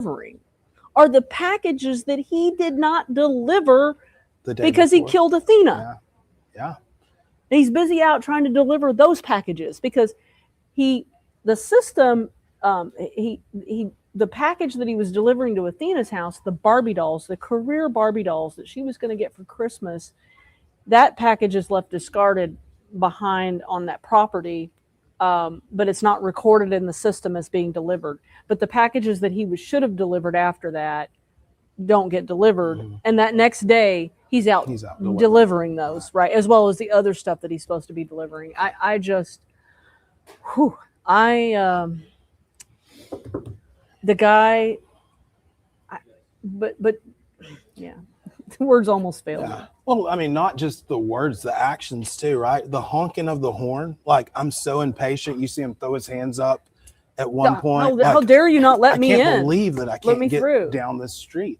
delivering are the packages that he did not deliver The day because he before. killed Athena. Yeah. Yeah. And he's busy out trying to deliver those packages because he, the system, the package that he was delivering to Athena's house, the Barbie dolls, the career Barbie dolls that she was going to get for Christmas, that package is left discarded behind on that property, but it's not recorded in the system as being delivered. But the packages that he should have delivered after that don't get delivered, and that next day he's out delivering those, right, as well as the other stuff that he's supposed to be delivering. I just, whew, the guy, but yeah, the words almost failed me. Well, I mean, not just the words, the actions too, right? The honking of the horn. Like, I'm so impatient. You see him throw his hands up at one point. How dare you not let me in? I can't believe that I can't get through down this street.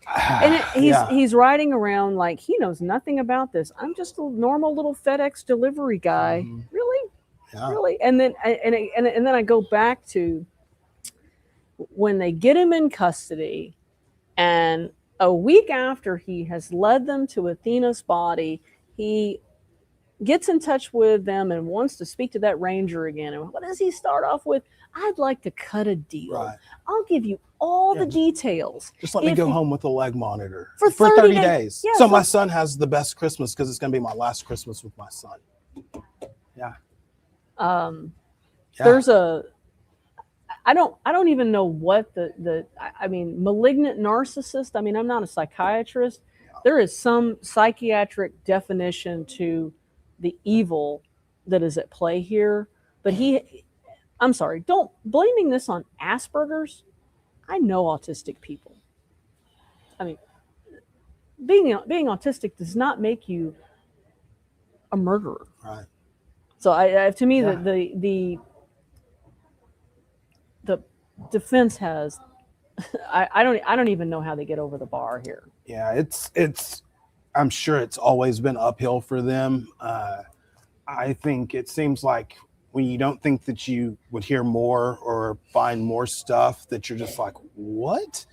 And he's riding around like he knows nothing about this. I'm just a normal little FedEx delivery guy. Really? Yeah. Really? And then I go back to when they get him in custody, and a week after he has led them to Athena's body, he gets in touch with them and wants to speak to that ranger again. And what does he start off with? I'd like to cut a deal. Right. I'll give you all the details. Just let me go home with a leg monitor for 30 days. Yeah, so my son has the best Christmas because it's going to be my last Christmas with my son. Yeah. There's I don't even know what I mean, malignant narcissist. I mean, I'm not a psychiatrist. Yeah. There is some psychiatric definition to the evil that is at play here. But I'm sorry, don't blaming this on Asperger's. I know autistic people. I mean, being autistic does not make you a murderer. Right. So to me, the defense has, I don't even know how they get over the bar here. Yeah, it's I'm sure it's always been uphill for them. I think it seems like when you don't think that you would hear more or find more stuff, that you're just like, what?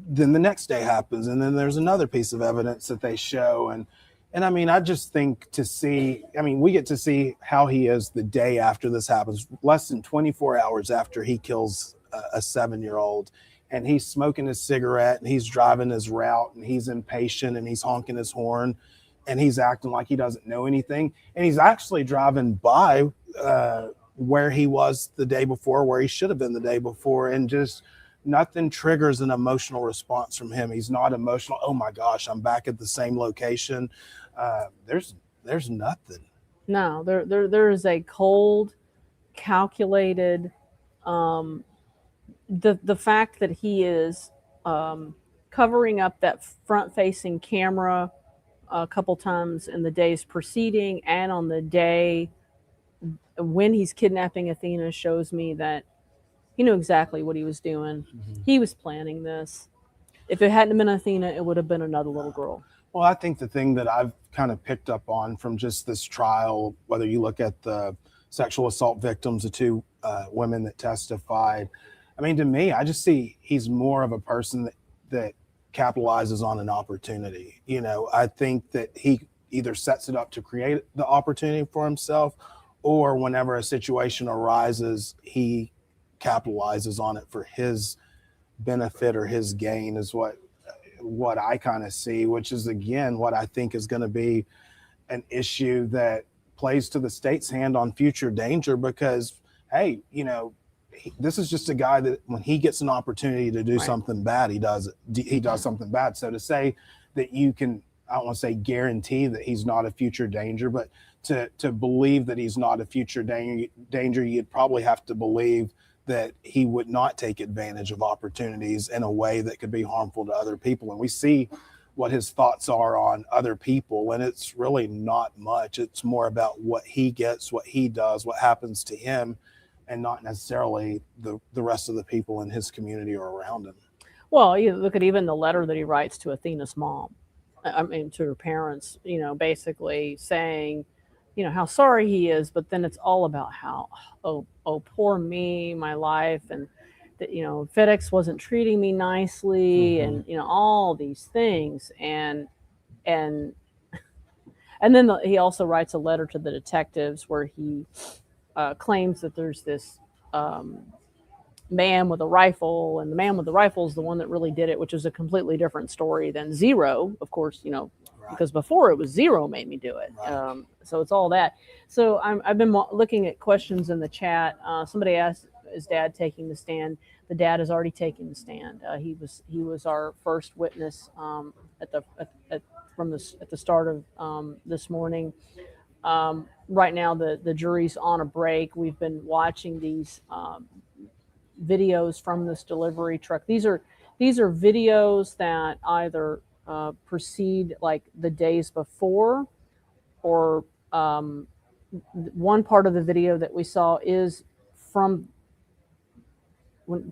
Then the next day happens, and then there's another piece of evidence that they show. And I mean, I just think we get to see how he is the day after this happens, less than 24 hours after he kills a 7-year-old, and he's smoking his cigarette and he's driving his route and he's impatient and he's honking his horn and he's acting like he doesn't know anything. And he's actually driving by where he was the day before, where he should have been the day before, and just nothing triggers an emotional response from him. He's not emotional. Oh my gosh, I'm back at the same location. There's nothing. No, there is a cold, calculated, the fact that he is covering up that front-facing camera a couple times in the days preceding and on the day when he's kidnapping Athena shows me that he knew exactly what he was doing. Mm-hmm. He was planning this. If it hadn't been Athena, it would have been another little girl. Well, I think the thing that I've kind of picked up on from just this trial, whether you look at the sexual assault victims, the two women that testified, I mean, to me, I just see he's more of a person that capitalizes on an opportunity. You know, I think that he either sets it up to create the opportunity for himself, or whenever a situation arises, he capitalizes on it for his benefit or his gain, is what I kind of see, which is, again, what I think is going to be an issue that plays to the state's hand on future danger, because, hey, you know, this is just a guy that when he gets an opportunity to do something bad, he does something bad. So to say that you can, I don't want to say guarantee that he's not a future danger, but to believe that he's not a future danger, you'd probably have to believe that he would not take advantage of opportunities in a way that could be harmful to other people. And we see what his thoughts are on other people, and it's really not much. It's more about what he gets, what he does, what happens to him, and not necessarily the rest of the people in his community or around him. Well, you look at even the letter that he writes to Athena's mom, I mean, to her parents, you know, basically saying, you know, how sorry he is, but then it's all about how, oh, poor me, my life. And that, FedEx wasn't treating me nicely, Mhm. and all these things, and then he also writes a letter to the detectives where he claims that there's this man with a rifle, and the man with the rifle is the one that really did it, which is a completely different story than Zero, of course, Right. because before it was Zero made me do it. Right. So it's all that. So I've been looking at questions in the chat. Somebody asked, "Is Dad taking the stand?" The dad has already taken the stand. He was our first witness at the start of this morning. Right now, the jury's on a break. We've been watching these videos from this delivery truck. These are videos that either precede like the days before, or one part of the video that we saw is from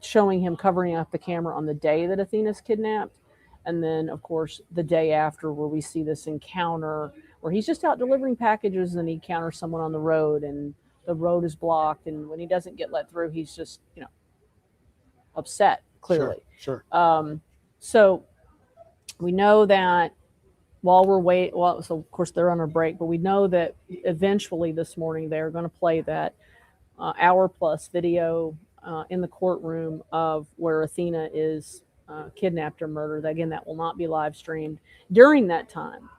showing him covering up the camera on the day that Athena's kidnapped, and then of course the day after, where we see this encounter where he's just out delivering packages and he encounters someone on the road, and the road is blocked, and when he doesn't get let through, he's just upset, clearly. Sure. So we know that while we're so of course they're on a break, but we know that eventually this morning they're going to play that hour plus video in the courtroom of where Athena is kidnapped or murdered. Again, that will not be live streamed. During that time,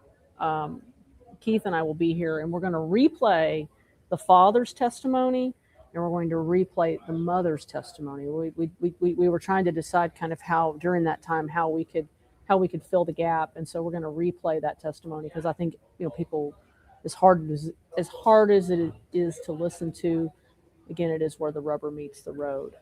Keith and I will be here, and we're going to replay the father's testimony, and we're going to replay the mother's testimony. We were trying to decide kind of how during that time how we could fill the gap, and so we're going to replay that testimony, because I think people, as hard as it is to listen to, again, it is where the rubber meets the road.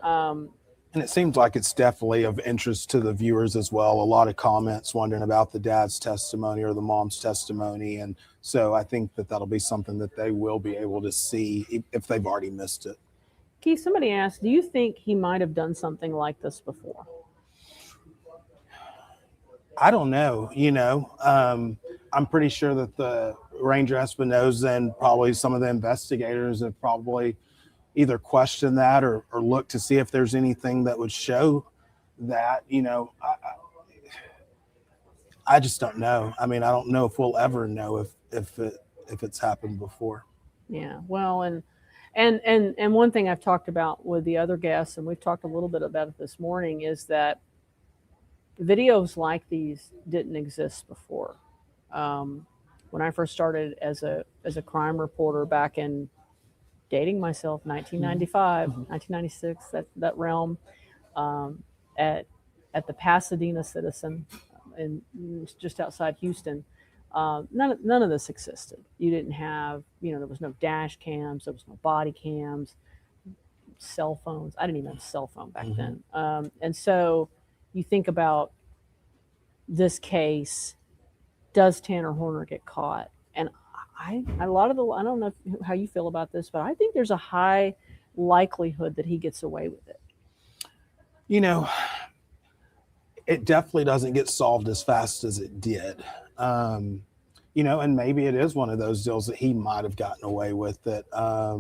And it seems like it's definitely of interest to the viewers as well. A lot of comments wondering about the dad's testimony or the mom's testimony. And so I think that that'll be something that they will be able to see if they've already missed it. Keith, somebody asked, do you think he might have done something like this before? I don't know. I'm pretty sure that the Ranger Espinosa and probably some of the investigators have probably either question that or look to see if there's anything that would show that. I just don't know. I mean, I don't know if we'll ever know if it's happened before. Yeah, well, and one thing I've talked about with the other guests, and we've talked a little bit about it this morning, is that videos like these didn't exist before. When I first started as a crime reporter back in, dating myself, 1995, 1996, that realm, at the Pasadena Citizen, and just outside Houston. None of this existed. You didn't have, there was no dash cams, there was no body cams, cell phones. I didn't even have a cell phone back then. And so you think about this case, does Tanner Horner get caught? And I don't know how you feel about this, but I think there's a high likelihood that he gets away with it. It definitely doesn't get solved as fast as it did. And maybe it is one of those deals that he might have gotten away with it. I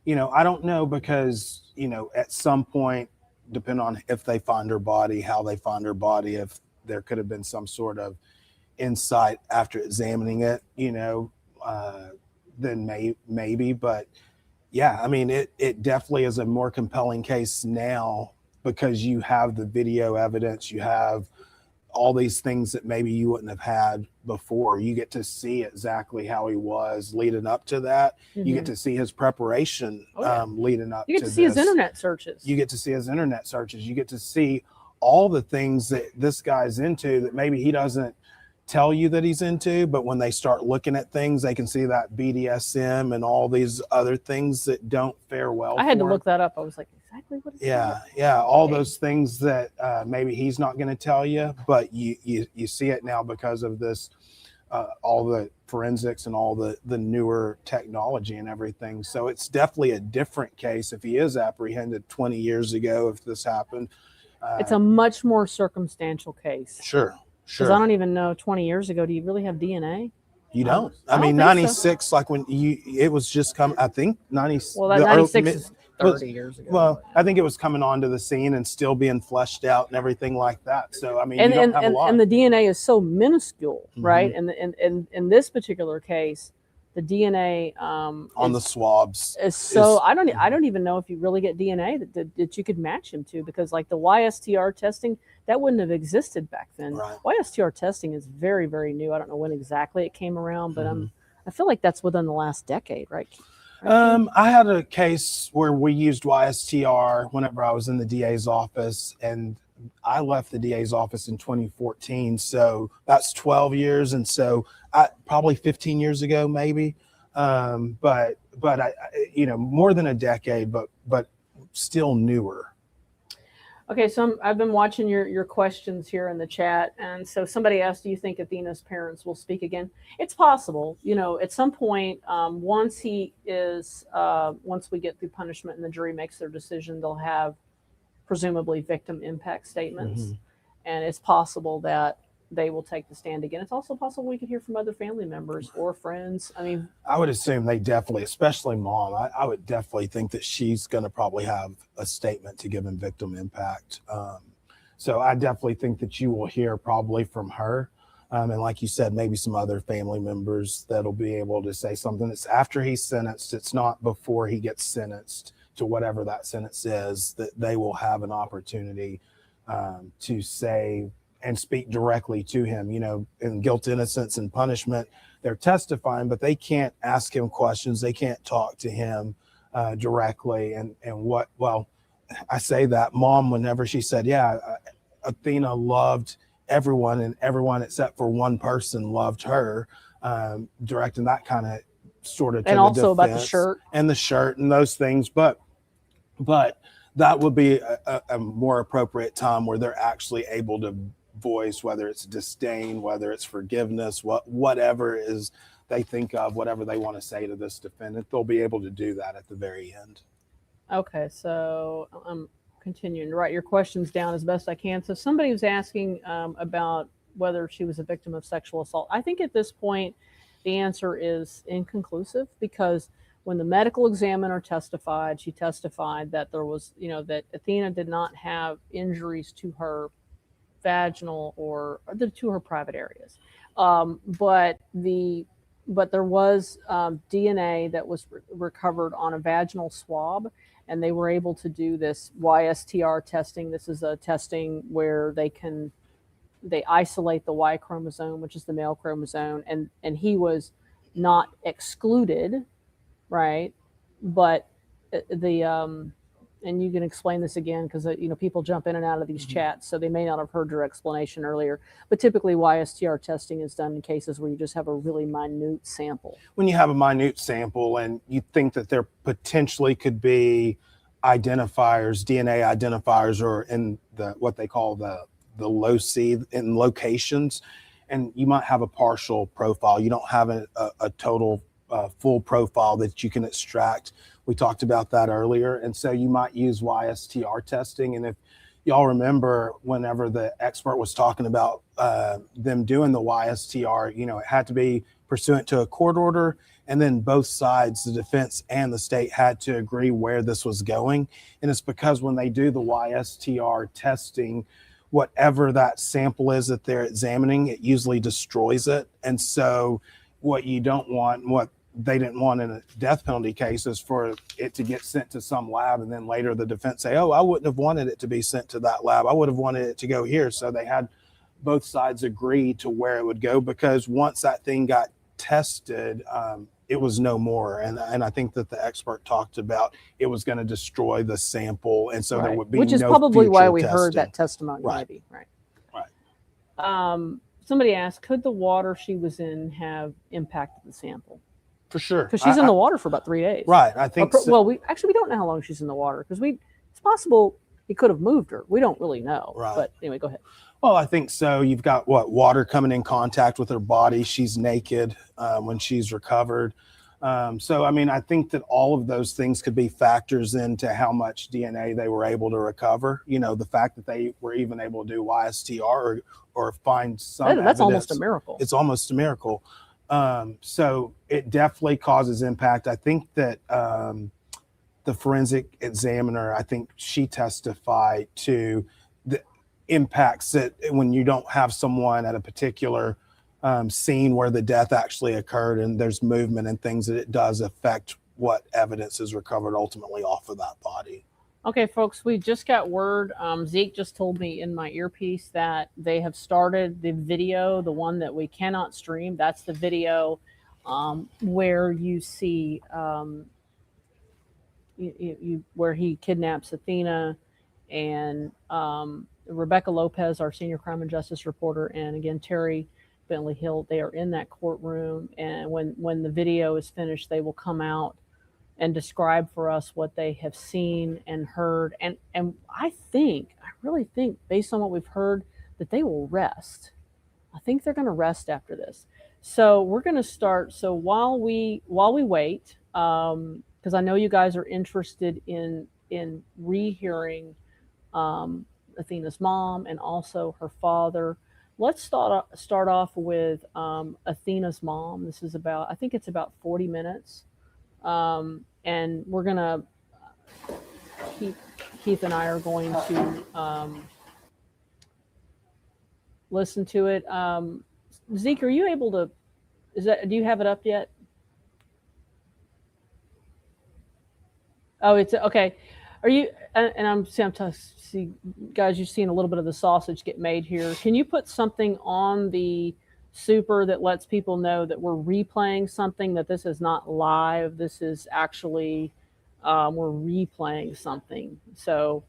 don't know, because, at some point, depending on if they find her body, how they find her body, if there could have been some sort of insight after examining it, then maybe. But yeah, I mean, it definitely is a more compelling case now, because you have the video evidence, you have all these things that maybe you wouldn't have had before. You get to see exactly how he was leading up to that. You get to see his preparation leading up to this. You get to see his internet searches. You get to see his internet searches. You get to see all the things that this guy's into that maybe he doesn't tell you that he's into, but when they start looking at things, they can see that BDSM and all these other things that don't fare well. I had to look that up. I was like, exactly what is that? Yeah. All those things that maybe he's not going to tell you, but you see it now because of this, all the forensics and all the newer technology and everything. So it's definitely a different case if he is apprehended 20 years ago, if this happened. It's a much more circumstantial case. Sure. Because I don't even know, 20 years ago, do you really have DNA? You don't. I mean, 96, so. Like when it was just come, I think 90. Well, that 96 is 30 years ago. Well, I think it was coming onto the scene and still being fleshed out and everything like that. So, I mean, and you don't have a lot. and the DNA is so minuscule, right? And in this particular case, the DNA on the swabs is so I don't even know if you really get DNA that you could match him to, because like the YSTR testing, that wouldn't have existed back then. Right. YSTR testing is very, very new. I don't know when exactly it came around, but I feel like that's within the last decade, right? I had a case where we used YSTR whenever I was in the DA's office, and I left the DA's office in 2014. So that's 12 years. And so probably 15 years ago, maybe. But I, more than a decade, but still newer. Okay, so I've been watching your questions here in the chat, and so somebody asked, "Do you think Athena's parents will speak again?" It's possible, at some point. Once we get through punishment and the jury makes their decision, they'll have presumably victim impact statements, and it's possible that they will take the stand again. It's also possible we could hear from other family members or friends. I mean, I would assume they definitely, especially mom, I would definitely think that she's going to probably have a statement to give in victim impact. So I definitely think that you will hear probably from her. And like you said, maybe some other family members that'll be able to say something that's after he's sentenced. It's not before he gets sentenced to whatever that sentence is, that they will have an opportunity to say and speak directly to him. In guilt, innocence, and punishment, they're testifying, but they can't ask him questions. They can't talk to him directly. I say that mom, whenever she said, Athena loved everyone, and everyone except for one person loved her, directing that kind of sort of to and the also about the defense shirt and those things. But that would be a more appropriate time where they're actually able to voice, whether it's disdain, whether it's forgiveness, whatever is they think of, whatever they want to say to this defendant, they'll be able to do that at the very end. Okay, so I'm continuing to write your questions down as best I can. So somebody was asking about whether she was a victim of sexual assault. I think at this point the answer is inconclusive, because when the medical examiner testified, she testified that there was, that Athena did not have injuries to her vaginal or to her private areas, but there was DNA that was recovered on a vaginal swab, and they were able to do this YSTR testing. This is a testing where they isolate the Y chromosome, which is the male chromosome, and he was not excluded, right? But and you can explain this again, because people jump in and out of these chats, so they may not have heard your explanation earlier. But typically YSTR testing is done in cases where you just have a really minute sample. When you have a minute sample and you think that there potentially could be identifiers, DNA identifiers, or in what they call the loci in locations, and you might have a partial profile. You don't have a total full profile that you can extract. We talked about that earlier. And so you might use YSTR testing. And if y'all remember, whenever the expert was talking about them doing the YSTR, it had to be pursuant to a court order. And then both sides, the defense and the state, had to agree where this was going. And it's because when they do the YSTR testing, whatever that sample is that they're examining, it usually destroys it. And so what you don't want, and what they didn't want in a death penalty case, is for it to get sent to some lab, and then later the defense say, I wouldn't have wanted it to be sent to that lab. I would have wanted it to go here. So they had both sides agree to where it would go, because once that thing got tested, it was no more. And I think that the expert talked about it was going to destroy the sample. And so there would be which is no probably why we testing. heard that testimony. Right. Maybe. Right. Somebody asked, could the water she was in have impacted the sample? For sure. Because she's in the water for about 3 days. Right. I think so. Well, we don't know how long she's in the water, because it's possible he could have moved her. We don't really know. Right. But anyway, go ahead. Well, I think so. You've got water coming in contact with her body. She's naked when she's recovered. So, I mean, I think that all of those things could be factors into how much DNA they were able to recover. The fact that they were even able to do YSTR or find some That's evidence. almost a miracle. It's almost a miracle. So it definitely causes impact. I think that the forensic examiner, I think she testified to the impacts that when you don't have someone at a particular scene where the death actually occurred and there's movement and things, that it does affect what evidence is recovered ultimately off of that body. Okay, folks, we just got word. Zeke just told me in my earpiece that they have started the video, the one that we cannot stream. That's the video where you see where he kidnaps Athena and Rebecca Lopez, our senior crime and justice reporter, and again Terry Bentley Hill. They are in that courtroom, and when the video is finished, they will come out and describe for us what they have seen and heard. And I really think, based on what we've heard, that they will rest. I think they're going to rest after this. So we're going to start. So while we wait, because I know you guys are interested in rehearing Athena's mom and also her father. Let's start off with Athena's mom. This is about, I think it's about 40 minutes. And we're going to, Keith and I are going to listen to it. Zeke, are you able to, do you have it up yet? Oh, it's okay. Are you, and I'm see, guys, you've seen a little bit of the sausage get made here. Can you put something on the super that lets people know that we're replaying something, that this is not live, this is actually we're replaying something? So,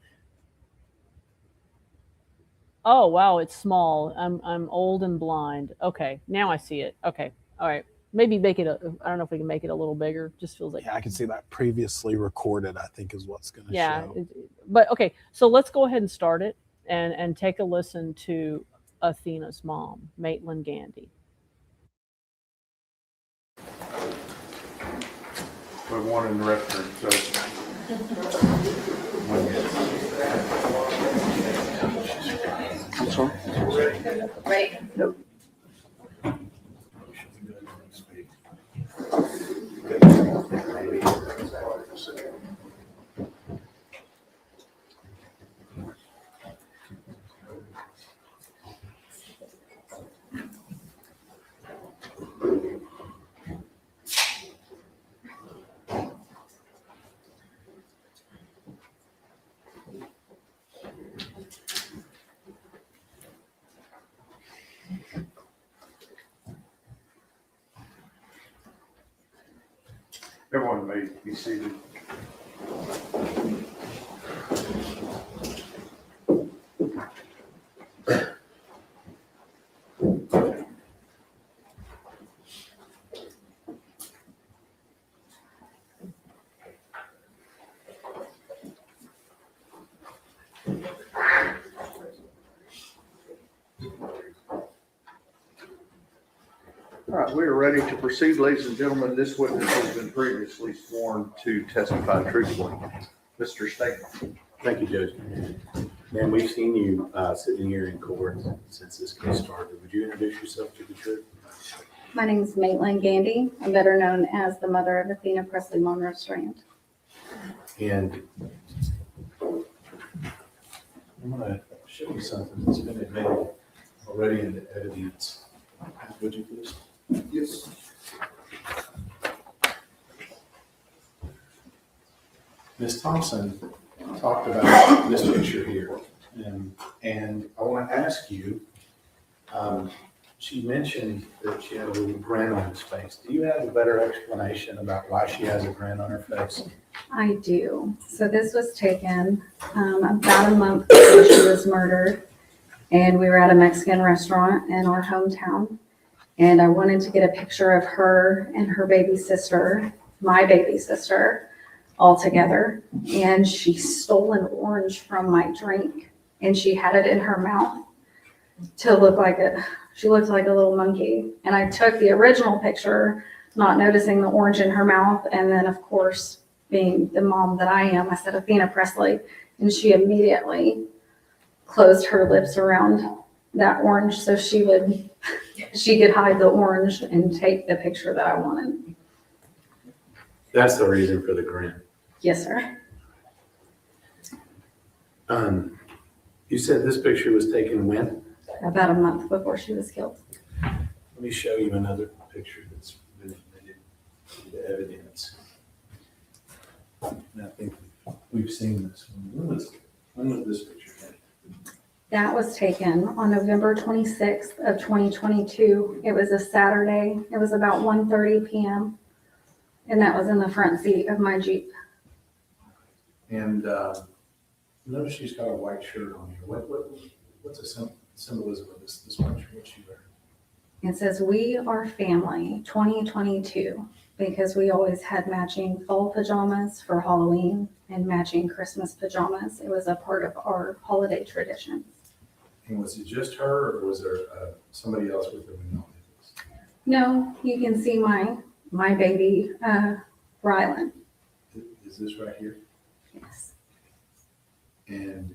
oh wow, it's small. I'm old and blind. Okay, now I see it. Okay, all right, maybe make it I don't know if we can make it a little bigger. Just feels like, yeah, I can see that previously recorded, I think, is what's going to show. But okay, so let's go ahead and start it and take a listen to Athena's mom, Maitland Gandy. We one in the restroom, so. I'm sorry? Ready? Yep. Everyone may be seated. All right, we are ready to proceed, ladies and gentlemen. This witness has been previously sworn to testify truthfully. Mr. Statement. Thank you, Judge. Ma'am, we've seen you sitting here in court since this case started. Would you introduce yourself to the jury? My name is Maitland Gandy. I'm better known as the mother of Athena Presley Monroe Strand. And I'm going to show you something that's been admitted already in the evidence. Would you please? Yes. Ms. Thompson talked about this picture here, and I want to ask you, she mentioned that she had a little grin on his face. Do you have a better explanation about why she has a grin on her face? I do. So this was taken about a month before she was murdered, and we were at a Mexican restaurant in our hometown, and I wanted to get a picture of her and her baby sister, my baby sister, all together. And she stole an orange from my drink, and she had it in her mouth to look like she looked like a little monkey. And I took the original picture, not noticing the orange in her mouth. And then, of course, being the mom that I am, I said, Athena Presley. And she immediately closed her lips around that orange so she could hide the orange and take the picture that I wanted. That's the reason for the grin. Yes, sir. You said this picture was taken when? About a month before she was killed. Let me show you another picture that's been admitted into evidence. And I think we've seen this one. When was this picture taken? That was taken on November 26th of 2022. It was a Saturday. It was about 1:30 p.m. And that was in the front seat of my Jeep. And notice she's got a white shirt on here. What's the symbolism of this white shirt? What's she wearing? It says, "We are family 2022," because we always had matching fall pajamas for Halloween and matching Christmas pajamas. It was a part of our holiday traditions. And was it just her, or was there somebody else with her? No, you can see my baby, Rylan. Is this right here? Yes. And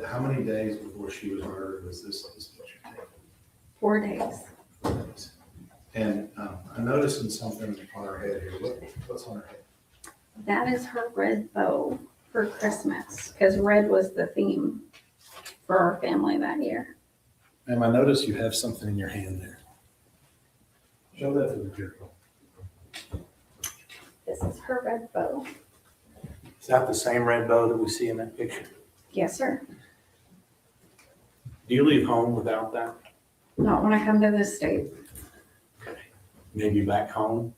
how many days before she was murdered was this picture taken? 4 days. 4 days. And I'm noticing something on her head here. What's on her head? That is her red bow for Christmas, because red was the theme for our family that year. Ma'am, I notice you have something in your hand there. Show that to the girl. This is her red bow. Is that the same red bow that we see in that picture? Yes, sir. Do you leave home without that? Not when I come to this state. Maybe back home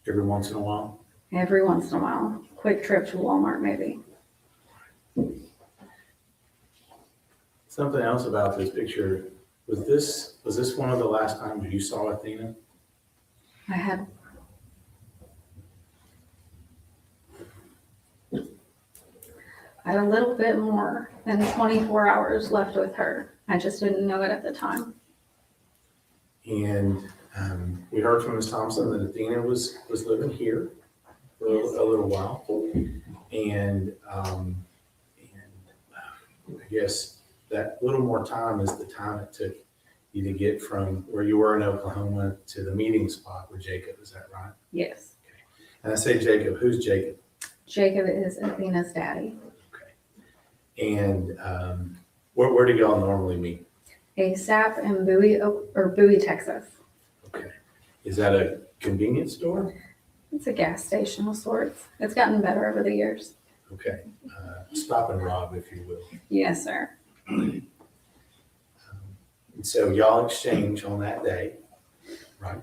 every once in a while? Every once in a while. Quick trip to Walmart, maybe. Something else about this picture, was this one of the last times you saw Athena? I had a little bit more than 24 hours left with her. I just didn't know it at the time. And we heard from Ms. Thompson that Athena was living here for Yes. a little while. And I guess that little more time is the time it took you to get from where you were in Oklahoma to the meeting spot with Jacob. Is that right? Yes. And I say Jacob, who's Jacob? Jacob is Athena's daddy. And where do y'all normally meet? ASAP in Bowie, Texas. Okay. Is that a convenience store? It's a gas station of sorts. It's gotten better over the years. Okay. Stop and rob, if you will. Yes, sir. And so y'all exchange on that day, right?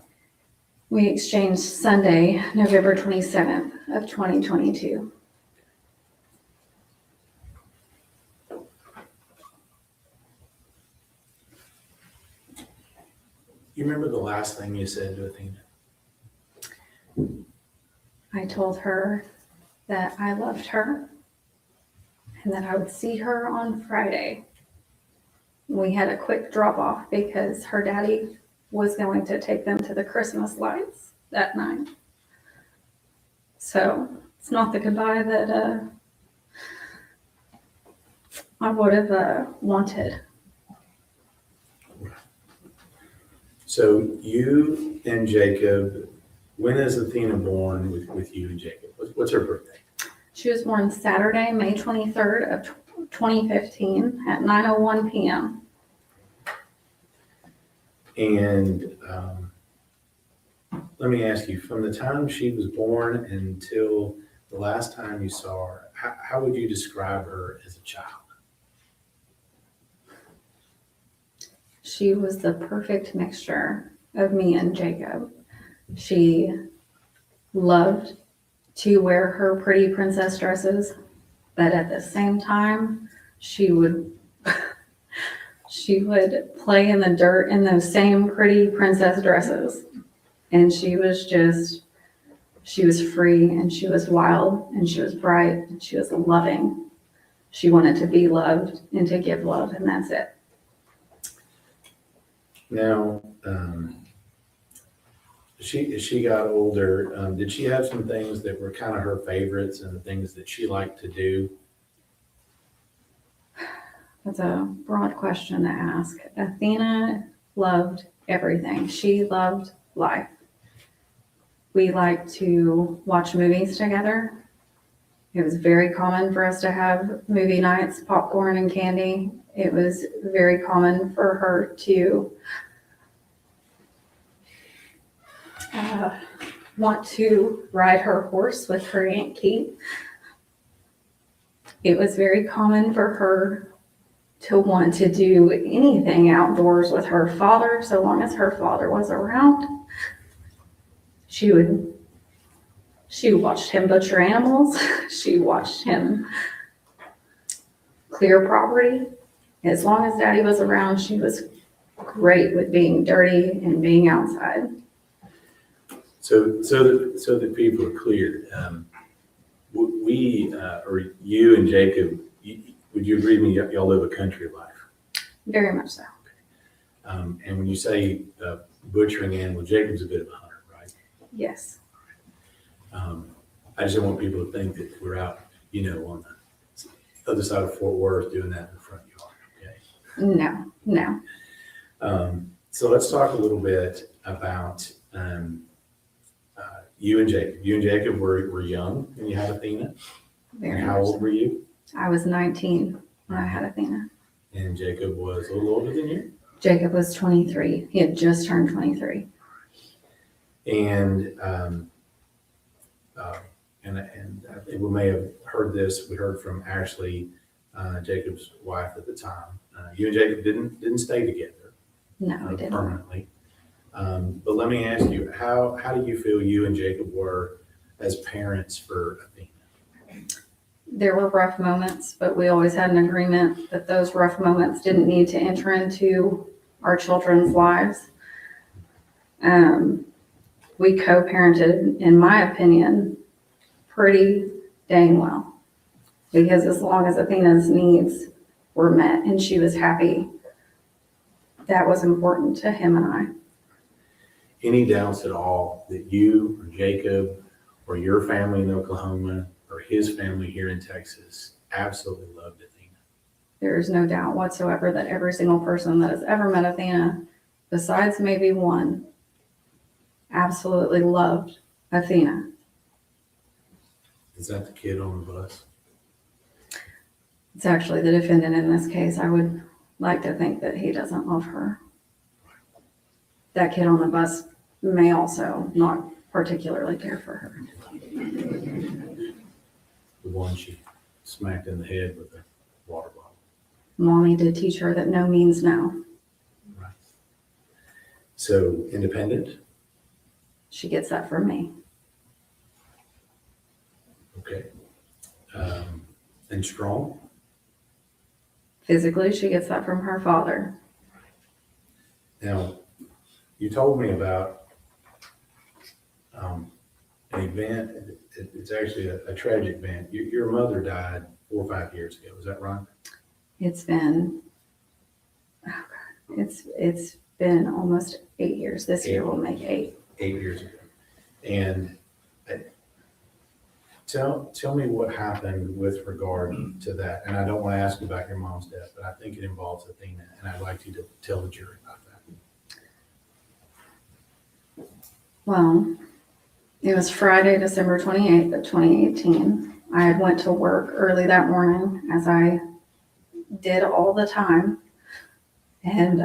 We exchanged Sunday, November 27th of 2022. You remember the last thing you said to Athena? I told her that I loved her and that I would see her on Friday. We had a quick drop off because her daddy was going to take them to the Christmas lights that night. So it's not the goodbye that I would have wanted. So you and Jacob, when is Athena born with you and Jacob? What's her birthday? She was born Saturday, May 23rd of 2015 at 9:01 p.m. And let me ask you, from the time she was born until the last time you saw her, how would you describe her as a child? She was the perfect mixture of me and Jacob. She loved to wear her pretty princess dresses, but at the same time, she would play in the dirt in those same pretty princess dresses. And she was free and she was wild and she was bright and she was loving. She wanted to be loved and to give love, and that's it. Now, as she got older, did she have some things that were kind of her favorites and the things that she liked to do? That's a broad question to ask. Athena loved everything. She loved life. We like to watch movies together. It was very common for us to have movie nights, popcorn and candy. It was very common for her to want to ride her horse with her Aunt Kate. It was very common for her to want to do anything outdoors with her father, so long as her father was around. She watched him butcher animals. She watched him clear property. As long as Daddy was around, she was great with being dirty and being outside. So that people are clear, or you and Jacob, would you agree with me, y'all live a country life? Very much so. And when you say butchering animal, Jacob's a bit of a hunter, right? Yes. I just don't want people to think that we're out, on the other side of Fort Worth doing that in the front yard, okay? No. So let's talk a little bit about you and Jacob. You and Jacob were young when you had Athena. Very And how much old so. were you? I was 19 when I had Athena. And Jacob was a little older than you? Jacob was 23. He had just turned 23. And I think we may have heard this. We heard from Ashley, Jacob's wife at the time. You and Jacob didn't stay together No, I didn't. permanently. But let me ask you, how do you feel you and Jacob were as parents for Athena? There were rough moments, but we always had an agreement that those rough moments didn't need to enter into our children's lives. We co-parented, in my opinion, pretty dang well. Because as long as Athena's needs were met and she was happy, that was important to him and I. Any doubts at all that you or Jacob or your family in Oklahoma or his family here in Texas absolutely loved Athena? There is no doubt whatsoever that every single person that has ever met Athena, besides maybe one, absolutely loved Athena. Is that the kid on the bus? It's actually the defendant in this case. I would like to think that he doesn't love her. That kid on the bus may also not particularly care for her. The one she smacked in the head with a water bottle. Mommy did teach her that no means no. Right. So independent? She gets that from me. Okay. And strong? Physically, she gets that from her father. Now, you told me about an event. It's actually a tragic event. Your mother died 4 or 5 years ago. Is that right? It's been, it's been almost 8 years. This year will make 8. 8 years ago. And tell me what happened with regard to that. And I don't want to ask about your mom's death, but I think it involves Athena, and I'd like you to tell the jury about that. Well, it was Friday, December 28th of 2018. I had went to work early that morning, as I did all the time. And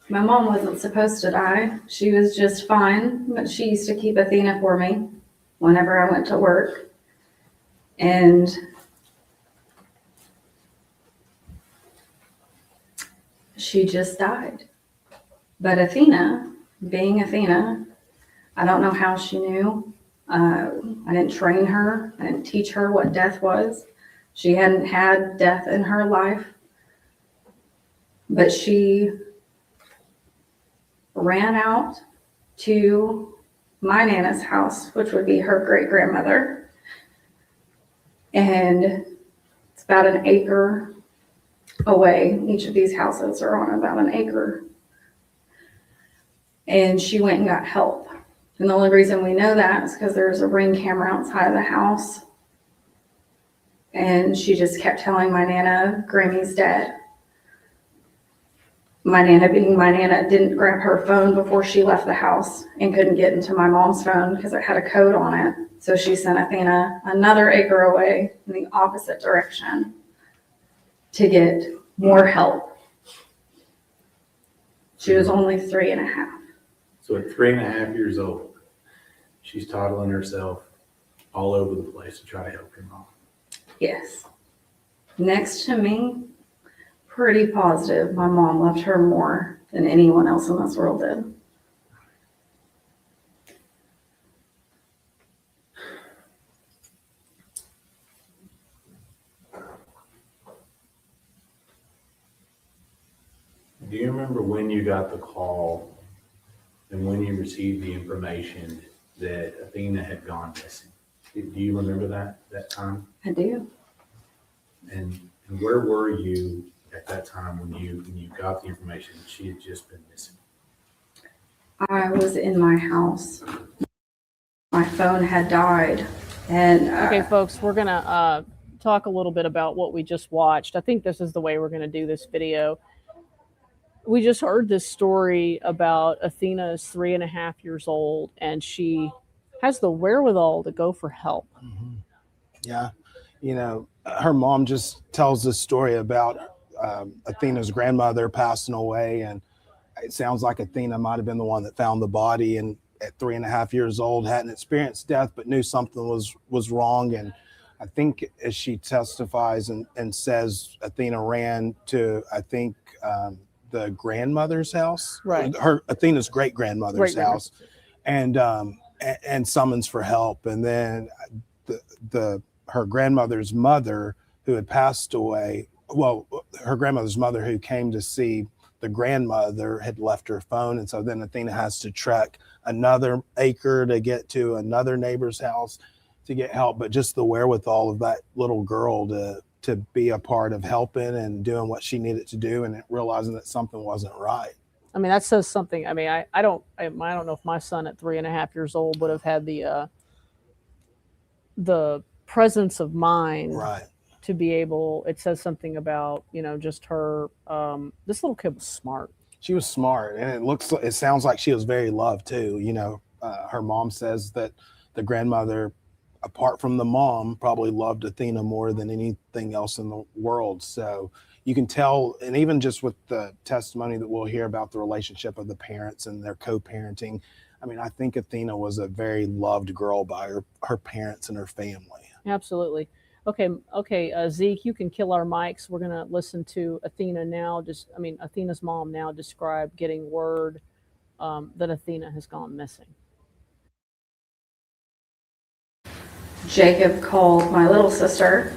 my mom wasn't supposed to die. She was just fine, but she used to keep Athena for me whenever I went to work. And she just died. But Athena, being Athena, I don't know how she knew. I didn't train her. I didn't teach her what death was. She hadn't had death in her life. But she ran out to my Nana's house, which would be her great-grandmother. And it's about an acre away. Each of these houses are on about an acre. And she went and got help. And the only reason we know that is because there's a Ring camera outside of the house. And she just kept telling my Nana, Grammy's dead. my Nana, being my Nana, didn't grab her phone before she left the house and couldn't get into my mom's phone because it had a code on it. So she sent Athena another acre away in the opposite direction to get more help. She was only 3.5. So at 3.5 years old, she's toddling herself all over the place to try to help your mom. Yes. Next to me, pretty positive my mom loved her more than anyone else in this world did. Do you remember when you got the call and when you received the information that Athena had gone missing? Do you remember that time? I do. And where were you at that time when you got the information that she had just been missing? I was in my house. My phone had died. And Okay, folks, we're going to talk a little bit about what we just watched. I think this is the way we're going to do this video. We just heard this story about Athena is 3.5 years old, and she has the wherewithal to go for help. Yeah. You know, her mom just tells this story about Athena's grandmother passing away. And it sounds like Athena might have been the one that found the body, and at 3.5 years old, hadn't experienced death, but knew something was wrong. And I think as she testifies and says Athena ran to, I think, the grandmother's house, Right. Her Athena's great grandmother's Great-grandmother. house, and summons for help. And then her grandmother's mother, who had passed away, well, her grandmother's mother who came to see the grandmother, had left her phone. And so then Athena has to trek another acre to get to another neighbor's house to get help. But just the wherewithal of that little girl to be a part of helping and doing what she needed to do, and realizing that something wasn't right. I mean, that says something. I mean, I don't know if my son at 3.5 years old would have had the presence of mind Right. to be able. It says something about, just her. This little kid was smart. She was smart, and it sounds like she was very loved too. Her mom says that the grandmother, apart from the mom, probably loved Athena more than anything else in the world. So you can tell, and even just with the testimony that we'll hear about the relationship of the parents and their co-parenting, I mean, I think Athena was a very loved girl by her parents and her family. Absolutely. Okay, Zeke, you can kill our mics. We're gonna listen to Athena now. Athena's mom now describe getting word that Athena has gone missing. Jacob called my little sister,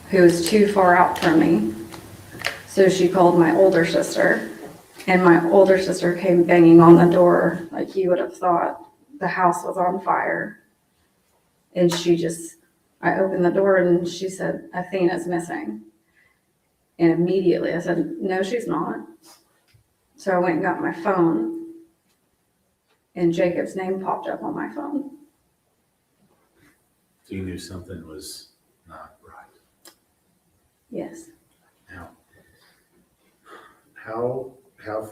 who was too far out from me. So she called my older sister, and my older sister came banging on the door like you would have thought the house was on fire. And I opened the door and she said, Athena's missing. And immediately I said, no, she's not. So I went and got my phone, and Jacob's name popped up on my phone. So you knew something was not right. Yes. Now, how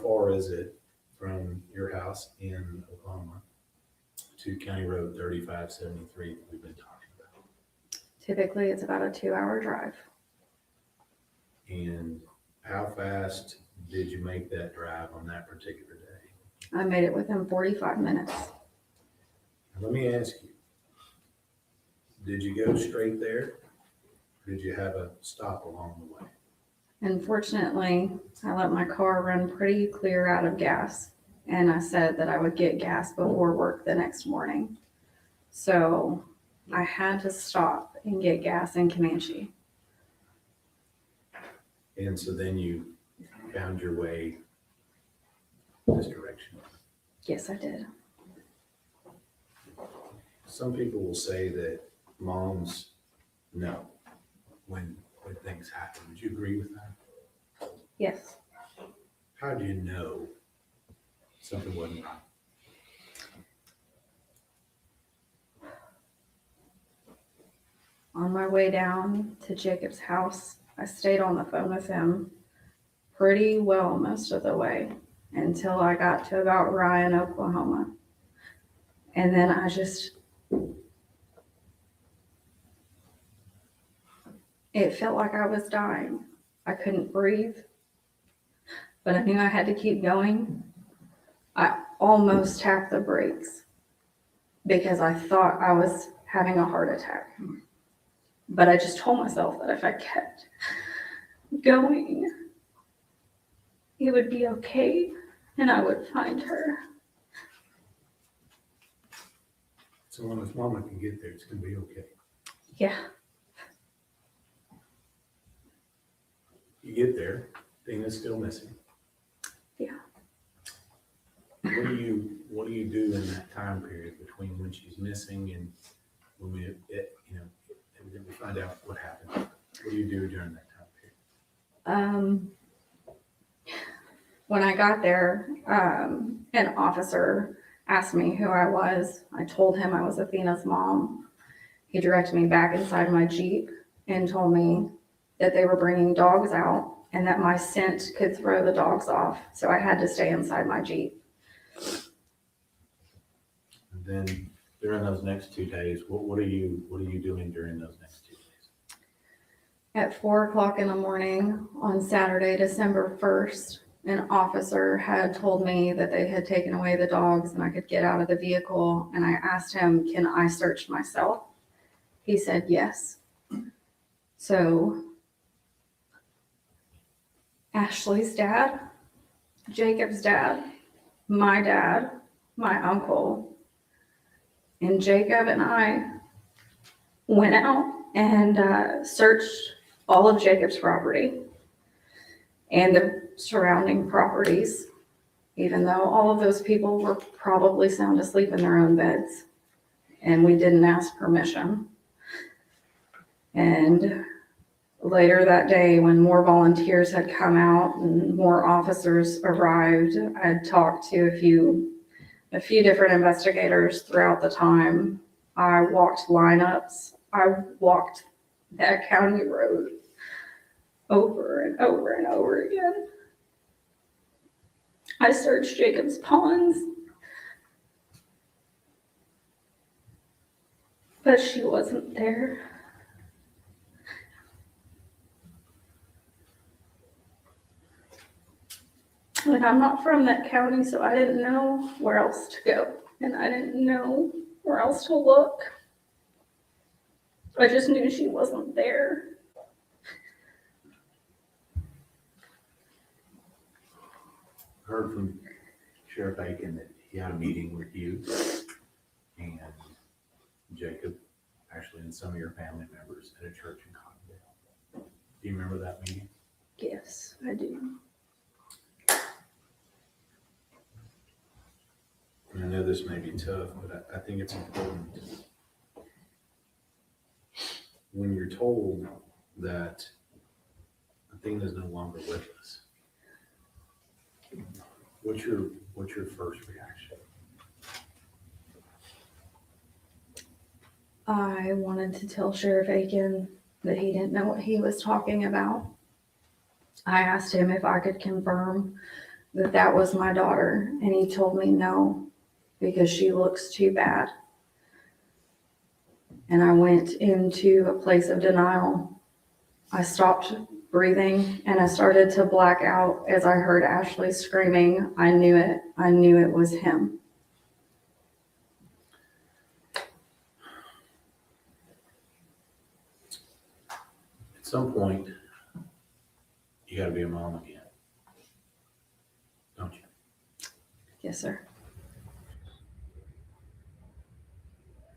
far is it from your house in Oklahoma to County Road 3573 that we've been talking about? Typically, it's about a 2-hour drive. And how fast did you make that drive on that particular day? I made it within 45 minutes. Now, let me ask you, did you go straight there? Or did you have a stop along the way? Unfortunately, I let my car run pretty clear out of gas, and I said that I would get gas before work the next morning. So I had to stop and get gas in Comanche. And so then you found your way this direction. Yes, I did. Some people will say that moms know when things happen. Would you agree with that? Yes. How do you know something wasn't right? On my way down to Jacob's house, I stayed on the phone with him pretty well most of the way until I got to about Ryan, Oklahoma. And then it felt like I was dying. I couldn't breathe, but I knew I had to keep going. I almost tapped the brakes because I thought I was having a heart attack. But I just told myself that if I kept going, it would be okay and I would find her. So when this mama can get there, it's gonna be okay. Yeah. You get there, Athena's still missing. Yeah. What do you do in that time period between when she's missing and when we find out what happened? What do you do during that time period? When I got there, an officer asked me who I was. I told him I was Athena's mom. He directed me back inside my Jeep and told me that they were bringing dogs out and that my scent could throw the dogs off. So I had to stay inside my Jeep. And then during those next 2 days, what are you doing during those next 2 days? At 4:00 in the morning on Saturday, December 1st, an officer had told me that they had taken away the dogs and I could get out of the vehicle. And I asked him, can I search myself? He said, yes. So Ashley's dad, Jacob's dad, my uncle, and Jacob and I went out and searched all of Jacob's property and the surrounding properties, even though all of those people were probably sound asleep in their own beds, and we didn't ask permission. And later that day, when more volunteers had come out and more officers arrived, I had talked to a few different investigators throughout the time. I walked lineups. I walked that county road over and over and over again. I searched Jacob's ponds, but she wasn't there. And I'm not from that county, so I didn't know where else to go. And I didn't know where else to look. I just knew she wasn't there. Heard from Sheriff Aiken that he had a meeting with you and Jacob, actually, and some of your family members at a church in Cottonville. Do you remember that meeting? Yes, I do. And I know this may be tough, but I think it's important. When you're told that Athena's no longer with us, what's your first reaction? I wanted to tell Sheriff Aiken that he didn't know what he was talking about. I asked him if I could confirm that that was my daughter, and he told me no, because she looks too bad. And I went into a place of denial. I stopped breathing and I started to black out as I heard Ashley screaming. I knew it. I knew it was him. At some point, you gotta be a mom again, don't you? Yes, sir.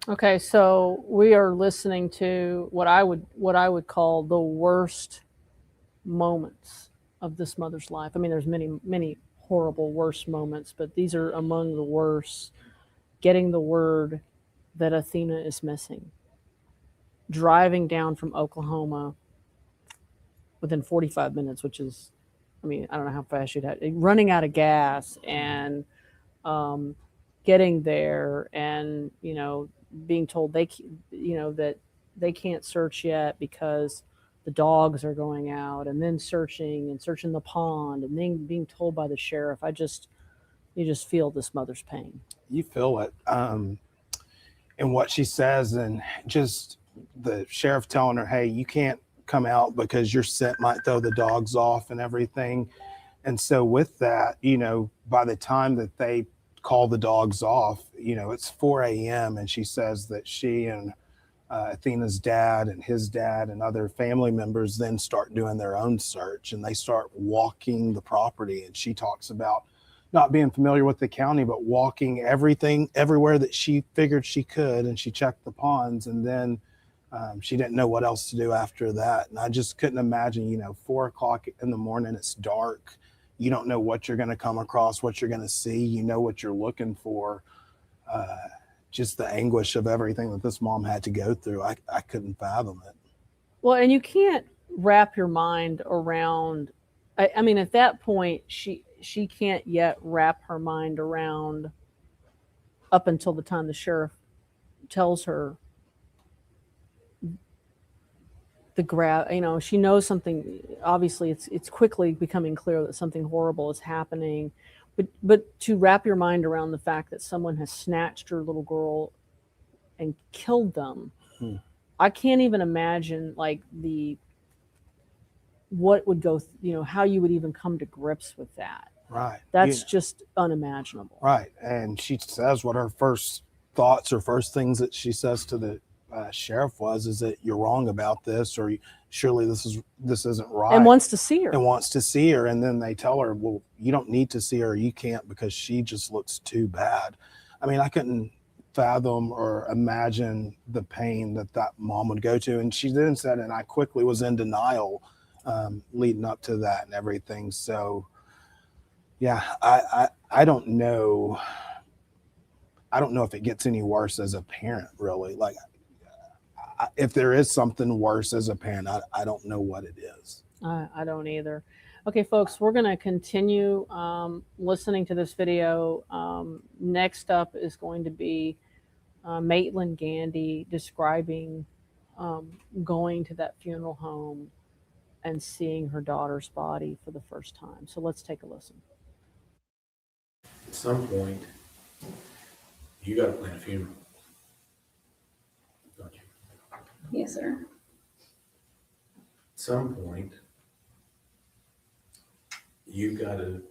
Okay, so we are listening to what I would call the worst moments of this mother's life. I mean, there's many horrible worst moments, but these are among the worst. Getting the word that Athena is missing, driving down from Oklahoma within 45 minutes, which is, I mean, I don't know how fast you'd have, running out of gas and getting there and, being told that they can't search yet because the dogs are going out, and then searching the pond, and then being told by the sheriff. You just feel this mother's pain. You feel it. And what she says, and just the sheriff telling her, hey, you can't come out because your scent might throw the dogs off and everything. And so with that, by the time that they call the dogs off, it's 4 a.m. And she says that she and Athena's dad and his dad and other family members then start doing their own search, and they start walking the property. And she talks about not being familiar with the county, but walking everywhere that she figured she could. And she checked the ponds, and then she didn't know what else to do after that. And I just couldn't imagine, 4 o'clock in the morning, it's dark. You don't know what you're going to come across, what you're going to see, what you're looking for. Just the anguish of everything that this mom had to go through. I couldn't fathom it. Well, and you can't wrap your mind around, I mean, at that point, she can't yet wrap her mind around, up until the time the sheriff tells her she knows something. Obviously it's quickly becoming clear that something horrible is happening, but to wrap your mind around the fact that someone has snatched your little girl and killed them. I can't even imagine what would go, how you would even come to grips with that. Right. That's just unimaginable. Right. And she says what her first thoughts or first things that she says to the sheriff is that you're wrong about this, or surely this isn't right. And wants to see her. And then they tell her, well, you don't need to see her. You can't, because she just looks too bad. I mean, I couldn't fathom or imagine the pain that mom would go to. And she then said, and I quickly was in denial leading up to that and everything. So yeah, I don't know. I don't know if it gets any worse as a parent, really. If there is something worse as a parent, I don't know what it is. I don't either. Okay, folks, we're going to continue listening to this video. Next up is going to be Maitland Gandy describing going to that funeral home and seeing her daughter's body for the first time. So let's take a listen. At some point, you got to plan a funeral, don't you? Yes, sir. At some point, you got to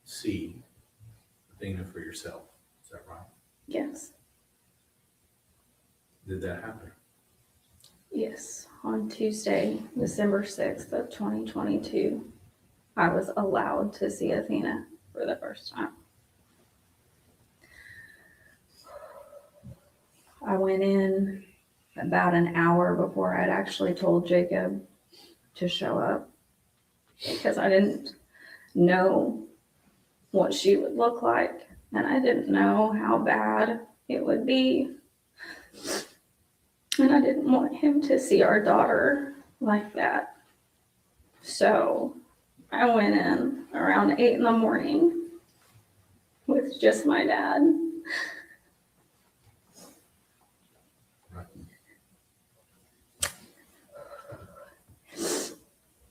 see Athena for yourself. Is that right? Yes. Did that happen? Yes. On Tuesday, December 6th of 2022, I was allowed to see Athena for the first time. I went in about an hour before I'd actually told Jacob to show up, because I didn't know what she would look like, and I didn't know how bad it would be. And I didn't want him to see our daughter like that. So I went in around 8 in the morning with just my dad.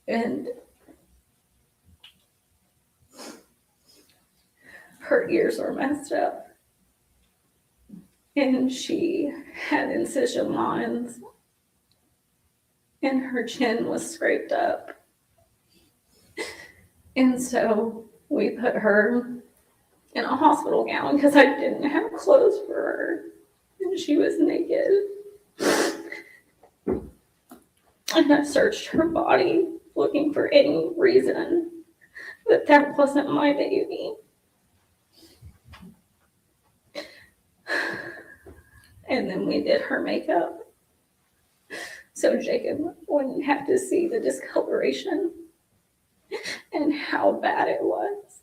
And her ears were messed up. And she had incision lines. And her chin was scraped up. And so we put her in a hospital gown because I didn't have clothes for her. And she was naked. And I searched her body looking for any reason that wasn't my baby. And then we did her makeup so Jacob wouldn't have to see the discoloration and how bad it was.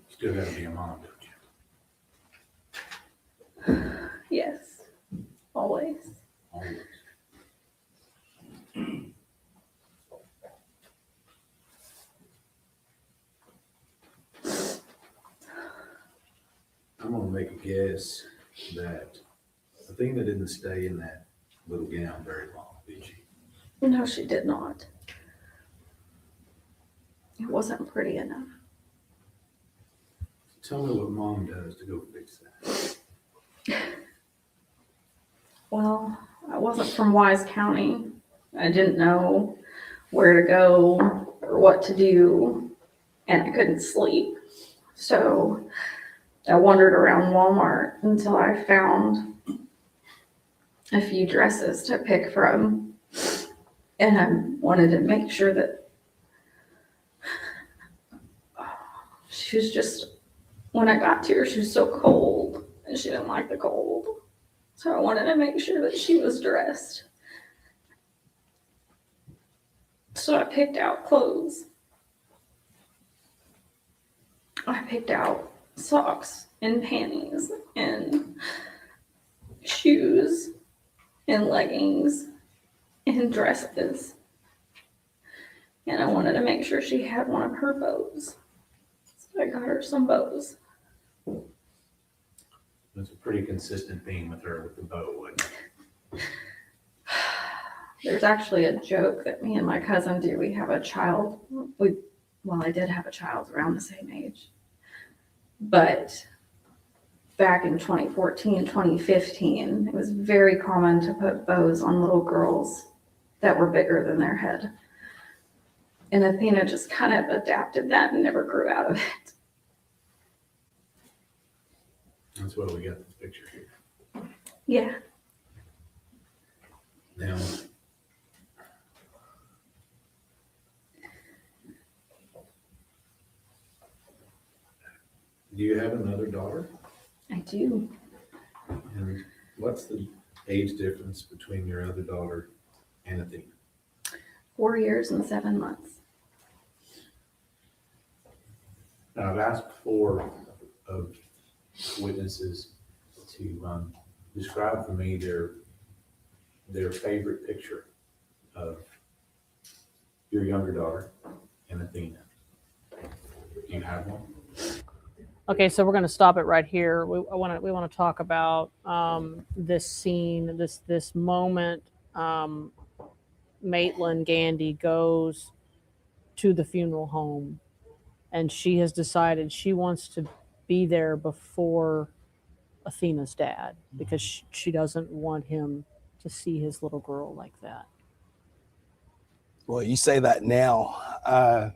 Still got to be a mom, don't you? Yes, always. Always. I'm going to make a guess that Athena didn't stay in that little gown very long, did she? No, she did not. It wasn't pretty enough. Tell me what mom does to go fix that. Well, I wasn't from Wise County. I didn't know where to go or what to do, and I couldn't sleep. So I wandered around Walmart until I found a few dresses to pick from. And I wanted to make sure that she was just, when I got to her, she was so cold and she didn't like the cold. So I wanted to make sure that she was dressed. So I picked out clothes. I picked out socks and panties and shoes and leggings and dresses. And I wanted to make sure she had one of her bows. So I got her some bows. It's a pretty consistent theme with her with the bow, wasn't it? There's actually a joke that me and my cousin do. We have a child. I did have a child around the same age. But back in 2014, 2015, it was very common to put bows on little girls that were bigger than their head. And Athena just kind of adapted that and never grew out of it. That's why we got this picture here. Yeah. Now, do you have another daughter? I do. And what's the age difference between your other daughter and Athena? 4 years and 7 months. Now, I've asked 4 of witnesses to describe for me their favorite picture of your younger daughter and Athena. Do you have one? Okay, so we're going to stop it right here. We want to talk about this scene, this moment. Maitland Gandy goes to the funeral home, and she has decided she wants to be there before Athena's dad because she doesn't want him to see his little girl like that. Well, you say that now,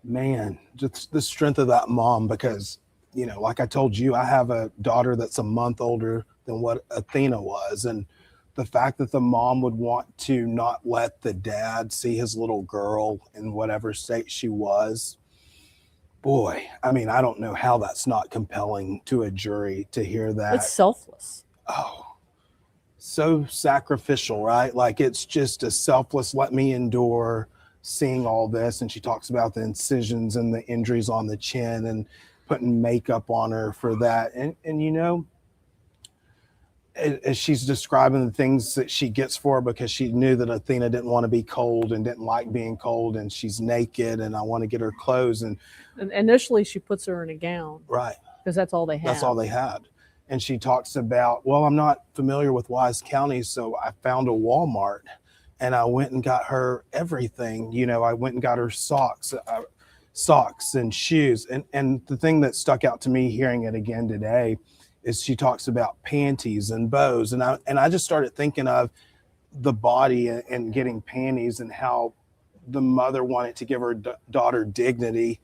man, just the strength of that mom, because, you know, like I told you, I have a daughter that's a month older than what Athena was. And the fact that the mom would want to not let the dad see his little girl in whatever state she was, boy, I mean, I don't know how that's not compelling to a jury to hear that. It's selfless. Oh, so sacrificial, right? Like it's just a selfless, let me endure seeing all this. And she talks about the incisions and the injuries on the chin and putting makeup on her for that. And you know, as she's describing the things that she gets for her, because she knew that Athena didn't want to be cold and didn't like being cold, and she's naked and I want to get her clothes. And initially she puts her in a gown. right. Because that's all they had. That's all they had. And she talks about, well, I'm not familiar with Wise County, so I found a Walmart and I went and got her everything. You know, I went and got her socks and shoes. And the thing that stuck out to me hearing it again today is she talks about panties and bows. And I just started thinking of the body and getting panties and how the mother wanted to give her daughter dignity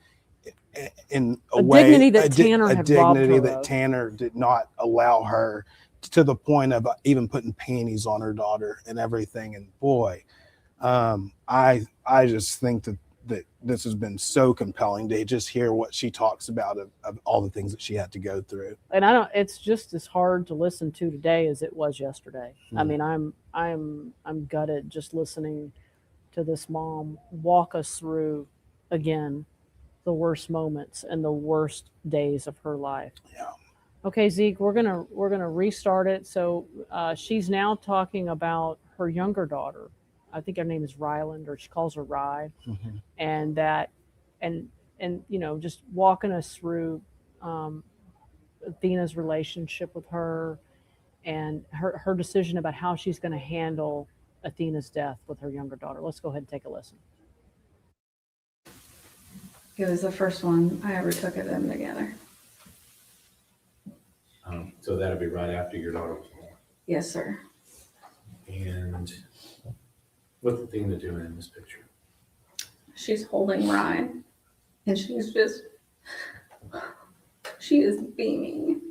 in a way, dignity that Tanner had robbed her that of. Tanner did not allow her, to the point of even putting panties on her daughter and everything. And boy, I just think that this has been so compelling to just hear what she talks about of all the things that she had to go through. And it's just as hard to listen to today as it was yesterday. I mean, I'm gutted just listening to this mom walk us through again the worst moments and the worst days of her life. Yeah. Okay, Zeke, we're gonna restart it. So she's now talking about her younger daughter. I think her name is Ryland, or she calls her Rye, Mm-hmm. and that, and you know, just walking us through Athena's relationship with her, and her decision about how she's going to handle Athena's death with her younger daughter. Let's go ahead and take a listen. It was the first one I ever took of them together. So that'll be right after your daughter was born. Yes, sir. And what's Athena doing in this picture? She's holding Ryan, and she is beaming.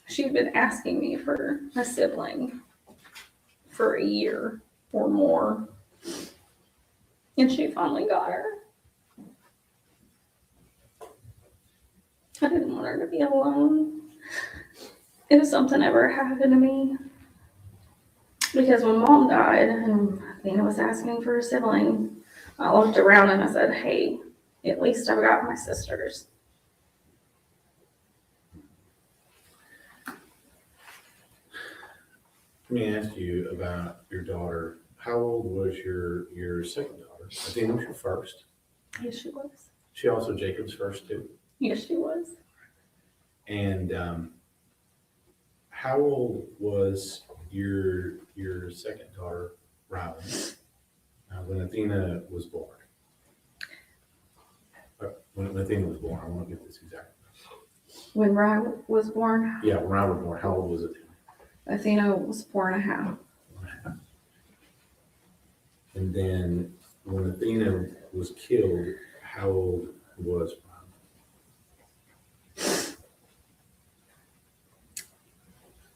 She'd been asking me for a sibling for a year or more, and she finally got her. I didn't want her to be alone if something ever happened to me. Because when Mom died and Athena was asking for a sibling, I looked around and I said, hey, at least I've got my sisters. Let me ask you about your daughter. How old was your second daughter? Athena was your first. Yes, she was. She also Jacob's first too. Yes, she was. And how old was your second daughter, Rylan, when Athena was born? When Athena was born, I want to get this exact. When Ryan was born, Yeah, when Ryan was born, how old was Athena? Athena was 4.5. And then when Athena was killed, how old was Ryan?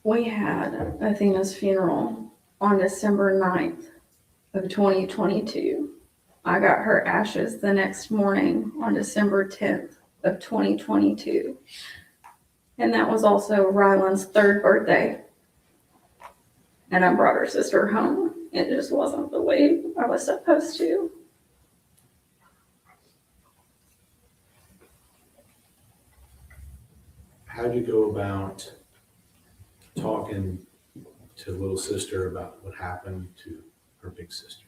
We had Athena's funeral on December 9th of 2022. I got her ashes the next morning on December 10th of 2022. And that was also Rylan's 3rd birthday. And I brought her sister home. It just wasn't the way I was supposed to. How'd you go about talking to little sister about what happened to her big sister?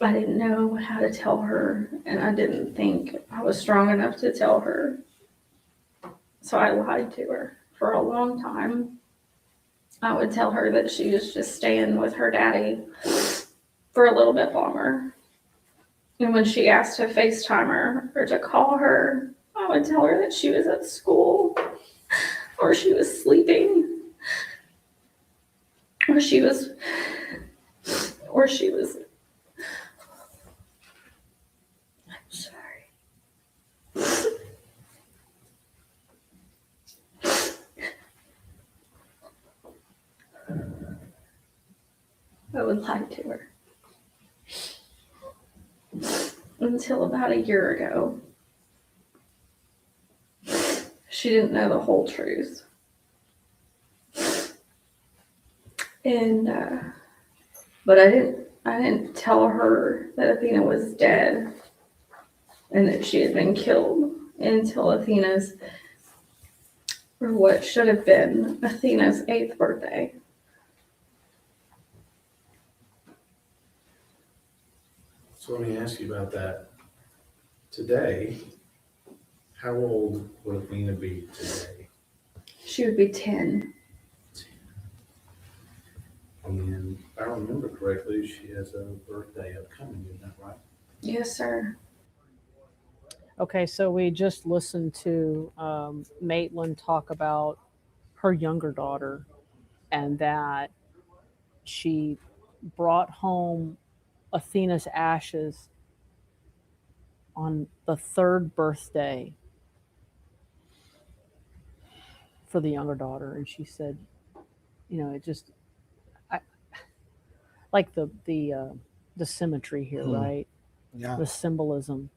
I didn't know how to tell her, and I didn't think I was strong enough to tell her. So I lied to her for a long time. I would tell her that she was just staying with her daddy for a little bit longer. And when she asked to FaceTime her or to call her, I would tell her that she was at school, or she was sleeping, or she was I'm sorry. I would lie to her. Until about a year ago, she didn't know the whole truth. And, but I didn't tell her that Athena was dead and that she had been killed until what should have been Athena's 8th birthday. So let me ask you about that. Today, how old would Athena be today? She would be 10. And if I remember correctly, she has a birthday upcoming, isn't that right? Yes, sir. Okay, so we just listened to Maitland talk about her younger daughter and that she brought home Athena's ashes on the 3rd birthday for the younger daughter. And she said, you know, it just, I like the symmetry here, right? Yeah. The symbolism,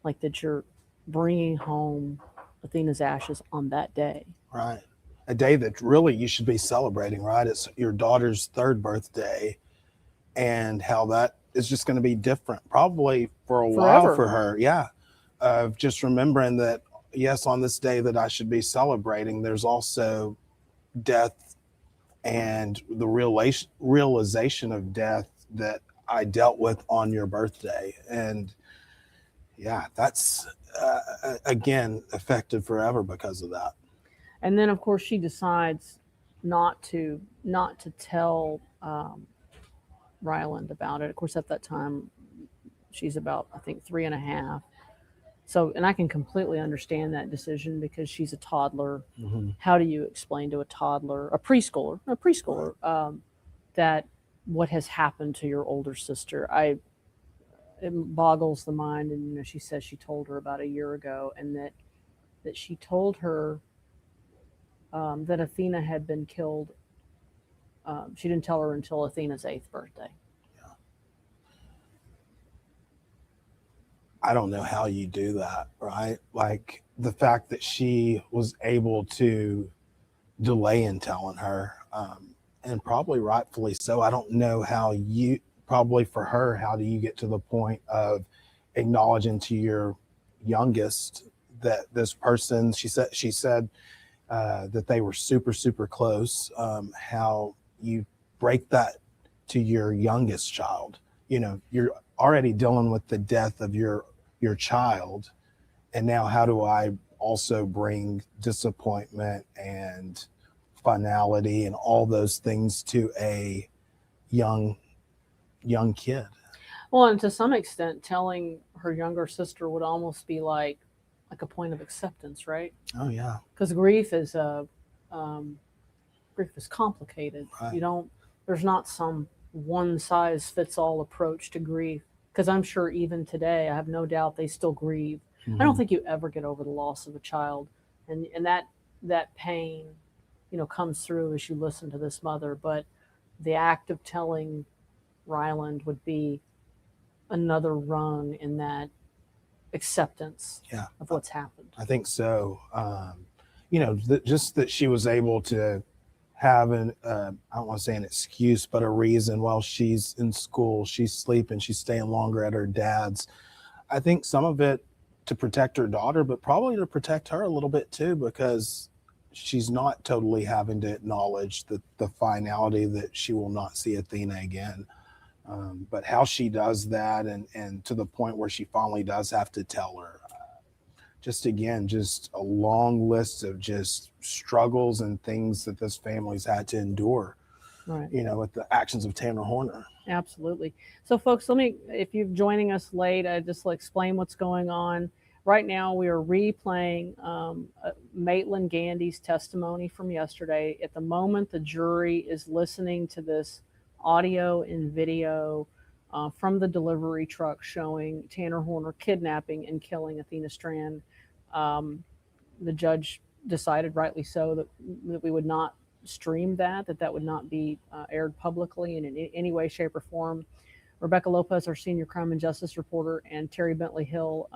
like that you're bringing home Athena's ashes on that day. Right. A day that really you should be celebrating, right? It's your daughter's 3rd birthday, and how that is just going to be different probably for a while Forever. for her. Yeah. Just remembering that, yes, on this day that I should be celebrating, there's also death and the realization of death that I dealt with on your birthday. And yeah, that's again affected forever because of that. And then of course she decides not to tell Ryland about it. Of course, at that time she's about, I think, 3.5. So, and I can completely understand that decision because she's a toddler. Mm-hmm. How do you explain to a toddler, a preschooler, that what has happened to your older sister? It boggles the mind. And she says she told her about a year ago, and that she told her that Athena had been killed. She didn't tell her until Athena's 8th birthday. I don't know how you do that, right? Like the fact that she was able to delay in telling her, and probably rightfully so. I don't know how you, probably for her, how do you get to the point of acknowledging to your youngest that this person, she said that they were super, super close. How you break that to your youngest child. You're already dealing with the death of your child, and now how do I also bring disappointment and finality and all those things to a young kid? Well, and to some extent, telling her younger sister would almost be like a point of acceptance, right? Oh yeah, Because grief is complicated. right. There's not some one size fits all approach to grief. Because I'm sure even today, I have no doubt they still grieve. Mm-hmm. I don't think you ever get over the loss of a child, and that pain, comes through as you listen to this mother. But the act of telling Ryland would be another rung in that acceptance of what's happened. I think so. Just that she was able to have I don't want to say an excuse, but a reason while she's in school, she's sleeping, she's staying longer at her dad's. I think some of it to protect her daughter, but probably to protect her a little bit too, because she's not totally having to acknowledge the finality that she will not see Athena again. But how she does that, and to the point where she finally does have to tell her, just a long list of just struggles and things that this family's had to endure, Right. With the actions of Tanner Horner. Absolutely. So folks, if you're joining us late, I just explain what's going on. Right now, we are replaying Maitland Gandy's testimony from yesterday. At the moment, the jury is listening to this audio and video from the delivery truck showing Tanner Horner kidnapping and killing Athena Strand. The judge decided, rightly so, that we would not stream that would not be aired publicly in any way, shape, or form. Rebecca Lopez, our senior crime and justice reporter, and Terry Bentley Hill,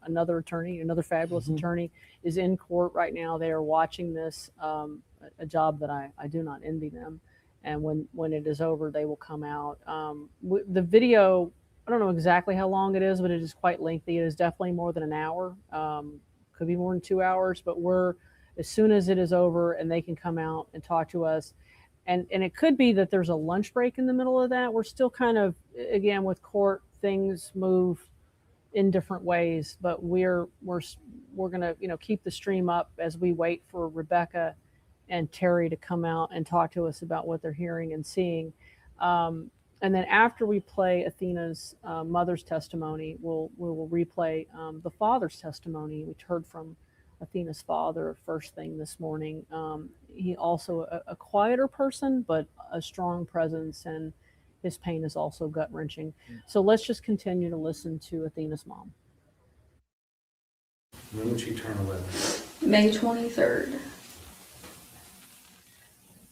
another attorney, another fabulous attorney, is in court right now. They are watching this, a job that I do not envy them. And when it is over, they will come out. The video, I don't know exactly how long it is, but it is quite lengthy. It is definitely more than an hour. Could be more than 2 hours, but as soon as it is over and they can come out and talk to us, and it could be that there's a lunch break in the middle of that. We're still kind of, again, with court, things move in different ways, but we're going to keep the stream up as we wait for Rebecca and Terry to come out and talk to us about what they're hearing and seeing. And then after we play Athena's mother's testimony, we will replay the father's testimony. We heard from Athena's father first thing this morning. He also a quieter person, but a strong presence, and his pain is also gut-wrenching. So let's just continue to listen to Athena's mom. When would she turn 11? May 23rd.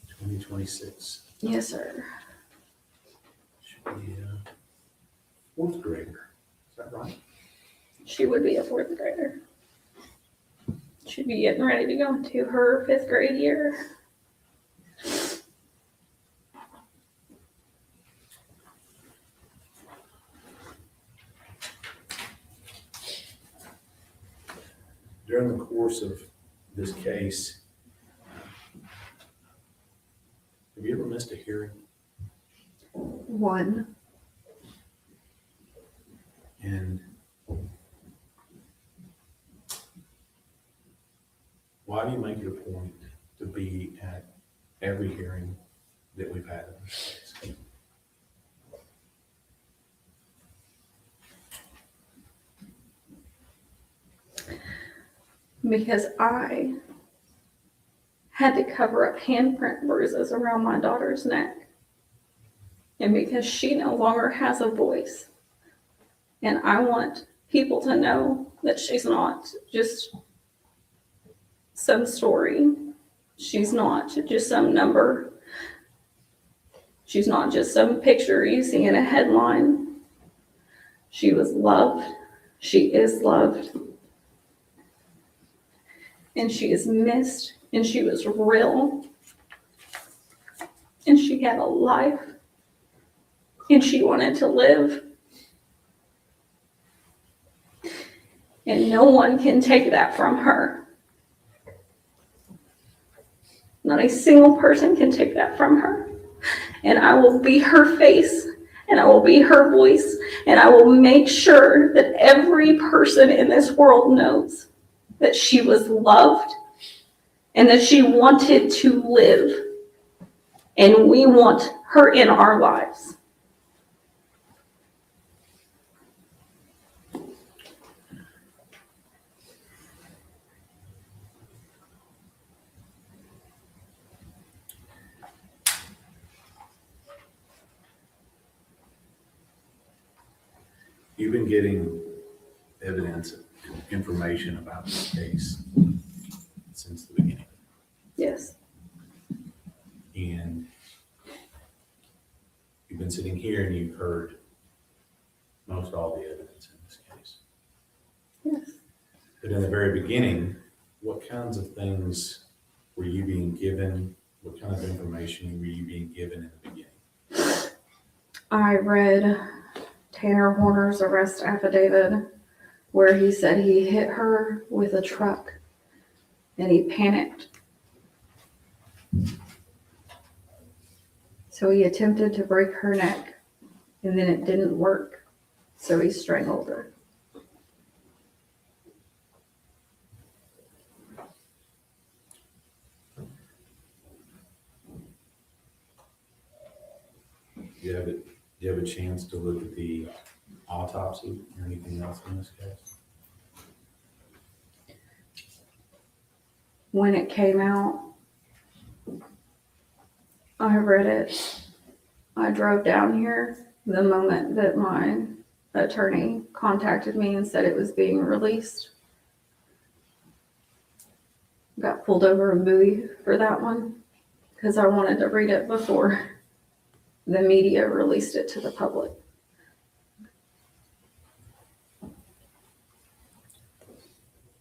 2026. Yes, sir. Should be a fourth grader. Is that right? She would be a fourth grader. She'd be getting ready to go into her 5th grade year. During the course of this case, have you ever missed a hearing? One. And why do you make it a point to be at every hearing that we've had in this case? Because I had to cover up handprint bruises around my daughter's neck. And because she no longer has a voice. And I want people to know that she's not just some story. She's not just some number. She's not just some picture you see in a headline. She was loved. She is loved. And she is missed. And she was real. And she had a life. And she wanted to live. And no one can take that from her. Not a single person can take that from her. And I will be her face, and I will be her voice, and I will make sure that every person in this world knows that she was loved and that she wanted to live. And we want her in our lives. You've been getting evidence, information about this case since the beginning. Yes. And you've been sitting here and you've heard most all the evidence in this case. Yes. But in the very beginning, what kinds of things were you being given? What kind of information were you being given in the beginning? I read Tanner Horner's arrest affidavit where he said he hit her with a truck and he panicked. So he attempted to break her neck and then it didn't work. So he strangled her. Do you have a chance to look at the autopsy or anything else in this case? When it came out, I read it. I drove down here the moment that my attorney contacted me and said it was being released. Got pulled over a buoy for that one because I wanted to read it before the media released it to the public.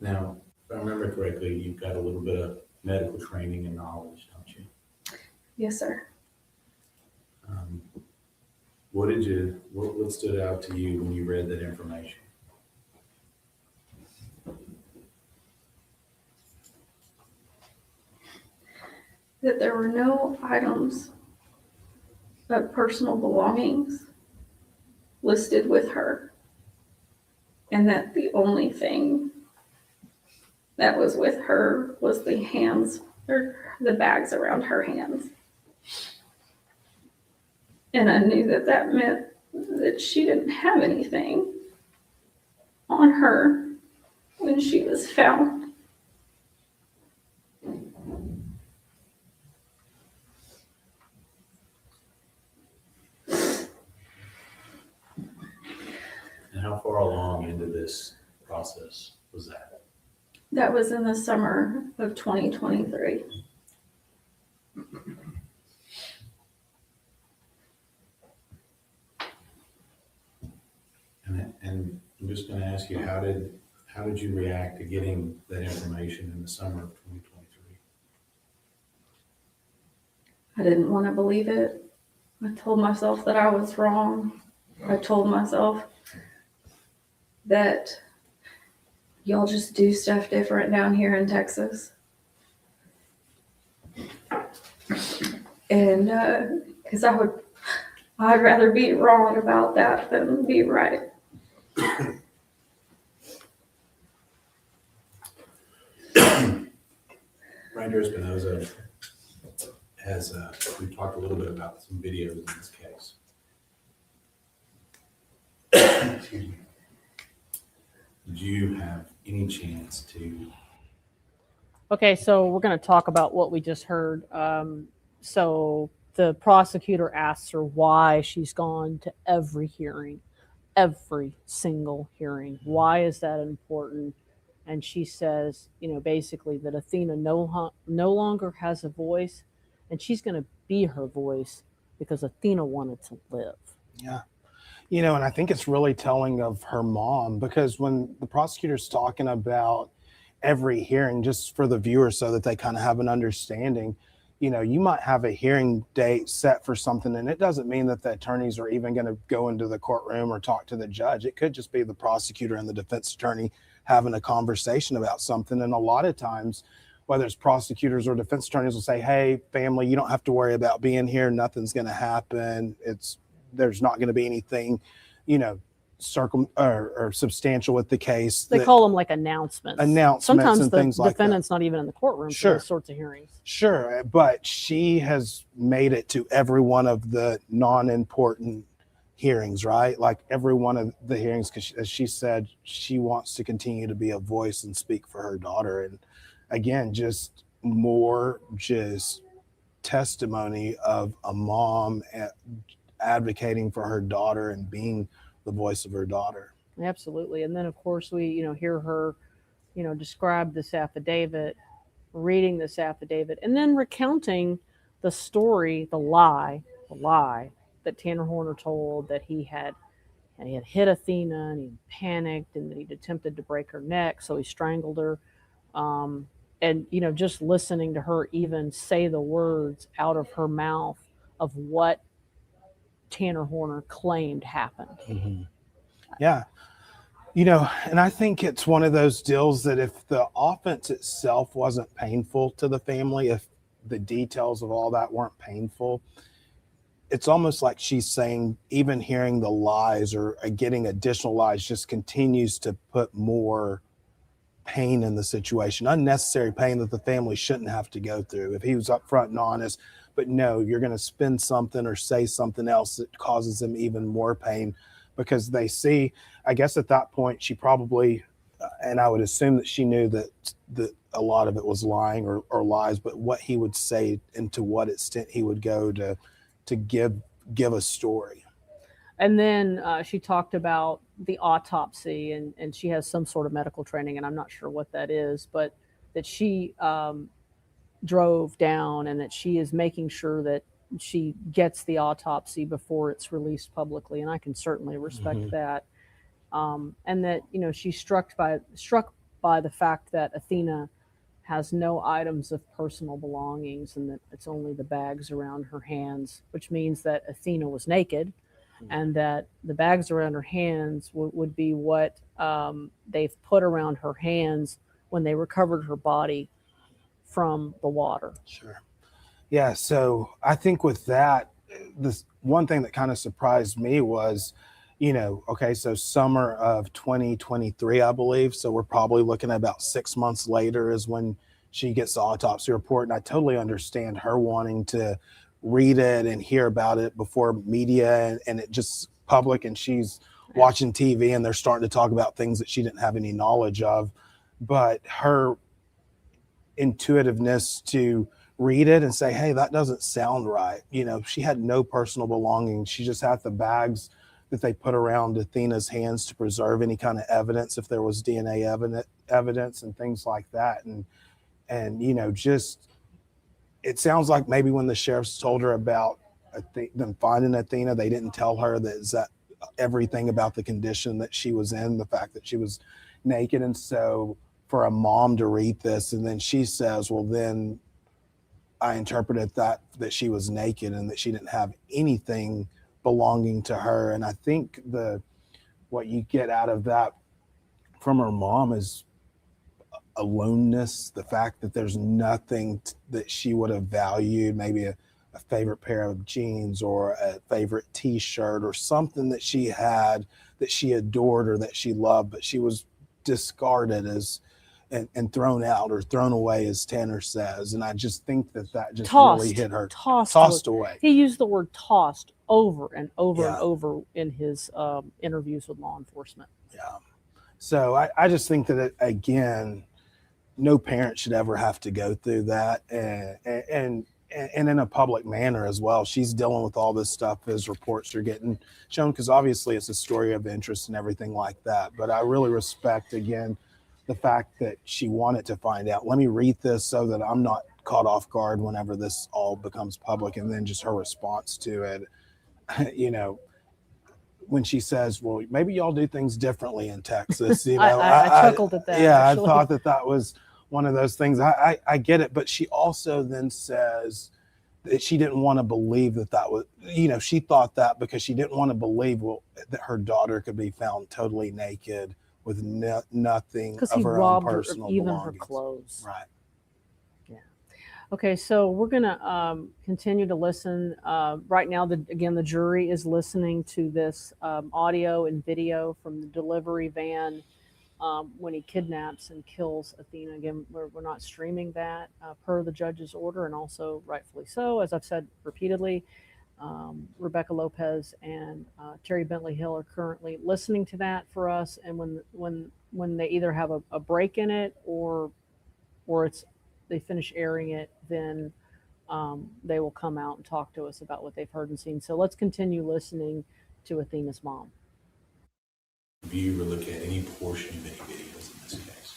Now, if I remember correctly, you've got a little bit of medical training and knowledge, don't you? Yes, sir. What stood out to you when you read that information? That there were no items of personal belongings listed with her. And that the only thing that was with her was the hands, or the bags around her hands. And I knew that that meant that she didn't have anything on her when she was found. And how far along into this process was that? That was in the summer of 2023. And I'm just going to ask you, how did you react to getting that information in the summer of 2023? I didn't want to believe it. I told myself that I was wrong. I told myself that y'all just do stuff different down here in Texas. And because I'd rather be wrong about that than be right. Andrew Espinoza has, we talked a little bit about some videos in this case. Excuse me. Did you have any chance to? Okay, so we're going to talk about what we just heard. So the prosecutor asks her why she's gone to every hearing, every single hearing. Why is that important? And she says, basically that Athena no longer has a voice, and she's going to be her voice because Athena wanted to live. Yeah. And I think it's really telling of her mom, because when the prosecutor's talking about every hearing, just for the viewer so that they kind of have an understanding, you might have a hearing date set for something, and it doesn't mean that the attorneys are even going to go into the courtroom or talk to the judge. It could just be the prosecutor and the defense attorney having a conversation about something. And a lot of times, whether it's prosecutors or defense attorneys will say, hey, family, you don't have to worry about being here. Nothing's going to happen. There's not going to be anything, or substantial with the case. They call them like announcements. Sometimes and the things like that. defendant's not even in the courtroom Sure. for those sorts of hearings. Sure, but she has made it to every one of the non-important hearings, right? Like every one of the hearings, because as she said, she wants to continue to be a voice and speak for her daughter. And again, just testimony of a mom advocating for her daughter and being the voice of her daughter. Absolutely. And then of course we, hear her, describe this affidavit, reading this affidavit, and then recounting the story, the lie that Tanner Horner told, that he had hit Athena and he panicked and that he'd attempted to break her neck, so he strangled her. And just listening to her even say the words out of her mouth of what Tanner Horner claimed happened. Mm-hmm. Yeah. And I think it's one of those deals that if the offense itself wasn't painful to the family, if the details of all that weren't painful, it's almost like she's saying even hearing the lies or getting additional lies just continues to put more pain in the situation, unnecessary pain that the family shouldn't have to go through. If he was upfront and honest, but no, you're going to spin something or say something else that causes them even more pain, because they see, I guess at that point, she probably, and I would assume that she knew that a lot of it was lying or lies, but what he would say and to what extent he would go to give a story. And then she talked about the autopsy, and she has some sort of medical training, and I'm not sure what that is, but that she drove down and that she is making sure that she gets the autopsy before it's released publicly. And I can certainly respect that. And that, she's struck by the fact that Athena has no items of personal belongings and that it's only the bags around her hands, which means that Athena was naked. And that the bags around her hands would be what they've put around her hands when they recovered her body from the water. Sure. Yeah. So I think with that, this one thing that kind of surprised me was, okay, so summer of 2023, I believe. So we're probably looking at about 6 months later is when she gets the autopsy report. And I totally understand her wanting to read it and hear about it before media and it just public, and she's watching TV and they're starting to talk about things that she didn't have any knowledge of. But her intuitiveness to read it and say, hey, that doesn't sound right. She had no personal belongings. She just had the bags that they put around Athena's hands to preserve any kind of evidence if there was DNA evidence and things like that. And just, it sounds like maybe when the sheriffs told her about them finding Athena, they didn't tell her that everything about the condition that she was in, the fact that she was naked. And so for a mom to read this and then she says, well, then I interpreted that she was naked and that she didn't have anything belonging to her. And I think what you get out of that from her mom is aloneness, the fact that there's nothing that she would have valued, maybe a favorite pair of jeans or a favorite t-shirt or something that she had that she adored or that she loved, but she was discarded as and thrown out or thrown away, as Tanner says. And I just think that just Tossed, really hit her. tossed Away. He used the word tossed over and over and Yeah. over in his interviews with law enforcement. Yeah. So I just think that, again, no parent should ever have to go through that, and in a public manner as well. She's dealing with all this stuff as reports are getting shown, because obviously it's a story of interest and everything like that. But I really respect, again, the fact that she wanted to find out. Let me read this so that I'm not caught off guard whenever this all becomes public. And then just her response to it, you know, when she says, well, maybe y'all do things differently in Texas. You know, I chuckled at that. Yeah, actually. I thought that was one of those things. I get it. But she also then says that she didn't want to believe that was, you know, she thought that because she didn't want to believe, well, that her daughter could be found totally naked with nothing Because of he her own robbed her personal of even her belongings. clothes. Right. Okay, so we're going to continue to listen. Right now, the jury is listening to this audio and video from the delivery van when he kidnaps and kills Athena. Again, we're not streaming that per the judge's order, and also rightfully so. As I've said repeatedly, Rebecca Lopez and Terry Bentley Hill are currently listening to that for us. And when they either have a break in it or they finish airing it, then they will come out and talk to us about what they've heard and seen. So let's continue listening to Athena's mom. View or look at any portion of any videos in this case?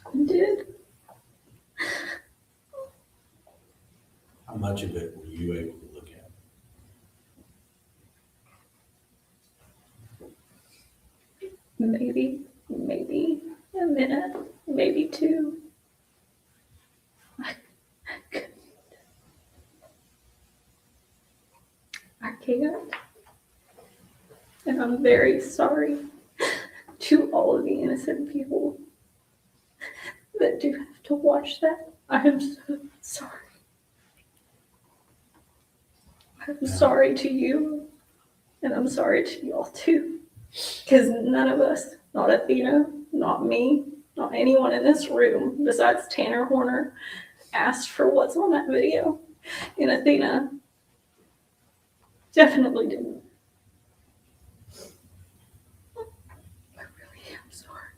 I did. How much of it were you able to look at? Maybe a minute, maybe two. I can't. And I'm very sorry to all of the innocent people that do have to watch that. I am so sorry. I'm sorry to you, and I'm sorry to y'all too. Because none of us, not Athena, not me, not anyone in this room besides Tanner Horner, asked for what's on that video. And Athena definitely didn't. I really am sorry.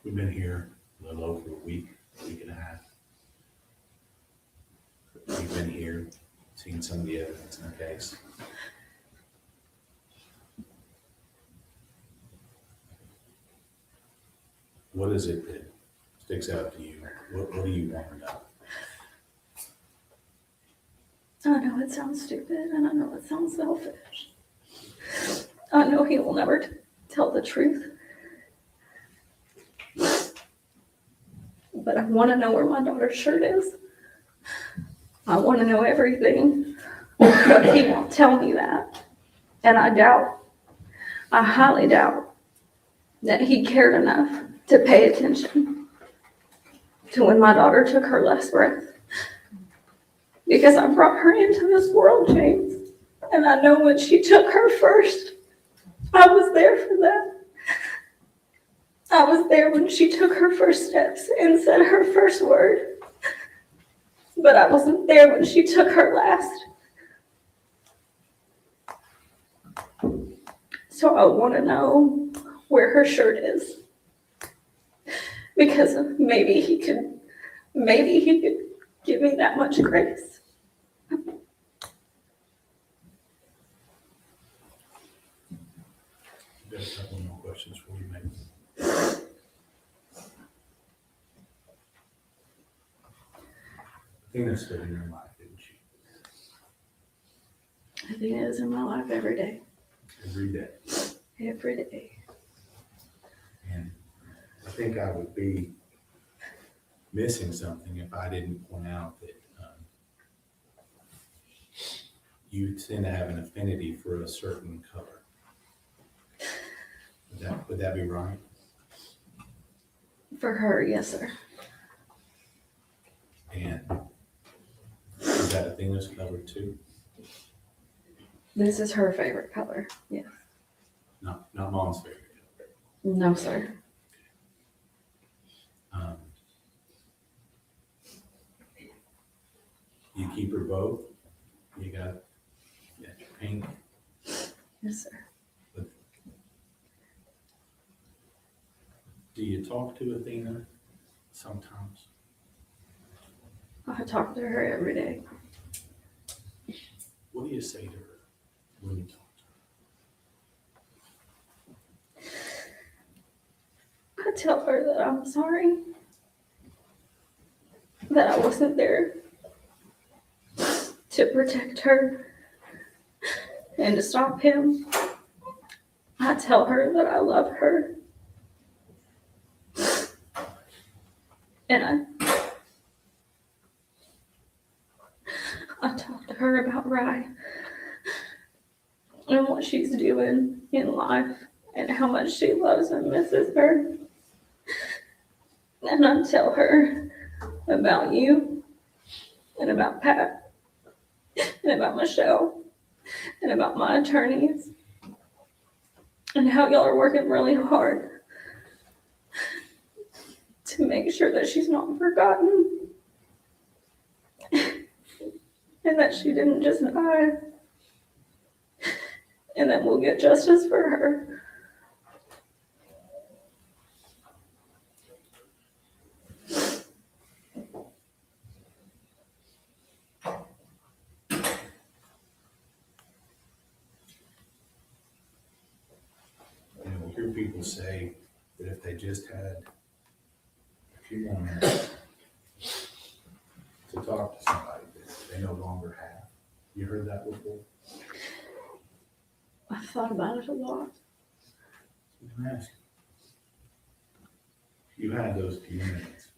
We've been here a little over a week and a half. We've been here, seen some of the evidence in the case. What is it that sticks out to you? What do you want to know? I know it sounds stupid, and I know it sounds selfish. I know he will never tell the truth. But I want to know where my daughter's shirt is. I want to know everything, but he won't tell me that. And I highly doubt that he cared enough to pay attention to when my daughter took her last breath. Because I brought her into this world, James. And I know when she took her first, I was there for that. I was there when she took her first steps and said her first word. But I wasn't there when she took her last. So I want to know where her shirt is. Because maybe he could give me that much grace. Got a couple more questions for you, maybe. Athena stood in your life, didn't she? Athena is in my life every day. Every day. Every day. And I think I would be missing something if I didn't point out that you tend to have an affinity for a certain color. Would that be right? For her, yes, sir. And is that Athena's color too? This is her favorite color. Yes. Not mom's favorite color. No, sir. Um, you keep her both. You got your pink. Yes, sir. Do you talk to Athena sometimes? I talk to her every day. What do you say to her when you talk to her? I tell her that I'm sorry, that I wasn't there to protect her and to stop him. I tell her that I love her. And I talk to her about Rye and what she's doing in life and how much she loves and misses her. And I tell her about you and about Pat and about Michelle and about my attorneys and how y'all are working really hard to make sure that she's not forgotten and that she didn't just die and that we'll get justice for her. We hear people say that if they just had a few more minutes to talk to somebody that they no longer have. You heard that before? I've thought about it a lot. I'm asking. If you had those few minutes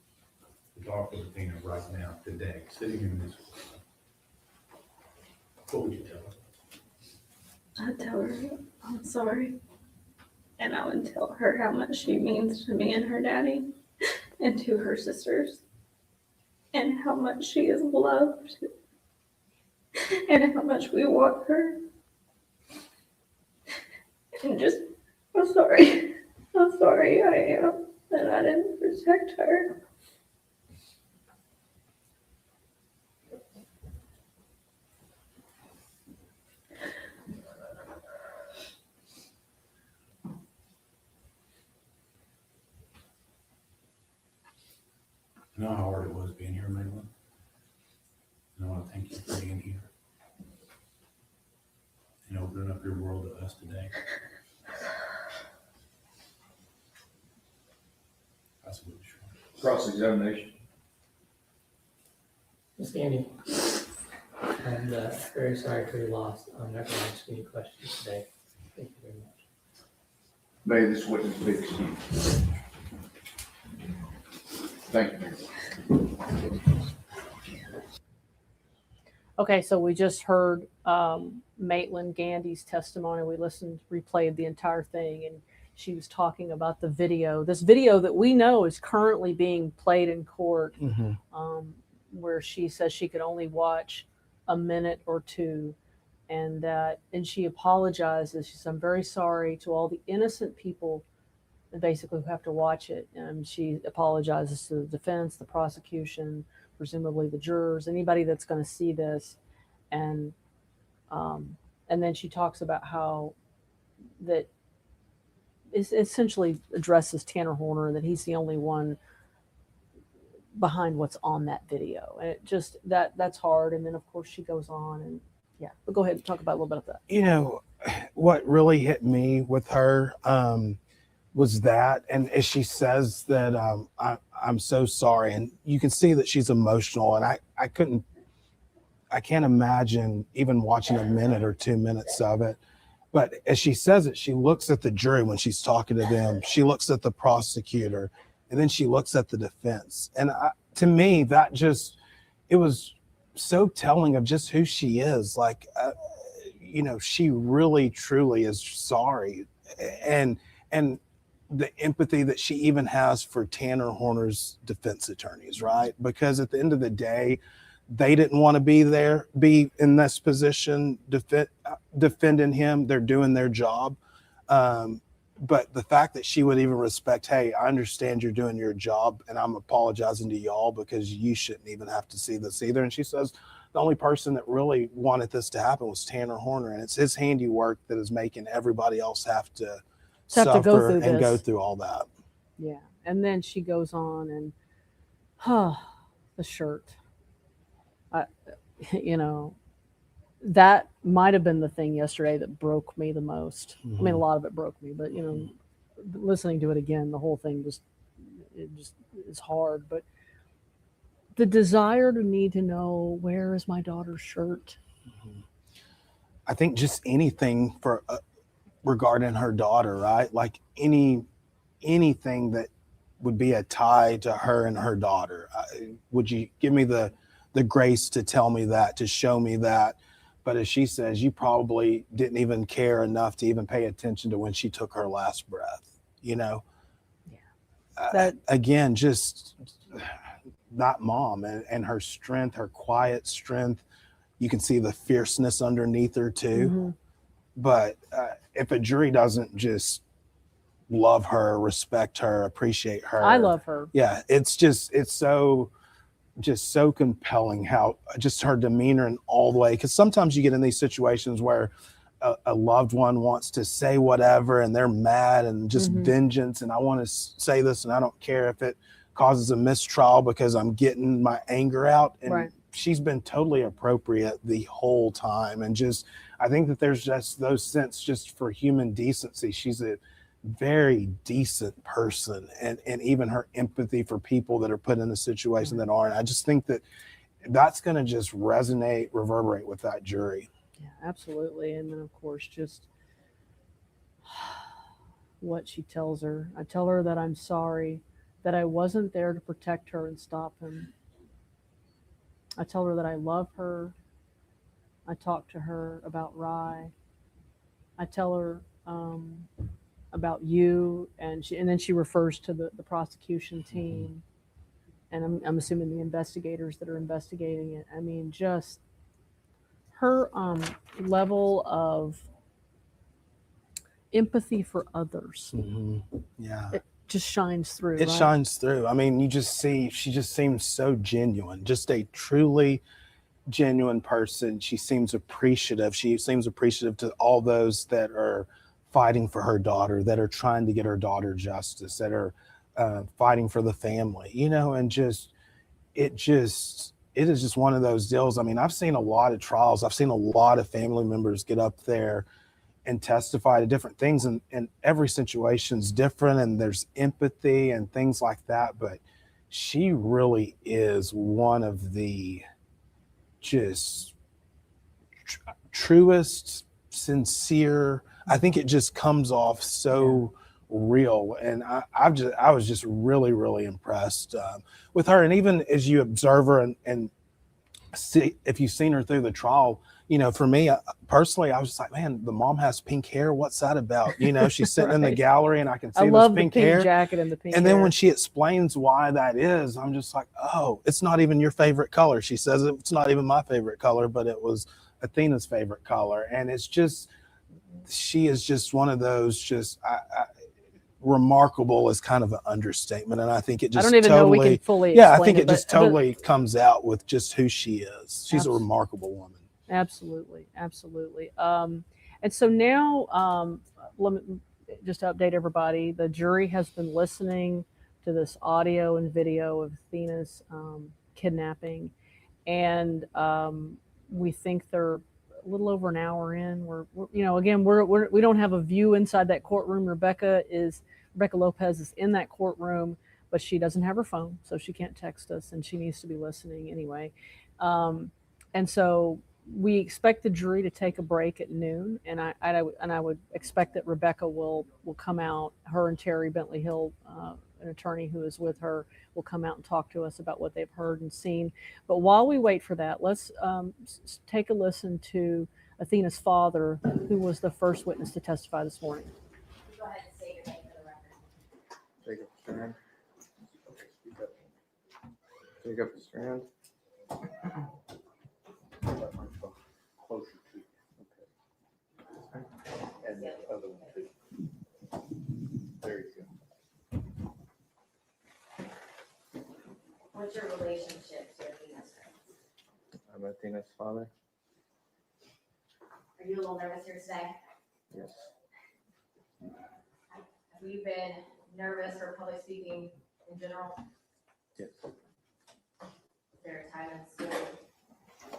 to talk with Athena right now, today, sitting in this room, what would you tell her? I'd tell her I'm sorry. And I would tell her how much she means to me and her daddy and to her sisters. And how much she is loved. And how much we want her. And just, I'm sorry. I'm sorry I am that I didn't protect her. I know how hard it was being here, Madeline. And I want to thank you for being here and opening up your world to us today. That's what it's Cross-examination. Ms. Gandy, I'm very sorry for your loss. I'm not going to ask any questions today. Thank you very much. May this witness be excused. Thank you. Okay, so we just heard Maitland Gandy's testimony. We replayed the entire thing, and she was talking about the video. This video that we know is currently being played in court, where she says she could only watch a minute or two, and she apologizes. She says, "I'm very sorry to all the innocent people, basically, who have to watch it." And she apologizes to the defense, the prosecution, presumably the jurors, anybody that's going to see this. And then she talks about how that is essentially addresses Tanner Horner, that he's the only one behind what's on that video. And it just, that's hard. And then of course she goes on and but go ahead and talk about a little bit of that. You know, what really hit me with her was that, and as she says that I'm so sorry, and you can see that she's emotional, and I can't imagine even watching a minute or 2 minutes of it. But as she says it, she looks at the jury when she's talking to them. She looks at the prosecutor, and then she looks at the defense. And to me, that just, it was so telling of just who she is. Like, you know, she really, truly is sorry. And the empathy that she even has for Tanner Horner's defense attorneys, right? Because at the end of the day, they didn't want to be in this position, defending him. They're doing their job. But the fact that she would even respect, hey, I understand you're doing your job and I'm apologizing to y'all because you shouldn't even have to see this either. And she says the only person that really wanted this to happen was Tanner Horner. And it's his handiwork that is making everybody else have to suffer go through and go this. through all that. Yeah. And then she goes on and, the shirt. That might have been the thing yesterday that broke me the most. I mean, a lot of it broke me, but listening to it again, the whole thing just is hard. But the desire to need to know, where is my daughter's shirt? I think just anything for regarding her daughter, right? Like anything that would be a tie to her and her daughter. Would you give me the grace to tell me that, to show me that? But as she says, you probably didn't even care enough to even pay attention to when she took her last breath, Yeah. Again, just that mom and her strength, her quiet strength. You can see the fierceness underneath her too. Mm-hmm. But if a jury doesn't just love her, respect her, appreciate her. I love her. Yeah, it's so compelling how just her demeanor and all the way, because sometimes you get in these situations where a loved one wants to say whatever and they're mad and just vengeance, and I want to say this and I don't care if it causes a mistrial because I'm getting my anger out. And right. She's been totally appropriate the whole time. And just, I think that there's just those sense just for human decency. She's a very decent person, and even her empathy for people that are put in a situation that aren't. I just think that that's going to just reverberate with that jury. Yeah, absolutely. And then of course, just what she tells her. I tell her that I'm sorry, that I wasn't there to protect her and stop him. I tell her that I love her. I talk to her about Rye. I tell her about you, and then she refers to the prosecution team, and I'm assuming the investigators that are investigating it. I mean, just her level of empathy for others. Yeah, it just shines through. It shines through. I mean, you just see she just seems so genuine, just a truly genuine person. She seems appreciative. She seems appreciative to all those that are fighting for her daughter, that are trying to get her daughter justice, that are fighting for the family, and it is just one of those deals. I mean, I've seen a lot of trials. I've seen a lot of family members get up there and testify to different things, and every situation's different, and there's empathy and things like that. But she really is one of the just truest, sincere. I think it just comes off so real, and I was just really, really impressed with her. And even as you observe her and see, if you've seen her through the trial, for me personally, I was just like, man, the mom has pink hair. What's that about? She's sitting in the gallery, and I can see I love this pink the pink hair jacket and the pink. And then hair. when she explains why that is, I'm just like, oh, it's not even your favorite color. She says it's not even my favorite color, but it was Athena's favorite color. And it's just, she is just one of those just remarkable is kind of an understatement. And I think it just I don't even know we can fully I think explain it just totally comes out with just who she is. She's a remarkable woman. Absolutely. And so now, let me just update everybody. The jury has been listening to this audio and video of Athena's kidnapping, and we think they're a little over an hour in. We don't have a view inside that courtroom. Rebecca Lopez is in that courtroom, but she doesn't have her phone, so she can't text us, and she needs to be listening anyway. And so we expect the jury to take a break at noon, and I would expect that Rebecca will come out. Her and Terry Bentley Hill, an attorney who is with her, will come out and talk to us about what they've heard and seen. But while we wait for that, let's take a listen to Athena's father, who was the first witness to testify this morning. Go ahead and state your name for the record. Strand. Jacob Strand. That microphone closer to you. Okay. And the other one too. There you go. What's your relationship to Athena Strand? I'm Athena's father. Are you a little nervous here today? Yes. Have you been nervous for public speaking in general? Yes. Is there a time in school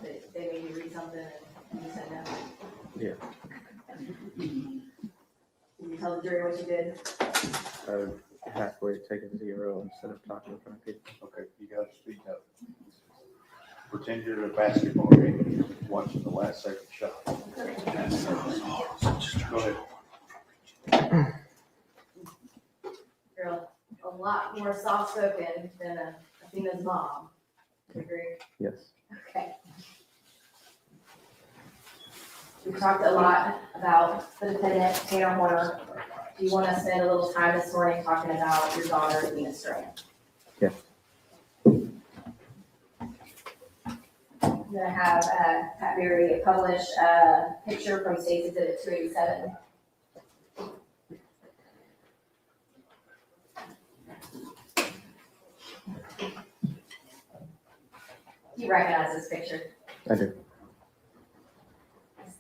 that they made you read something and you said no? Yeah. Did you tell the jury what you did? I would halfway take a 0 instead of talking in front of people. Okay, you gotta speak up. Pretend you're at a basketball game and you're watching the last second shot. Go ahead. You're a lot more soft spoken than Athena's mom. Do you agree? Yes. Okay. We've talked a lot about the defendant, Tanner Horner. Do you want to spend a little time this morning talking about your daughter, Athena Strand? Yes. I'm going to have Pat Berry publish a picture from State's Exhibit 287. Do you recognize this picture? I do.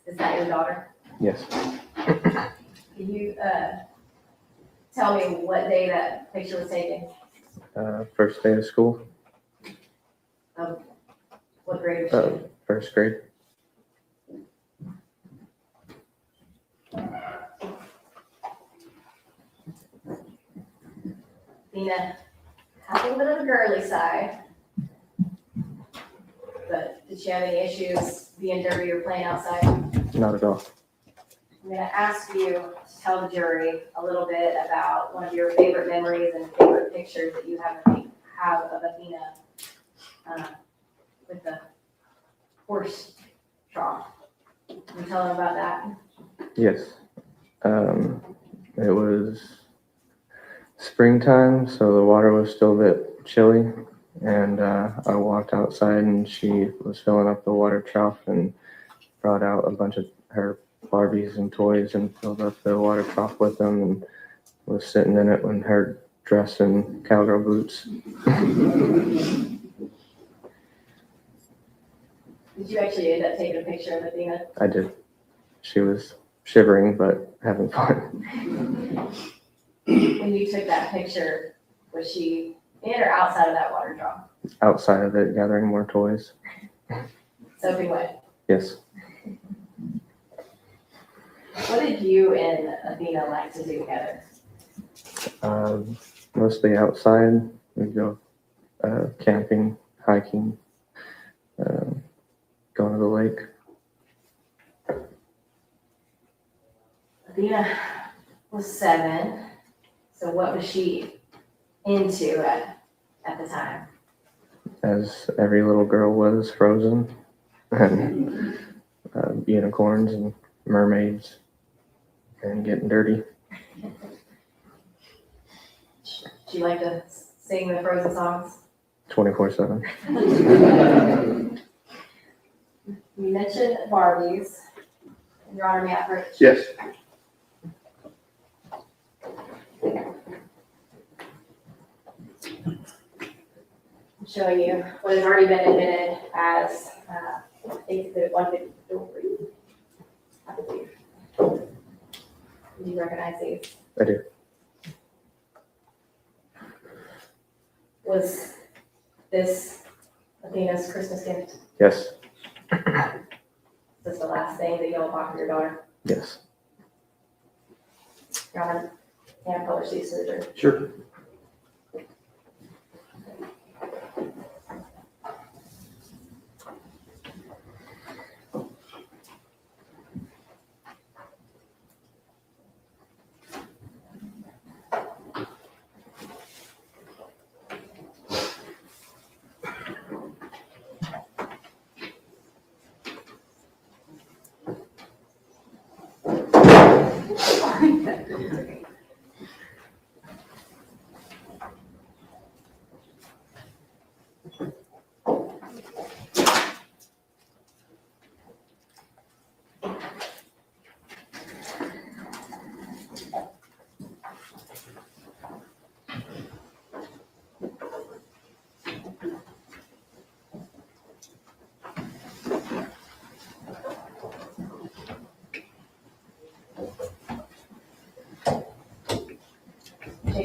Is that your daughter? Yes. Can you tell me what day that picture was taken? First day of school. What grade was she in? First grade. Athena has a little bit of a girly side, but did she have any issues being dirty or playing outside? Not at all. I'm going to ask you to tell the jury a little bit about one of your favorite memories and favorite pictures that you have of Athena with the horse trough. Can you tell them about that? Yes. It was springtime, so the water was still a bit chilly. And I walked outside and she was filling up the water trough and brought out a bunch of her Barbies and toys and filled up the water trough with them and was sitting in it when her dress and cowgirl boots. Did you actually end up taking a picture of Athena? I did. She was shivering but having fun. When you took that picture, was she in or outside of that water trough? Outside of it, gathering more toys. Soaking wet. Yes. What did you and Athena like to do together? Mostly outside. We'd go camping, hiking, going to the lake. Athena was 7, so what was she into at the time? As every little girl was, Frozen, and unicorns and mermaids, and getting dirty. She liked to sing the Frozen songs. 24/7. You mentioned Barbies. Your Honor, may I approach? Yes. I'm showing you what has already been admitted as, I think Exhibit 153. I believe. Do you recognize these? I do. Was this Athena's Christmas gift? Yes. Is this the last thing that you'll bought for your daughter? Yes. Your Honor, can I publish these to the jury? Sure.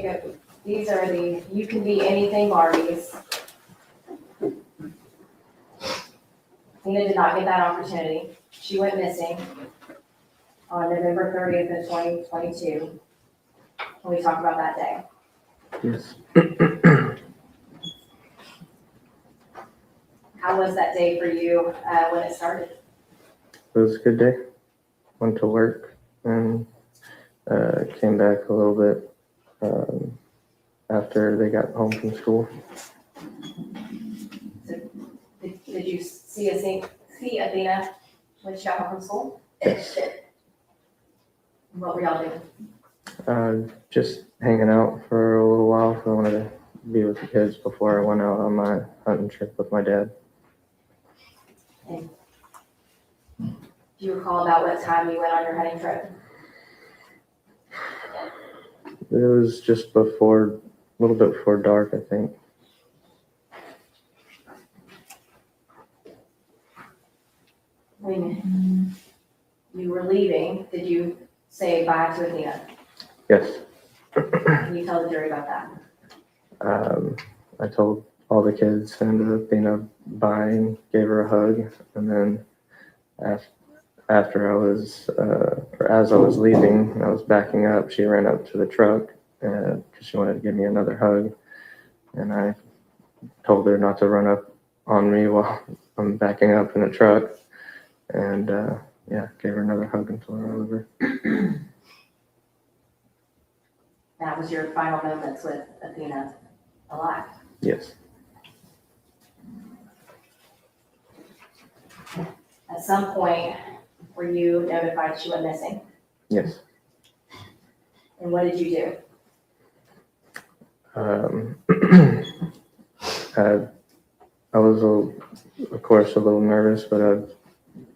Jacob, these are the you can be anything Barbies. Tina did not get that opportunity. She went missing on November 30th of 2022. Can we talk about that day? Yes. How was that day for you when it started? It was a good day. Went to work and came back a little bit after they got home from school. Did you see Athena when she got home from school? Yes. What were y'all doing? Just hanging out for a little while. I wanted to be with the kids before I went out on my hunting trip with my dad. And do you recall about what time you went on your hunting trip? It was just before, a little bit before dark, I think. When you were leaving, did you say bye to Athena? Yes. Can you tell the jury about that? I told all the kids and Athena bye and gave her a hug. And then after I was, or as I was leaving, and I was backing up, she ran up to the truck because she wanted to give me another hug. And I told her not to run up on me while I'm backing up in a truck. And yeah, gave her another hug and told her I love her. That was your final moments with Athena alive. Yes. At some point, were you notified she went missing? Yes. And what did you do? I was, of course, a little nervous, but I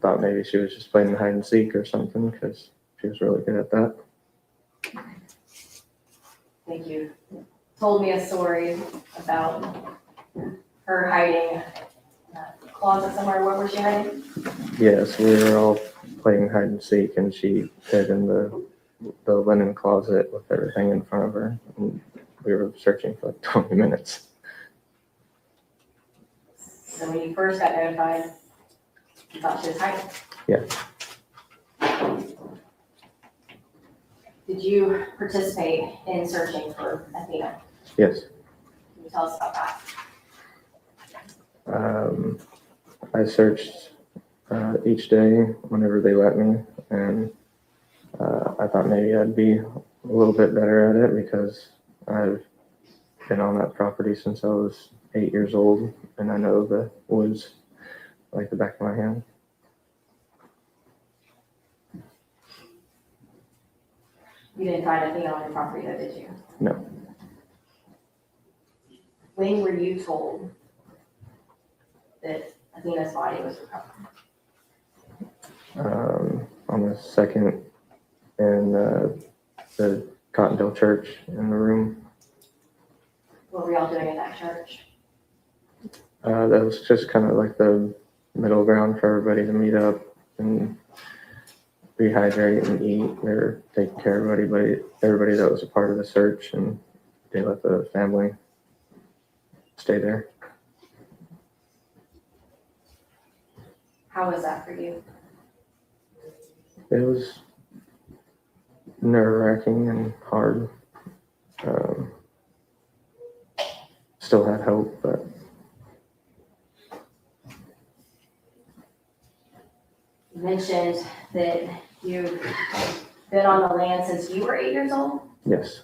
thought maybe she was just playing hide and seek or something because she was really good at that. Thank you. Told me a story about her hiding in a closet somewhere. Where was she hiding? Yes, we were all playing hide and seek, and she hid in the linen closet with everything in front of her. And we were searching for like 20 minutes. So when you first got notified, you thought she was hiding? Yeah. Did you participate in searching for Athena? Yes. Can you tell us about that? I searched each day whenever they let me, and I thought maybe I'd be a little bit better at it because I've been on that property since I was 8 years old, and I know the woods like the back of my hand. You didn't find Athena on your property though, did you? No. When were you told that Athena's body was recovered? On the second in the Cottondale Church in the room. What were y'all doing in that church? That was just kind of like the middle ground for everybody to meet up and rehydrate and eat. They were taking care of everybody that was a part of the search, and they let the family stay there. How was that for you? It was nerve-wracking and hard. Still had hope, but You mentioned that you've been on the land since you were 8 years old. yes.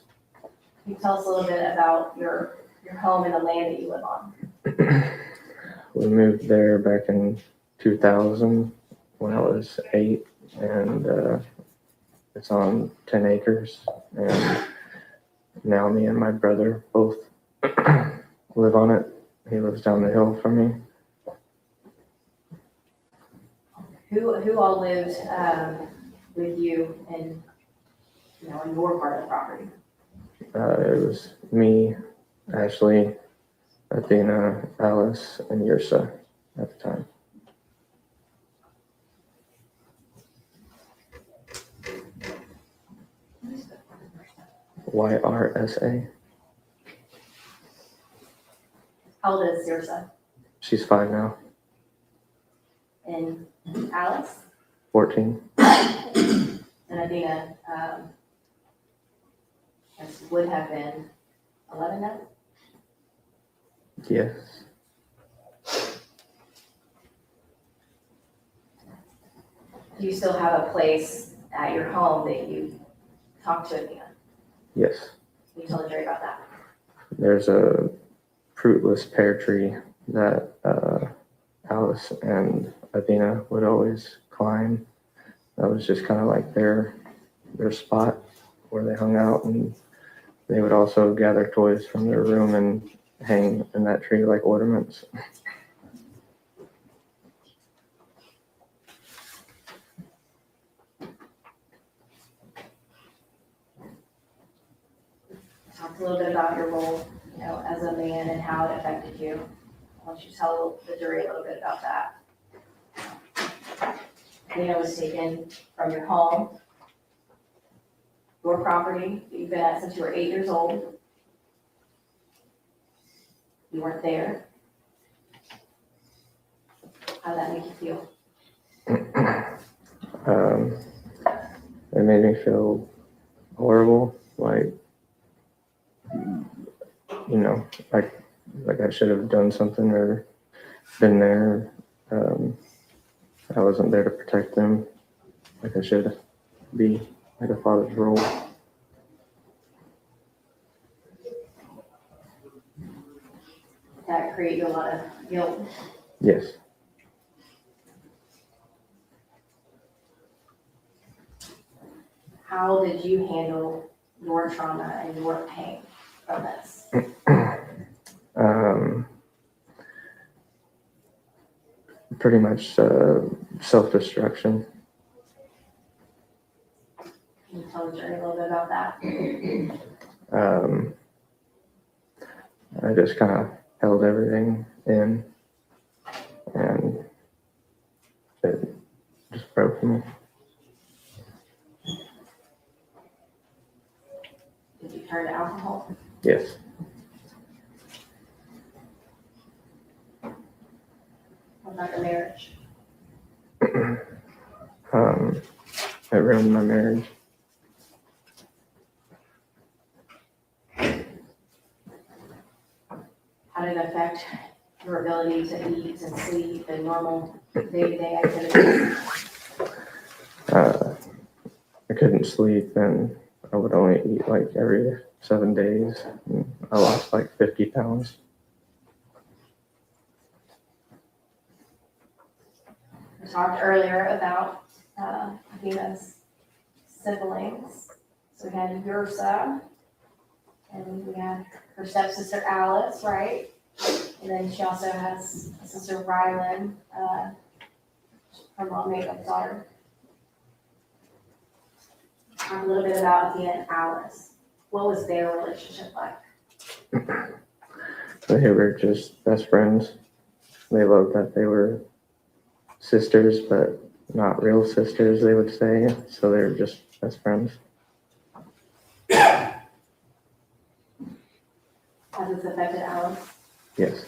Can you tell us a little bit about your home and the land that you live on? We moved there back in 2000 when I was 8, and it's on 10 acres. And now me and my brother both live on it. He lives down the hill from me. Who all lived with you in in your part of the property? It was me, Ashley, Athena, Alice, and Yursa at the time. YRSA. How old is your son? She's 5 now, And Alex? 14. And Athena, would have been 11 now? Yes. Do you still have a place at your home that you talk to Athena? Yes. Can you tell the jury about that? There's a fruitless pear tree that Alice and Athena would always climb. That was just kind of like their spot where they hung out, and they would also gather toys from their room and hang in that tree like ornaments. Talk a little bit about your role, as a man and how it affected you. I want you to tell the jury a little bit about that. Athena was taken from your home, your property that you've been at since you were 8 years old. You weren't there. How did that make you feel? It made me feel horrible, like like I should have done something or been there. I wasn't there to protect them like I should be, like a father's role. Did that create you a lot of guilt? Yes. How did you handle your trauma and your pain from this? Pretty much self-destruction. Can you tell the jury a little bit about that? I just kind of held everything in, and it just broke me. Did you turn to alcohol? Yes. What about your marriage? It ruined my marriage. How did it affect your ability to eat and sleep and normal day-to-day activities? I couldn't sleep, and I would only eat like every 7 days. And I lost like 50 pounds. We talked earlier about Athena's siblings. So we had Yursa, and we had her stepsister Alice, right? And then she also has a sister Rylan, her mom made up daughter. Talk a little bit about Athena and Alice. What was their relationship like? They were just best friends. They loved that they were sisters, but not real sisters, they would say. So they were just best friends. Has this affected Alice? Yes.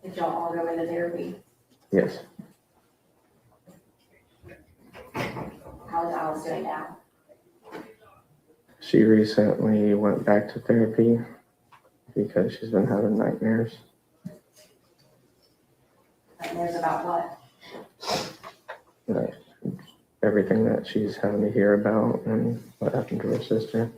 Did y'all all go into therapy? Yes. How is Alice doing now? She recently went back to therapy because she's been having nightmares. Nightmares about what? Everything that she's having to hear about and what happened to her sister.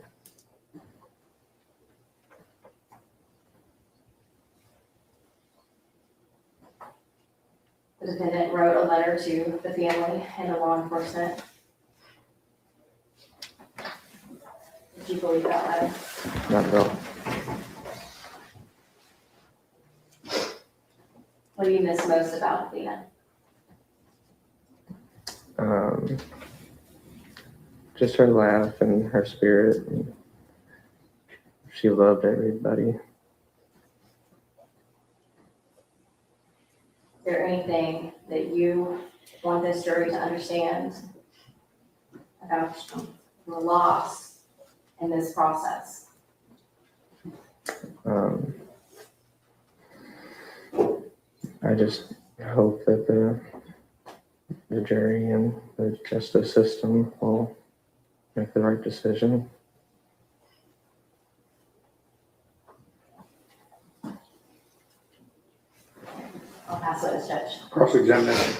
The defendant wrote a letter to the family and to law enforcement. Did you believe that letter? Not at all. What do you miss most about Athena? Just her laugh and her spirit. And she loved everybody. Is there anything that you you want this jury to understand about the loss in this process? I just hope that the jury and the justice system will make the right decision. I'll pass it as judge. Cross-examination.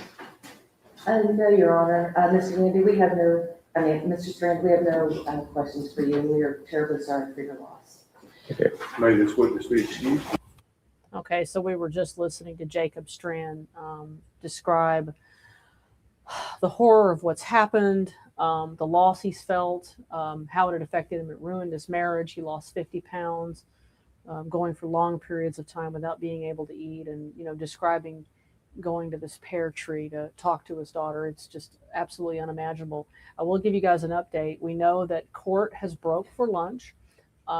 No, Your Honor. Mr. Gandy, Mr. Strand, we have no questions for you. We are terribly sorry for your loss. May this witness be excused. Okay, so we were just listening to Jacob Strand describe the horror of what's happened, the loss he's felt, how it had affected him. It ruined his marriage. He lost 50 pounds, going for long periods of time without being able to eat, and describing going to this pear tree to talk to his daughter. It's just absolutely unimaginable. I will give you guys an update. We know that court has broke for lunch.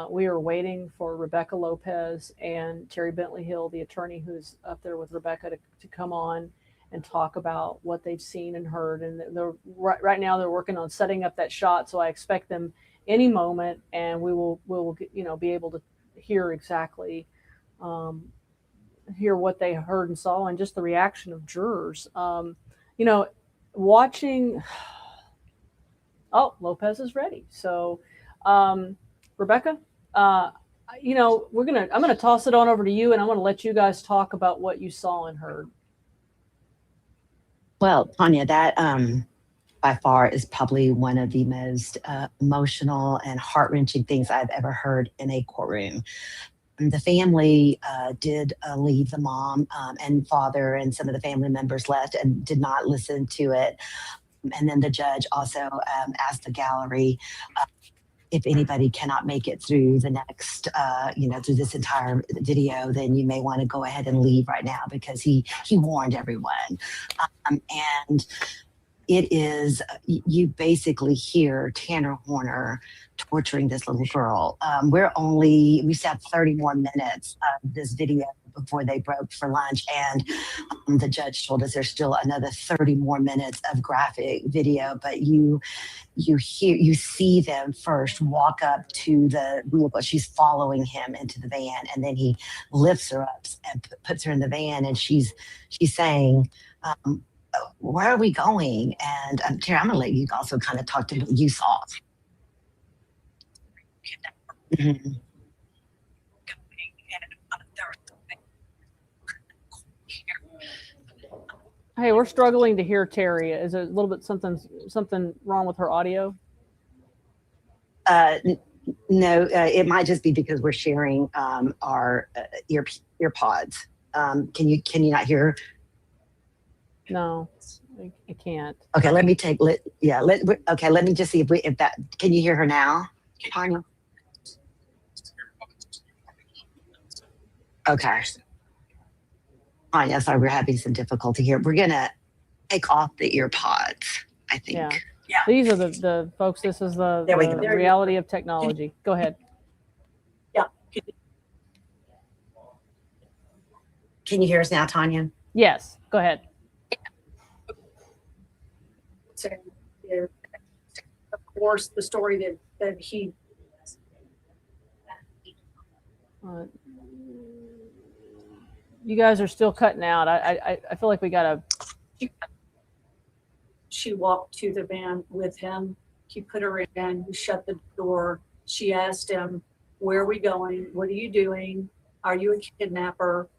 We are waiting for Rebecca Lopez and Terry Bentley Hill, the attorney who's up there with Rebecca, to come on and talk about what they've seen and heard. And they're right now they're working on setting up that shot. So I expect them any moment, and we will be able to hear exactly hear what they heard and saw, and just the reaction of jurors. Watching. Oh, Lopez is ready. So. Rebecca, I'm going to toss it on over to you, and I'm going to let you guys talk about what you saw and heard. Well, Tanya, that by far is probably one of the most emotional and heart-wrenching things I've ever heard in a courtroom. The family did leave the mom and father, and some of the family members left and did not listen to it. And then the judge also asked the gallery if anybody cannot make it through the next, through this entire video, then you may want to go ahead and leave right now, because he warned everyone. And it is, you basically hear Tanner Horner torturing this little girl. We said 30 more minutes of this video before they broke for lunch, and the judge told us there's still another 30 more minutes of graphic video. But you see them first walk up to the vehicle. She's following him into the van, and then he lifts her up and puts her in the van, and she's saying, where are we going? And Terry, I'm gonna let you also kind of talk to what you saw. Mm-hmm. Hey, we're struggling to hear Terry. Is there a little bit something wrong with her audio? No, it might just be because we're sharing our ear pods. Can you not hear? No, I can't. Okay, let me let me just see if that. Can you hear her now, Tanya? Okay. Tanya, sorry, we're having some difficulty here. We're gonna take off the ear pods, I think. Yeah. These are the folks. This is the reality of technology. Go ahead. Yeah. Can you hear us now, Tanya? Yes. Go ahead. Of course, the story that he. You guys are still cutting out. I feel like we gotta. She walked to the van with him. He put her in. He shut the door. She asked him, "Where are we going? What are you doing? Are you a kidnapper?"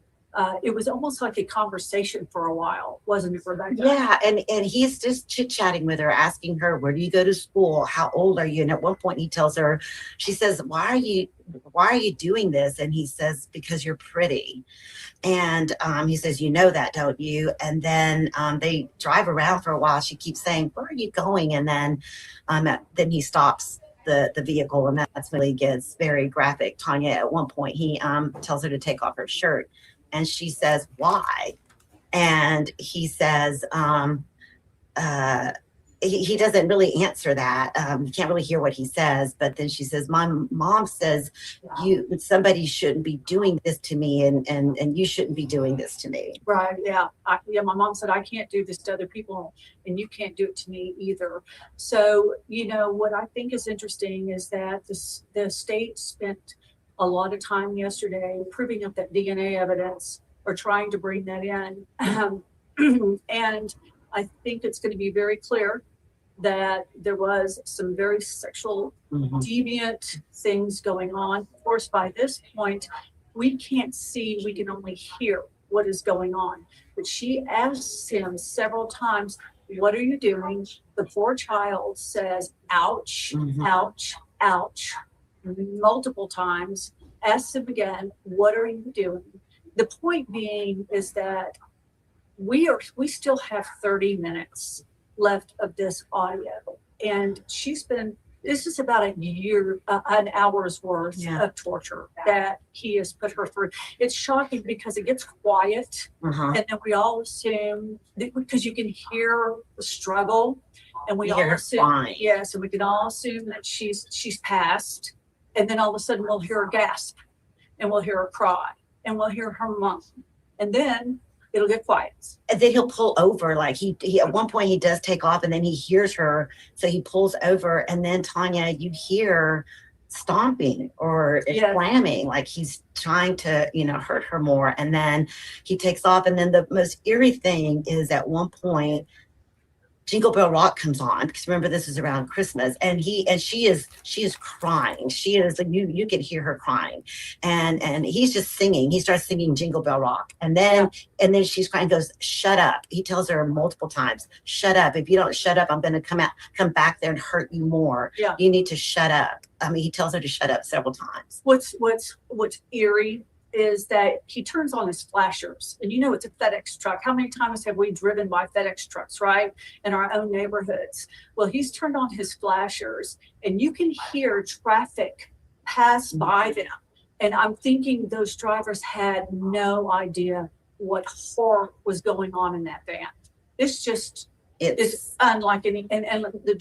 It was almost like a conversation for a while, wasn't it, Rebecca? Yeah, and he's just chit-chatting with her, asking her, where do you go to school? How old are you? And at one point he tells her, she says, why are you doing this? And he says, because you're pretty. And he says, you know that, don't you? And then they drive around for a while. She keeps saying, where are you going? And then he stops the vehicle, and that's when it gets very graphic. Tanya, at one point, he tells her to take off her shirt. And she says, why? And he says, he doesn't really answer that. You can't really hear what he says. But then she says, "My mom says somebody shouldn't be doing this to me, and you shouldn't be doing this to me." Right, yeah. My mom said, I can't do this to other people and you can't do it to me either. So, what I think is interesting is that the state spent a lot of time yesterday proving up that DNA evidence or trying to bring that in. And I think it's going to be very clear that there was some very sexual deviant things going on. Of course, by this point, we can't see, we can only hear what is going on. But she asks him several times, what are you doing? The poor child says, ouch, ouch, ouch, multiple times. Asks him again, what are you doing? The point being is that we still have 30 minutes left of this audio. And this is about an hour's worth of torture that he has put her through. It's shocking because it gets quiet and then we all assume, because you can hear the struggle and we all assume, yes, and we can all assume that she's passed. And then all of a sudden we'll hear her gasp and we'll hear her cry and we'll hear her moan. And then it'll get quiet. And then he'll pull over. Like he at one point he does take off and then he hears her. So he pulls over and then Tanya, you hear stomping or slamming, like he's trying to, hurt her more. And then he takes off. And then the most eerie thing is at one point, Jingle Bell Rock comes on, because remember this is around Christmas, and she is crying. She is, you can hear her crying, and he's just singing. He starts singing Jingle Bell Rock, and then she's crying. Goes, shut up. He tells her multiple times, shut up. If you don't shut up, I'm going to come back there and hurt you more. Yeah. You need to shut up. I mean, he tells her to shut up several times. What's eerie is that he turns on his flashers, and it's a FedEx truck. How many times have we driven by FedEx trucks, right, in our own neighborhoods? Well, he's turned on his flashers, and you can hear traffic pass by them. And I'm thinking those drivers had no idea what horror was going on in that van. It's unlike any, and the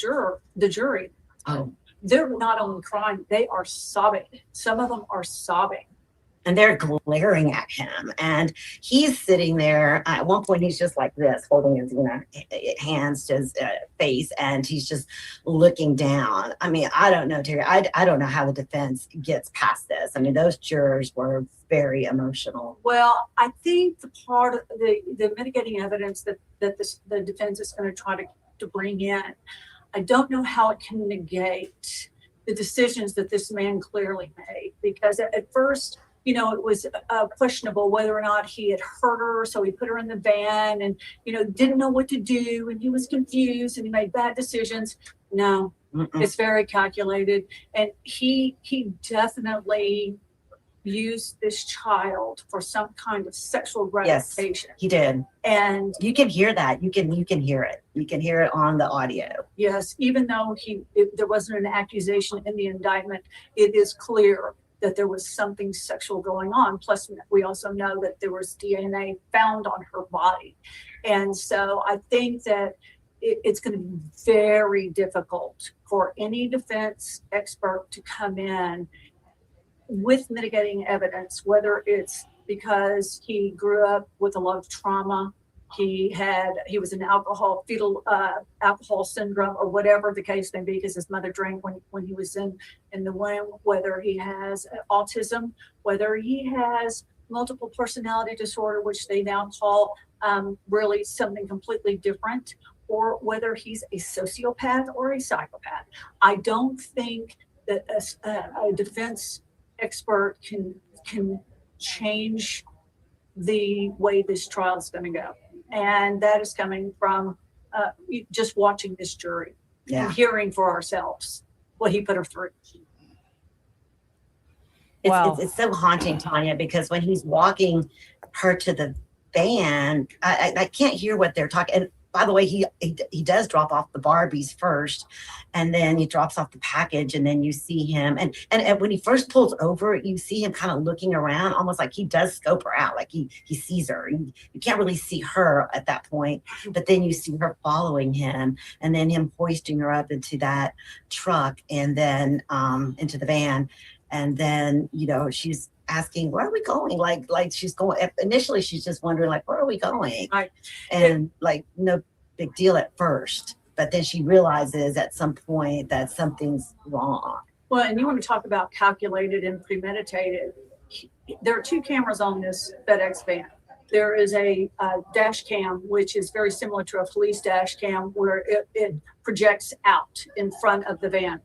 jury, they're not only crying, they are sobbing. Some of them are sobbing. And they're glaring at him, and he's sitting there. At one point, he's just like this, holding his hands to his face, and he's just looking down. I mean, I don't know, Terry. I don't know how the defense gets past this. I mean, those jurors were very emotional. Well, I think the part of the mitigating evidence that the defense is going to try to bring in, I don't know how it can negate the decisions that this man clearly made, because at first, it was questionable whether or not he had hurt her. So he put her in the van and, didn't know what to do. And he was confused and he made bad decisions. No, it's very calculated. And he definitely used this child for some kind of sexual gratification. Yes, he did. And you can hear that. You can hear it. You can hear it on the audio. Yes, even though there wasn't an accusation in the indictment, it is clear that there was something sexual going on. Plus, we also know that there was DNA found on her body. And so I think that it's going to be very difficult for any defense expert to come in with mitigating evidence, whether it's because he grew up with a lot of trauma, he was an fetal alcohol syndrome, or whatever the case may be, because his mother drank when he was in the womb, whether he has autism, whether he has multiple personality disorder, which they now call really something completely different, or whether he's a sociopath or a psychopath. I don't think that a defense expert can change the way this trial is going to go. And that is coming from just watching this jury and hearing for ourselves what he put her through. It's so haunting, Tanya, because when he's walking her to the van, I can't hear what they're talking. And by the way, he does drop off the Barbies first, and then he drops off the package, and then you see him, and when he first pulls over, you see him kind of looking around, almost like he does scope her out, like he sees her. You can't really see her at that point, but then you see her following him, and then him hoisting her up into that truck, and then into the van, and then she's asking, where are we going? Like she's going, initially she's just wondering, like, where are we going? Right. And like, no big deal at first, but then she realizes at some point that something's wrong. Well, and you want to talk about calculated and premeditated. There are 2 cameras on this FedEx van. There is a dash cam, which is very similar to a police dash cam, where it projects out in front of the van.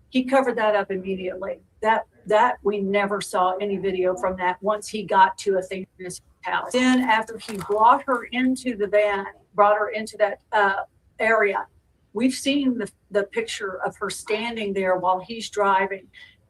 He covered that up immediately. That we never saw any video from that once he got to Athena's house. Then after he brought her into the van, brought her into that area, we've seen the picture of her standing there while he's driving.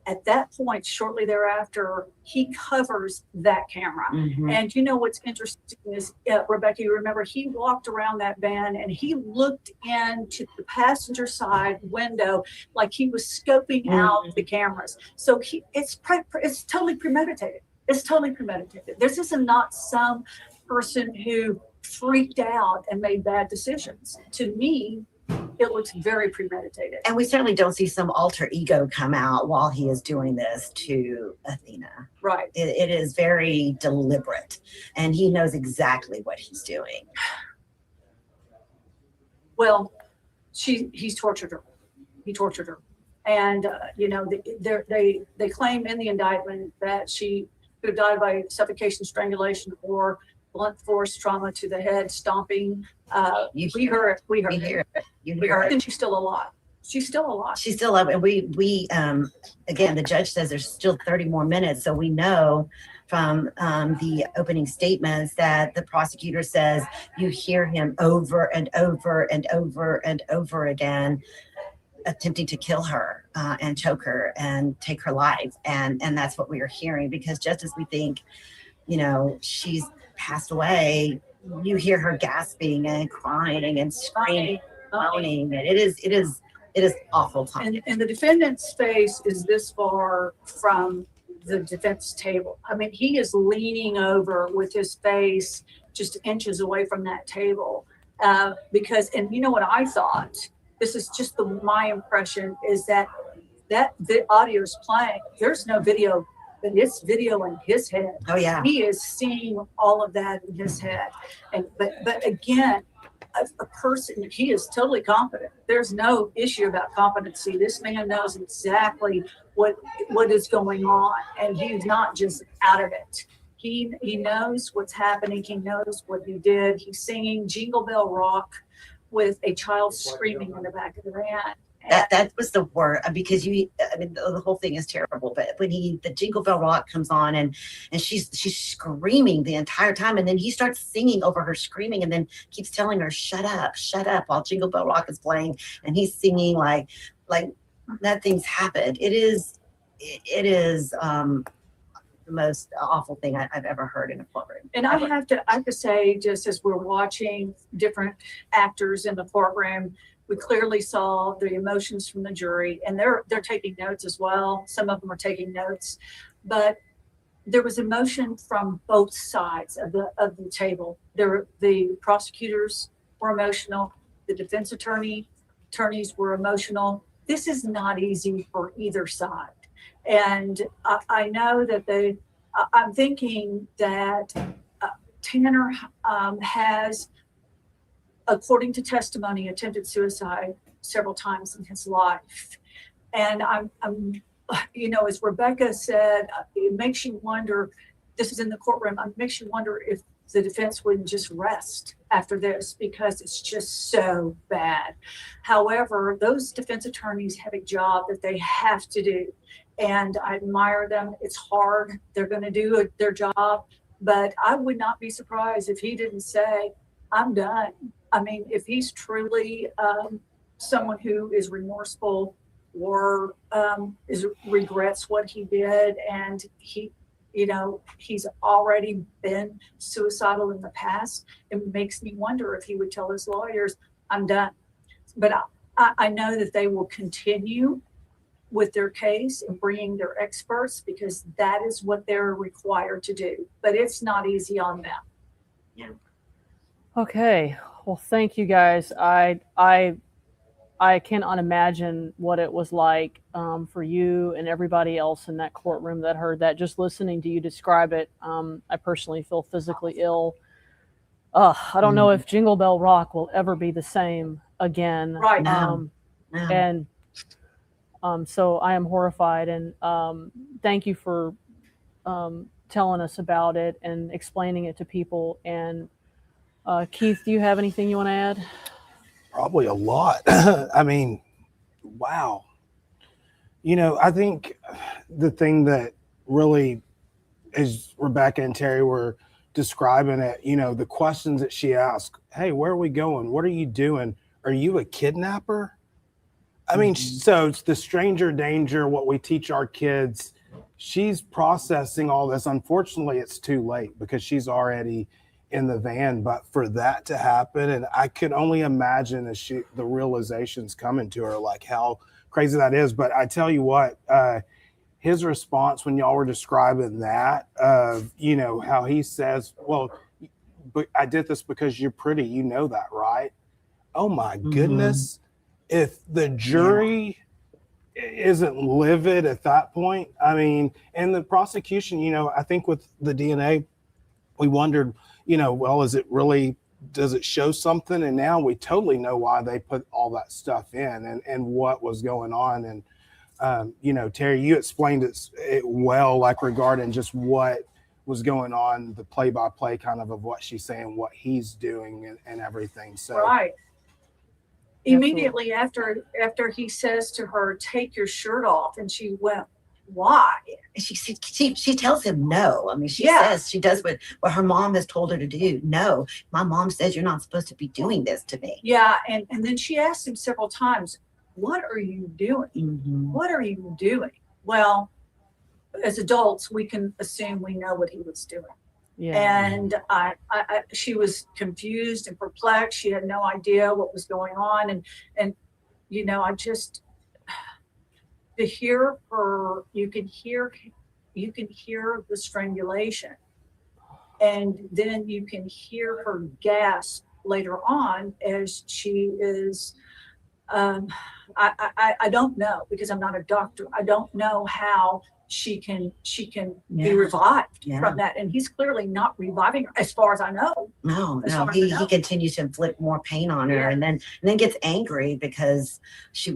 At that point, shortly thereafter, he covers that camera. Mm-hmm. And you know what's interesting is, Rebecca, you remember he walked around that van and he looked into the passenger side window like he was scoping out the cameras. So it's totally premeditated. It's totally premeditated. This is not some person who freaked out and made bad decisions. To me, it looks very premeditated. And we certainly don't see some alter ego come out while he is doing this to Athena. Right. It is very deliberate, and he knows exactly what he's doing. Well, he's tortured her. He tortured her. And, they claim in the indictment that she could have died by suffocation, strangulation, or blunt force trauma to the head, stomping. We heard it. And she's still alive. She's still alive. She's still alive. And we again, the judge says there's still 30 more minutes. So we know from the opening statements that the prosecutor says you hear him over and over and over and over again attempting to kill her and choke her and take her life. And that's what we are hearing, because just as we think, she's passed away, you hear her gasping and crying and screaming, moaning, and it is awful time. And the defendant's face is this far from the defense table. I mean, he is leaning over with his face just inches away from that table, because, and you know what I thought, this is just my impression, is that the audio is playing. There's no video, but it's video in his head. Oh yeah. He is seeing all of that in his head. And but again, a person, he is totally competent. There's no issue about competency. This man knows exactly what is going on, and he's not just out of it. He knows what's happening. He knows what he did. He's singing Jingle Bell Rock with a child screaming in the back of the van. That was the word, because the whole thing is terrible. But when the Jingle Bell Rock comes on and she's screaming the entire time, and then he starts singing over her screaming, and then keeps telling her shut up while Jingle Bell Rock is playing, and he's singing like nothing's happened. It is the most awful thing I've ever heard in a courtroom. And I have to say, just as we're watching different actors in the courtroom, we clearly saw the emotions from the jury, and they're taking notes as well. Some of them are taking notes, but there was emotion from both sides of the table. The prosecutors were emotional. The defense attorneys were emotional. This is not easy for either side. And I know that I'm thinking that Tanner has, according to testimony, attempted suicide several times in his life. And I'm as Rebecca said, it makes you wonder, this is in the courtroom, it makes you wonder if the defense wouldn't just rest after this, because it's just so bad. However, those defense attorneys have a job that they have to do, and I admire them. It's hard. They're going to do their job, but I would not be surprised if he didn't say, I'm done. I mean, if he's truly someone who is remorseful or regrets what he did, and he he's already been suicidal in the past. It makes me wonder if he would tell his lawyers, I'm done. But I know that they will continue with their case and bringing their experts because that is what they're required to do. But it's not easy on them. Okay. Well, thank you guys. I cannot imagine what it was like for you and everybody else in that courtroom that heard that. Just listening to you describe it, I personally feel physically ill. I don't know if Jingle Bell Rock will ever be the same again. Right. No. And so I am horrified. And thank you for telling us about it and explaining it to people. And Keith, do you have anything you want to add? Probably a lot. I mean, wow. I think the thing that really, as Rebecca and Terry were describing it, the questions that she asked, hey, where are we going? What are you doing? Are you a kidnapper? I mean, so it's the stranger danger, what we teach our kids. She's processing all this. Unfortunately, it's too late because she's already in the van. But for that to happen, and I could only imagine as the realization's coming to her, like how crazy that is. But I tell you what, his response when y'all were describing that, how he says, well, but I did this because you're pretty. You know that, right? Oh, my goodness. If the jury isn't livid at that point, I mean, and the prosecution, I think with the DNA, we wondered, well, does it show something? And now we totally know why they put all that stuff in and what was going on. And, Terry, you explained it well, like regarding just what was going on, the play-by-play kind of what she's saying, what he's doing and everything. So Right. Immediately after he says to her, take your shirt off, and she went, why? She tells him no. I mean, she Yeah. says she does what her mom has told her to do. No, my mom says you're not supposed to be doing this to me. Yeah, and then she asked him several times, what are you doing? What are you doing? Well, as adults, we can assume we know what he was doing. Yeah. And she was confused and perplexed. She had no idea what was going on. And I just, to hear her, you can hear the strangulation. And then you can hear her gasp later on as she is, I don't know, because I'm not a doctor. I don't know how she can be revived from that. And he's clearly not reviving her, as far as I know. No, he continues to inflict more pain on her, and then gets angry because she's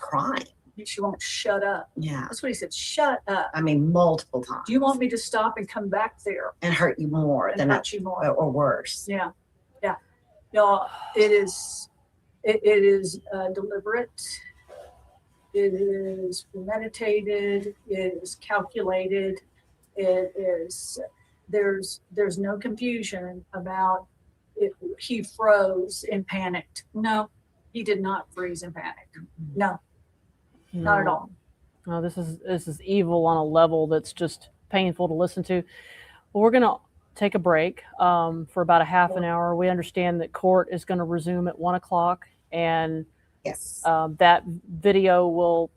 crying. She won't shut up. Yeah, that's what he said. Shut up. I mean, multiple times. Do you want me to stop and come back there and hurt you more or worse? Yeah. No, it is deliberate. It is premeditated. It is calculated. It is. There's no confusion about it. He froze and panicked. No, he did not freeze and panic. No, not at all. No, this is evil on a level that's just painful to listen to. Well, we're gonna take a break for about a half an hour. We understand that court is going to resume at 1:00, and yes, that video will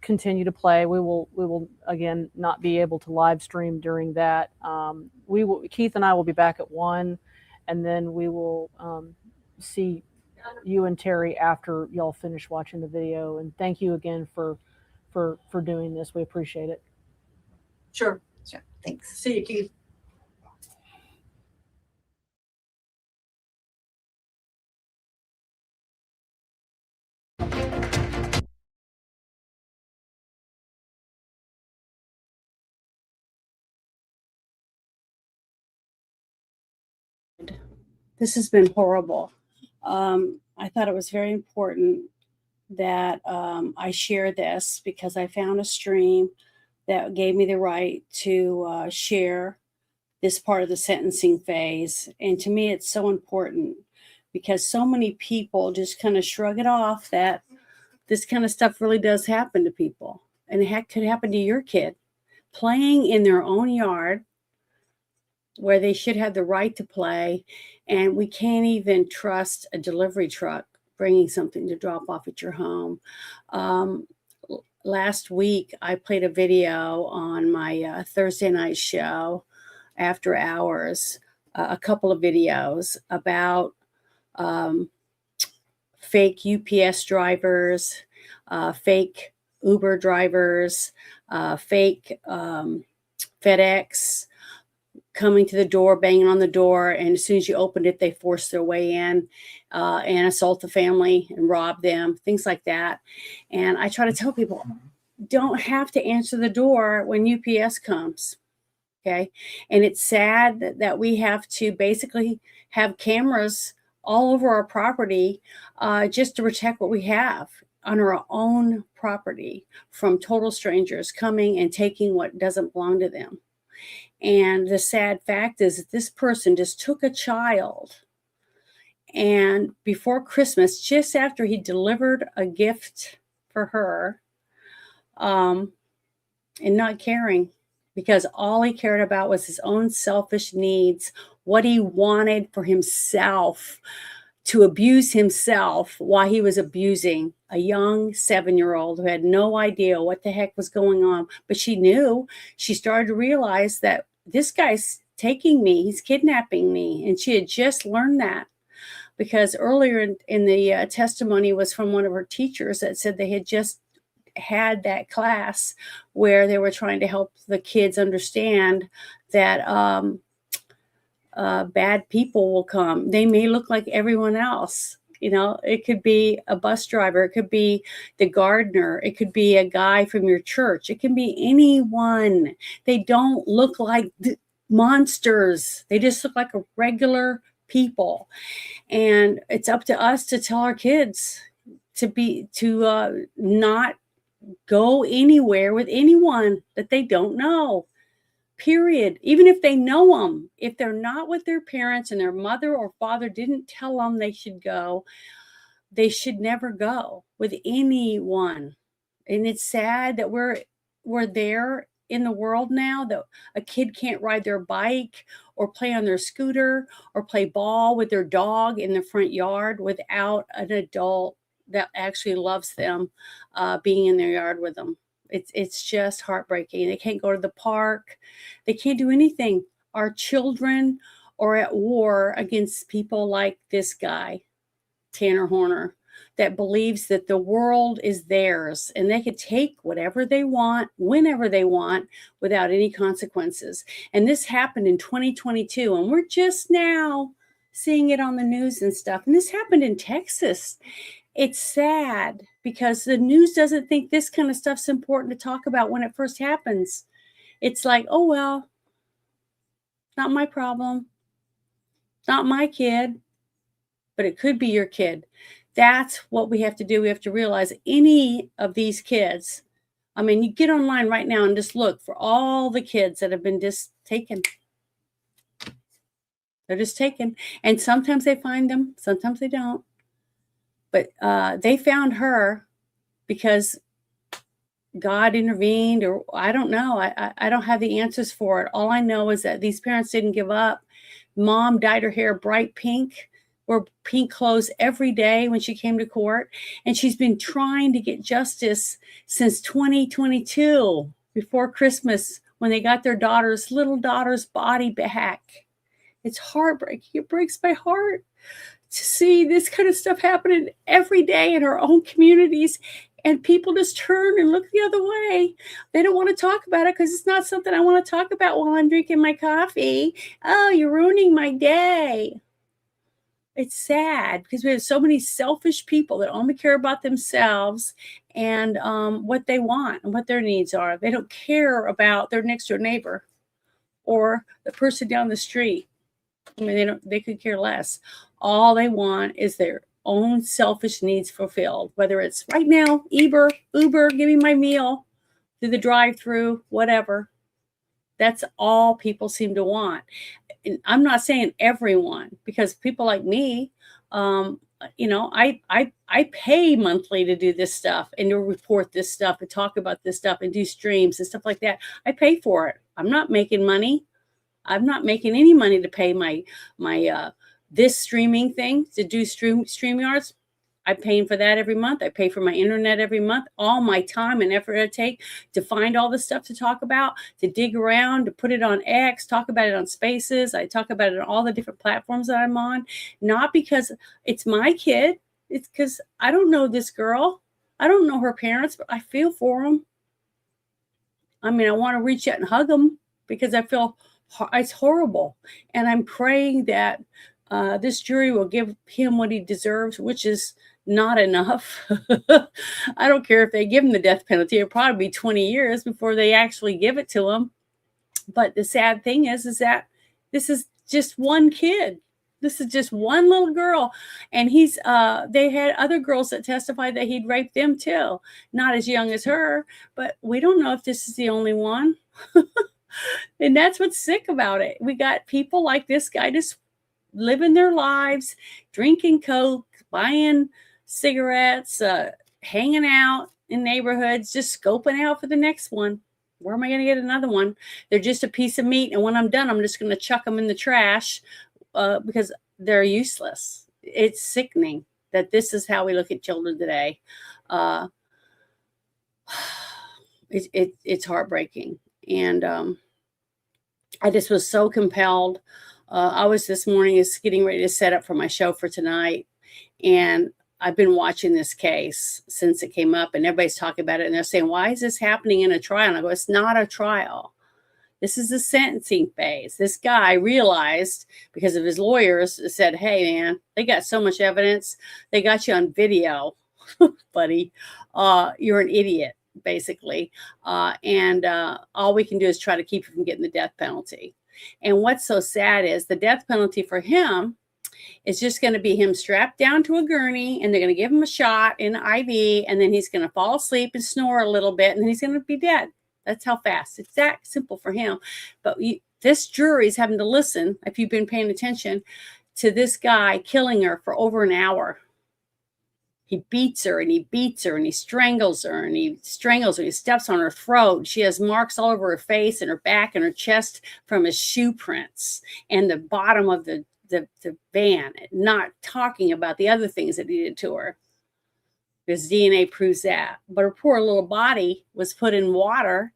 continue to play. We will again not be able to live stream during that. Keith and I will be back at 1, and then we will see you and Terry after y'all finish watching the video. And thank you again for doing this. We appreciate it. Sure. Thanks. See you, Keith. This has been horrible. I thought it was very important that I share this because I found a stream that gave me the right to share this part of the sentencing phase. And to me, it's so important because so many people just kind of shrug it off that this kind of stuff really does happen to people. And it could happen to your kid. playing in their own yard where they should have the right to play. And we can't even trust a delivery truck bringing something to drop off at your home. Last week, I played a video on my Thursday night show, After Hours, a couple of videos about fake UPS drivers, fake Uber drivers, fake FedEx coming to the door, banging on the door, and as soon as you opened it, they forced their way in and assault the family and rob them, things like that. And I try to tell people, don't have to answer the door when UPS comes, okay? And it's sad that we have to basically have cameras all over our property just to protect what we have on our own property from total strangers coming and taking what doesn't belong to them. And the sad fact is that this person just took a child, and before Christmas, just after he delivered a gift for her, and not caring, because all he cared about was his own selfish needs, what he wanted for himself, to abuse himself while he was abusing a young 7-year-old who had no idea what the heck was going on. But she knew. She started to realize that this guy's taking me, he's kidnapping me. And she had just learned that, because earlier in the testimony was from one of her teachers that said they had just had that class where they were trying to help the kids understand that bad people will come. They may look like everyone else. You know, it could be a bus driver. It could be the gardener. It could be a guy from your church. It can be anyone. They don't look like monsters. They just look like a regular people. And it's up to us to tell our kids to not go anywhere with anyone that they don't know. Period. Even if they know them, if they're not with their parents and their mother or father didn't tell them they should go, they should never go with anyone. And it's sad that we're there in the world now that a kid can't ride their bike or play on their scooter or play ball with their dog in the front yard without an adult that actually loves them being in their yard with them. It's just heartbreaking. They can't go to the park. They can't do anything. Our children are at war against people like this guy, Tanner Horner, that believes that the world is theirs and they could take whatever they want, whenever they want, without any consequences. And this happened in 2022, and we're just now seeing it on the news and stuff. And this happened in Texas. It's sad because the news doesn't think this kind of stuff's important to talk about when it first happens. It's like, oh, well, not my problem. Not my kid, but it could be your kid. That's what we have to do. We have to realize any of these kids. I mean, you get online right now and just look for all the kids that have been just taken. They're just taken. And sometimes they find them, sometimes they don't. But they found her because God intervened, or I don't know. I don't have the answers for it. All I know is that these parents didn't give up. Mom dyed her hair bright pink, wore pink clothes every day when she came to court. And she's been trying to get justice since 2022, before Christmas, when they got their little daughter's body back. It's heartbreaking. It breaks my heart to see this kind of stuff happening every day in our own communities, and people just turn and look the other way. They don't want to talk about it because it's not something I want to talk about while I'm drinking my coffee. Oh, you're ruining my day. It's sad because we have so many selfish people that only care about themselves and what they want and what their needs are. They don't care about their next door neighbor or the person down the street. I mean, they could care less. All they want is their own selfish needs fulfilled, whether it's right now, Uber, give me my meal through the drive-through, whatever. That's all people seem to want. And I'm not saying everyone, because people like me, I pay monthly to do this stuff and to report this stuff and talk about this stuff and do streams and stuff like that. I pay for it. I'm not making money. I'm not making any money to pay my this streaming thing to do StreamYards. I'm paying for that every month. I pay for my internet every month. All my time and effort I take to find all the stuff to talk about, to dig around, to put it on X, talk about it on Spaces. I talk about it on all the different platforms that I'm on. Not because it's my kid. It's because I don't know this girl. I don't know her parents, but I feel for them. I mean, I want to reach out and hug them because I feel it's horrible. And I'm praying that this jury will give him what he deserves, which is not enough. I don't care if they give him the death penalty. It'll probably be 20 years before they actually give it to him. But the sad thing is that this is just one kid. This is just one little girl. And they had other girls that testified that he'd raped them too. Not as young as her, but we don't know if this is the only one. And that's what's sick about it. We got people like this guy just living their lives, drinking Coke, buying cigarettes, hanging out in neighborhoods, just scoping out for the next one. Where am I going to get another one? They're just a piece of meat. And when I'm done, I'm just going to chuck them in the trash because they're useless. It's sickening that this is how we look at children today. It's heartbreaking. And I just was so compelled. I was this morning is getting ready to set up for my show for tonight. And I've been watching this case since it came up and everybody's talking about it. And they're saying, why is this happening in a trial? And I go, it's not a trial. This is the sentencing phase. This guy realized because of his lawyers said, hey, man, they got so much evidence. They got you on video, buddy. You're an idiot, basically. And all we can do is try to keep you from getting the death penalty. And what's so sad is the death penalty for him is just going to be him strapped down to a gurney and they're going to give him a shot in the IV and then he's going to fall asleep and snore a little bit and then he's going to be dead. That's how fast. It's that simple for him. But this jury is having to listen, if you've been paying attention, to this guy killing her for over an hour. He beats her and he beats her and he strangles her and he strangles her. He steps on her throat. She has marks all over her face and her back and her chest from his shoe prints and the bottom of the van, not talking about the other things that he did to her. Because DNA proves that. But her poor little body was put in water.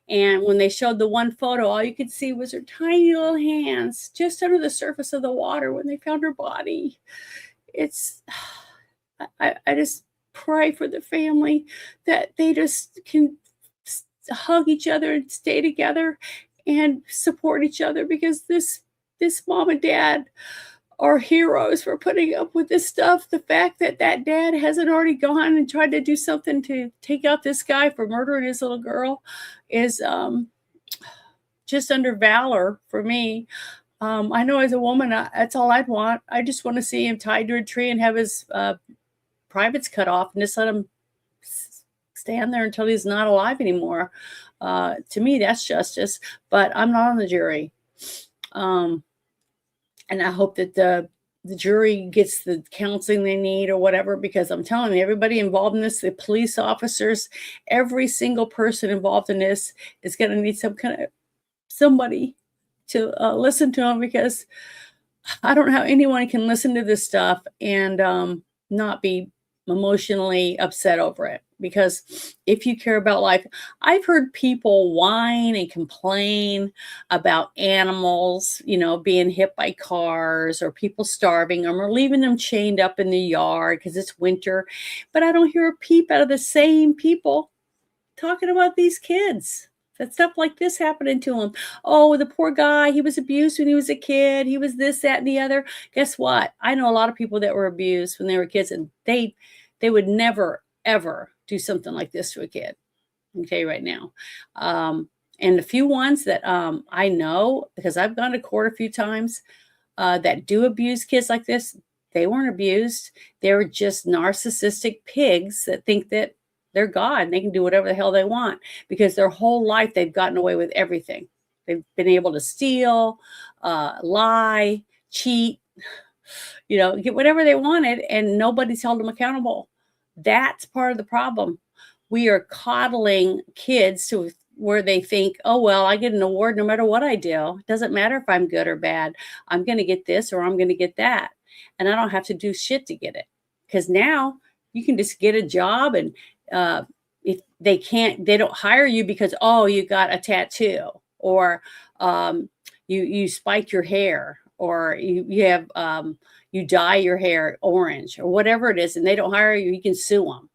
And when they showed the one photo, all you could see was her tiny little hands just under the surface of the water when they found her body. I just pray for the family that they just can hug each other and stay together and support each other because this mom and dad are heroes for putting up with this stuff. The fact that dad hasn't already gone and tried to do something to take out this guy for murdering his little girl is just under valor for me. I know as a woman, that's all I'd want. I just want to see him tied to a tree and have his privates cut off and just let him stand there until he's not alive anymore. To me, that's justice, but I'm not on the jury. And I hope that the jury gets the counseling they need or whatever, because I'm telling you, everybody involved in this, the police officers, every single person involved in this is going to need somebody to listen to them, because I don't know how anyone can listen to this stuff and not be emotionally upset over it. Because if you care about life, I've heard people whine and complain about animals, being hit by cars or people starving them or leaving them chained up in the yard because it's winter. But I don't hear a peep out of the same people talking about these kids. That stuff like this happening to him. Oh, the poor guy, he was abused when he was a kid. He was this, that, and the other. Guess what? I know a lot of people that were abused when they were kids, and they would never, ever do something like this to a kid. Okay, right now. And the few ones that I know, because I've gone to court a few times, that do abuse kids like this, they weren't abused. They were just narcissistic pigs that think that they're God and they can do whatever the hell they want, because their whole life they've gotten away with everything. They've been able to steal, lie, cheat, get whatever they wanted, and nobody's held them accountable. That's part of the problem. We are coddling kids to where they think, oh, well, I get an award no matter what I do. It doesn't matter if I'm good or bad. I'm going to get this or I'm going to get that. And I don't have to do shit to get it. Because now you can just get a job, and if they don't hire you because, oh, you got a tattoo, or you spike your hair, or you have you dye your hair orange, or whatever it is, and they don't hire you, you can sue them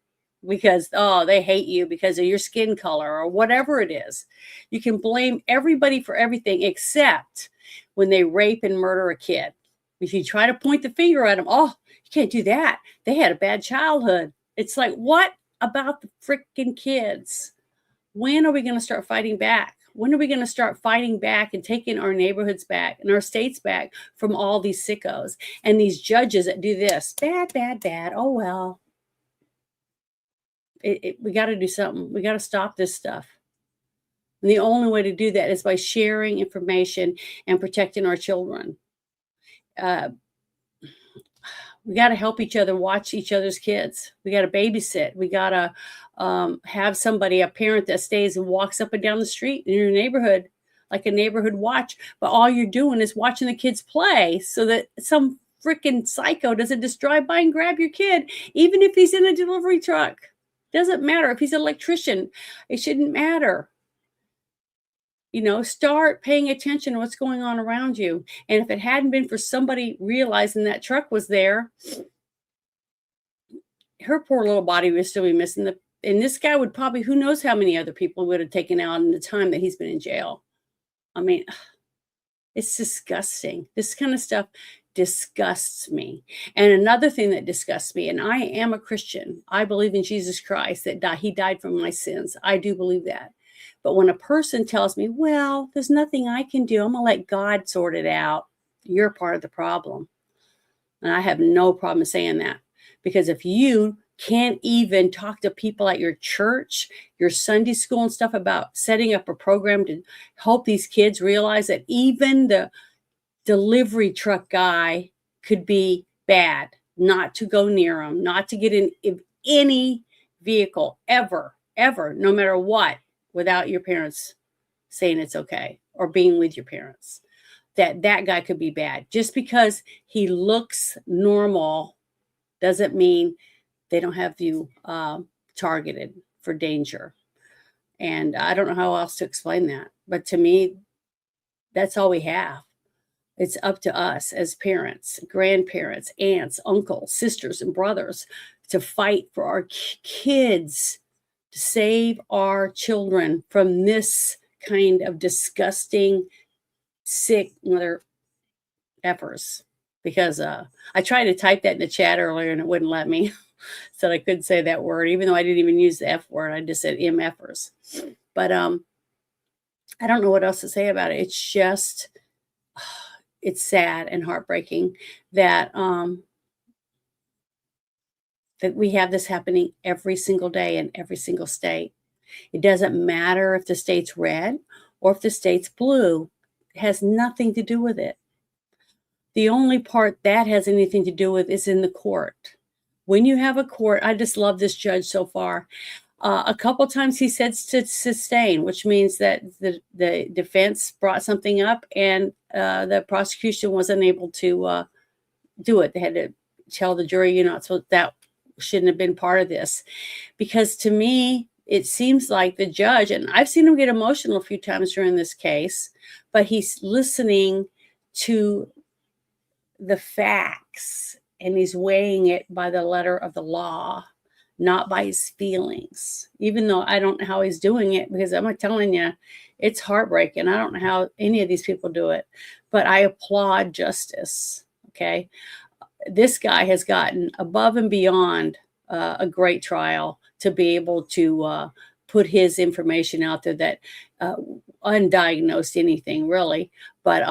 because, oh, they hate you because of your skin color or whatever it is. You can blame everybody for everything except when they rape and murder a kid. If you try to point the finger at them, oh, you can't do that. They had a bad childhood. It's like, what about the freaking kids? When are we going to start fighting back? When are we going to start fighting back and taking our neighborhoods back and our states back from all these sickos and these judges that do this? Bad, bad, bad. Oh, well. We got to do something. We got to stop this stuff. And the only way to do that is by sharing information and protecting our children. We got to help each other watch each other's kids. We got to babysit. We got to have somebody, a parent that stays and walks up and down the street in your neighborhood, like a neighborhood watch. But all you're doing is watching the kids play so that some freaking psycho doesn't just drive by and grab your kid, even if he's in a delivery truck. Doesn't matter if he's an electrician. It shouldn't matter. Start paying attention to what's going on around you. And if it hadn't been for somebody realizing that truck was there, her poor little body would still be missing. And this guy would probably, who knows how many other people would have taken out in the time that he's been in jail. I mean, it's disgusting. This kind of stuff disgusts me. And another thing that disgusts me, and I am a Christian. I believe in Jesus Christ, that he died for my sins. I do believe that. But when a person tells me, well, there's nothing I can do, I'm going to let God sort it out, you're part of the problem. And I have no problem saying that. Because if you can't even talk to people at your church, your Sunday school and stuff about setting up a program to help these kids realize that even the delivery truck guy could be bad, not to go near him, not to get in any vehicle ever, no matter what, without your parents saying it's okay or being with your parents, that guy could be bad. Just because he looks normal doesn't mean they don't have you targeted for danger. And I don't know how else to explain that. But to me, that's all we have. It's up to us as parents, grandparents, aunts, uncles, sisters, and brothers to fight for our kids, to save our children from this kind of disgusting, sick mother effers. Because I tried to type that in the chat earlier and it wouldn't let me. Said I couldn't say that word, even though I didn't even use the F word. I just said MFers. But I don't know what else to say about it. It's just, it's sad and heartbreaking that that we have this happening every single day in every single state. It doesn't matter if the state's red or if the state's blue. It has nothing to do with it. The only part that has anything to do with is in the court. When you have a court, I just love this judge so far. A couple times he said to sustain, which means that the defense brought something up and the prosecution wasn't able to do it. They had to tell the jury, so that shouldn't have been part of this. Because to me, it seems like the judge, and I've seen him get emotional a few times during this case, but he's listening to the facts and he's weighing it by the letter of the law, not by his feelings, even though I don't know how he's doing it, because I'm telling you, it's heartbreaking. I don't know how any of these people do it, but I applaud justice. Okay. This guy has gotten above and beyond a great trial to be able to put his information out there that undiagnosed anything really, but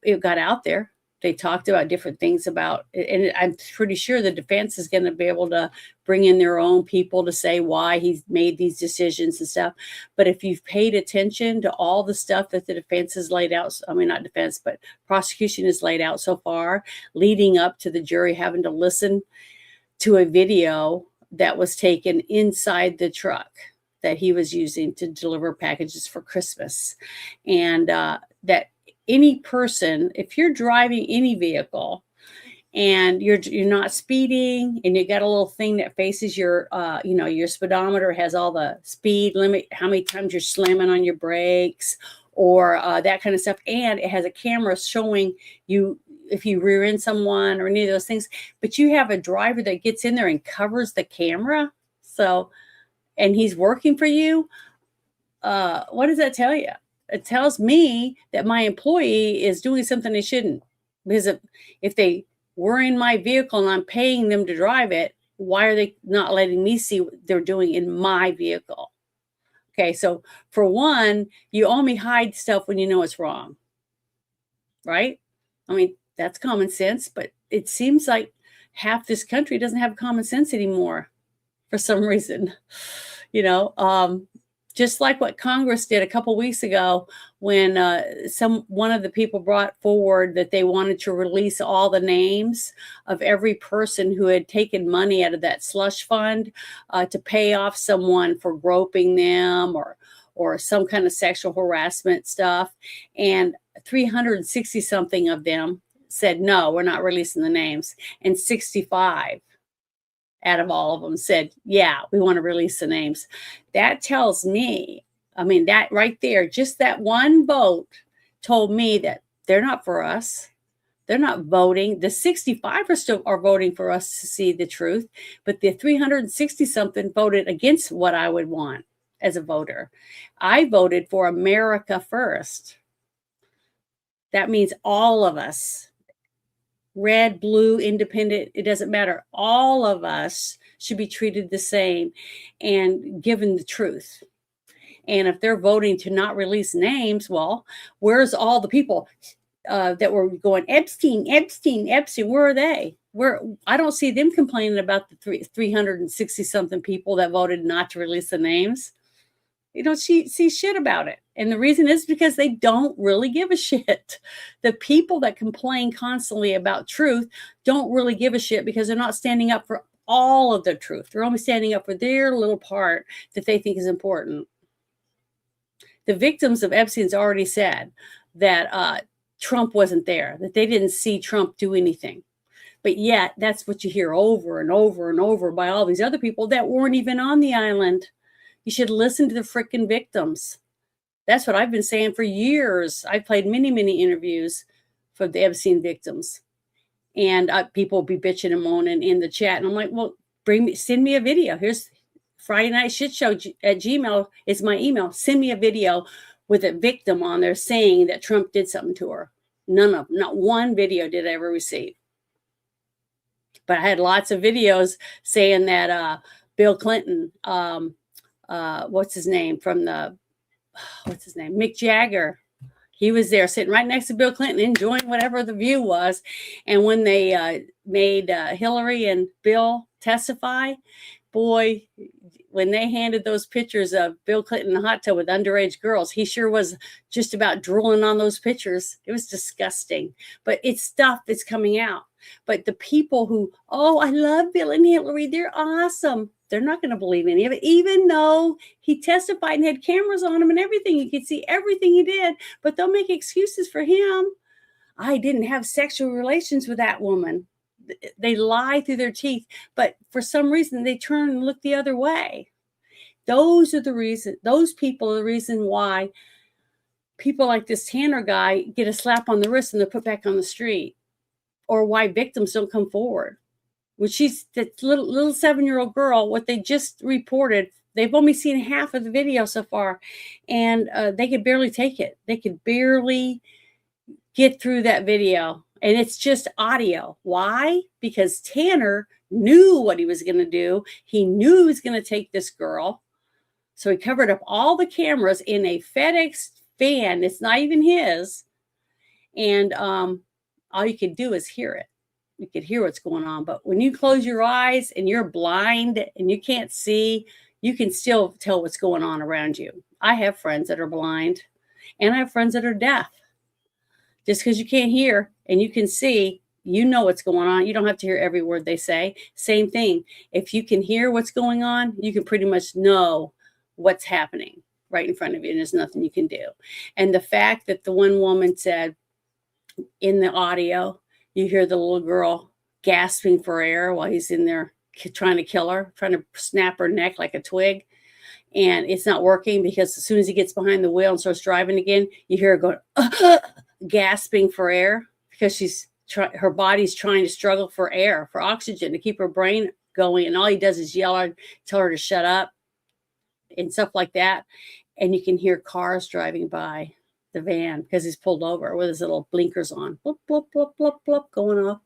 it got out there They talked about different things about, and I'm pretty sure the defense is going to be able to bring in their own people to say why he's made these decisions and stuff. But if you've paid attention to all the stuff that the defense has laid out, I mean, not defense, but prosecution has laid out so far, leading up to the jury having to listen to a video that was taken inside the truck that he was using to deliver packages for Christmas. And that any person, if you're driving any vehicle and you're not speeding and you got a little thing that faces your, your speedometer, has all the speed limit, how many times you're slamming on your brakes or that kind of stuff. And it has a camera showing you if you rear end someone or any of those things, but you have a driver that gets in there and covers the camera. So, and he's working for you. What does that tell you? It tells me that my employee is doing something they shouldn't. Because if they were in my vehicle and I'm paying them to drive it, why are they not letting me see what they're doing in my vehicle? Okay, so for one, you only hide stuff when you know it's wrong, right? I mean, that's common sense, but it seems like half this country doesn't have common sense anymore for some reason, just like what Congress did a couple weeks ago when one of the people brought forward that they wanted to release all the names of every person who had taken money out of that slush fund to pay off someone for groping them or some kind of sexual harassment stuff. And 360 something of them said, no, we're not releasing the names. And 65 out of all of them said, yeah, we want to release the names. That tells me, that right there, just that one vote told me that they're not for us. They're not voting. The 65 are voting for us to see the truth, but the 360 something voted against what I would want as a voter. I voted for America first. That means all of us, red, blue, independent, it doesn't matter. All of us should be treated the same and given the truth. And if they're voting to not release names, well, where's all the people that were going, Epstein, where are they? I don't see them complaining about the 360 something people that voted not to release the names. You don't see shit about it. And the reason is because they don't really give a shit. The people that complain constantly about truth don't really give a shit because they're not standing up for all of the truth. They're only standing up for their little part that they think is important. The victims of Epstein's already said that Trump wasn't there, that they didn't see Trump do anything. But yet that's what you hear over and over and over by all these other people that weren't even on the island. You should listen to the freaking victims. That's what I've been saying for years. I've played many, many interviews for the Epstein victims. And people will be bitching and moaning in the chat. And I'm like, well, send me a video. Here's Friday Night Shit Show at Gmail. It's my email. Send me a video with a victim on there saying that Trump did something to her. Not one video did I ever receive. But I had lots of videos saying that Bill Clinton, Mick Jagger, he was there sitting right next to Bill Clinton enjoying whatever the view was. And when they made Hillary and Bill testify, boy, when they handed those pictures of Bill Clinton in the hot tub with underage girls, he sure was just about drooling on those pictures. It was disgusting. But it's stuff that's coming out. But the people who, I love Bill and Hillary, they're awesome. They're not going to believe any of it, even though he testified and had cameras on him and everything. You could see everything he did, but they'll make excuses for him. I didn't have sexual relations with that woman. They lie through their teeth, but for some reason they turn and look the other way. Those people are the reason why people like this Tanner guy get a slap on the wrist and they're put back on the street, or why victims don't come forward. When she's that little 7-year-old girl, what they just reported, they've only seen half of the video so far, and they could barely take it. They could barely get through that video, and it's just audio. Why? Because Tanner knew what he was going to do. He knew he was going to take this girl, so he covered up all the cameras in a FedEx van. It's not even his, and all you could do is hear it. You could hear what's going on. But when you close your eyes and you're blind and you can't see, you can still tell what's going on around you. I have friends that are blind and I have friends that are deaf. Just because you can't hear and you can see, you know what's going on. You don't have to hear every word they say. Same thing. If you can hear what's going on, you can pretty much know what's happening right in front of you, and there's nothing you can do. And the fact that the one woman said in the audio, you hear the little girl gasping for air while he's in there trying to kill her, trying to snap her neck like a twig. And it's not working because as soon as he gets behind the wheel and starts driving again, you hear her going, gasping for air because her body's trying to struggle for air, for oxygen to keep her brain going. And all he does is yell and tell her to shut up and stuff like that. And you can hear cars driving by the van because he's pulled over with his little blinkers on, bloop, bloop, bloop, bloop, bloop, going off.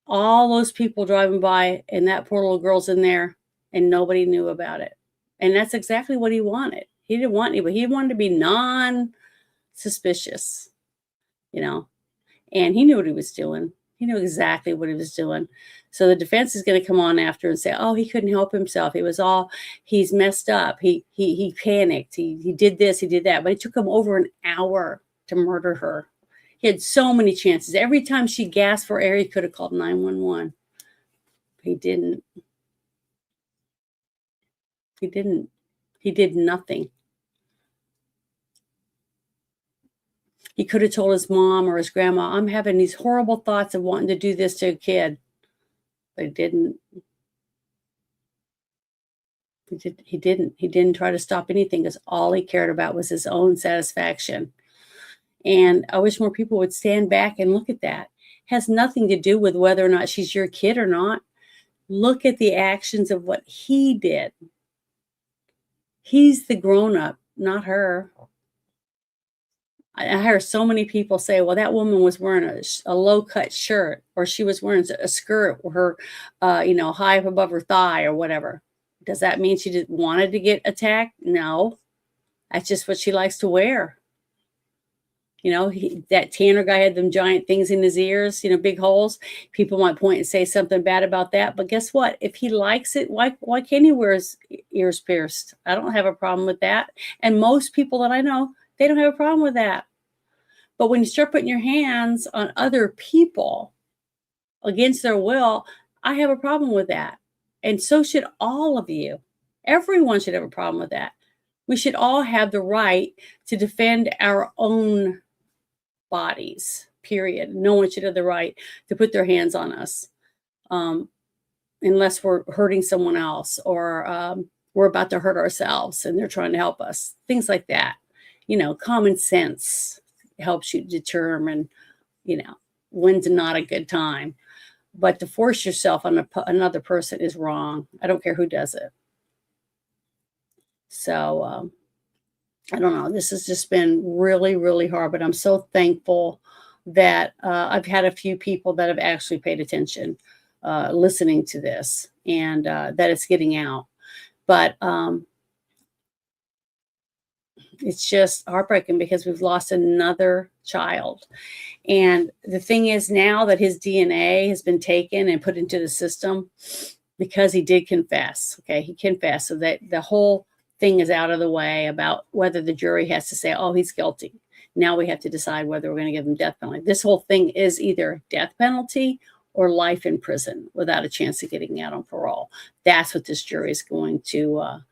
All those people driving by, and that poor little girl's in there, and nobody knew about it. And that's exactly what he wanted. He didn't want anybody. He wanted to be non-suspicious, you know, and he knew what he was doing. He knew exactly what he was doing. So the defense is going to come on after and say, oh, he couldn't help himself. He's messed up. He panicked. He did this, he did that. But it took him over an hour to murder her. He had so many chances. Every time she gasped for air, he could have called 911. He didn't. He didn't. He did nothing. He could have told his mom or his grandma, I'm having these horrible thoughts of wanting to do this to a kid. But he didn't. He didn't. He didn't try to stop anything because all he cared about was his own satisfaction. And I wish more people would stand back and look at that. It has nothing to do with whether or not she's your kid or not. Look at the actions of what he did. He's the grown-up, not her. I hear so many people say, well, that woman was wearing a low-cut shirt, or she was wearing a skirt or her, high up above her thigh or whatever. Does that mean she wanted to get attacked? No. That's just what she likes to wear. You know, that Tanner guy had them giant things in his ears, big holes. People might point and say something bad about that. But guess what? If he likes it, why can't he wear his ears pierced? I don't have a problem with that. And most people that I know, they don't have a problem with that. But when you start putting your hands on other people against their will, I have a problem with that. And so should all of you. Everyone should have a problem with that. We should all have the right to defend our own bodies, period. No one should have the right to put their hands on us unless we're hurting someone else or we're about to hurt ourselves and they're trying to help us. Things like that. Common sense helps you determine, when's not a good time. But to force yourself on another person is wrong. I don't care who does it. So I don't know. This has just been really, really hard. But I'm so thankful that I've had a few people that have actually paid attention listening to this and that it's getting out. But it's just heartbreaking because we've lost another child. And the thing is now that his DNA has been taken and put into the system because he did confess. Okay, he confessed. So that the whole thing is out of the way about whether the jury has to say, oh, he's guilty. Now we have to decide whether we're going to give him death penalty. This whole thing is either death penalty or life in prison without a chance of getting out on parole. That's what this jury is going to,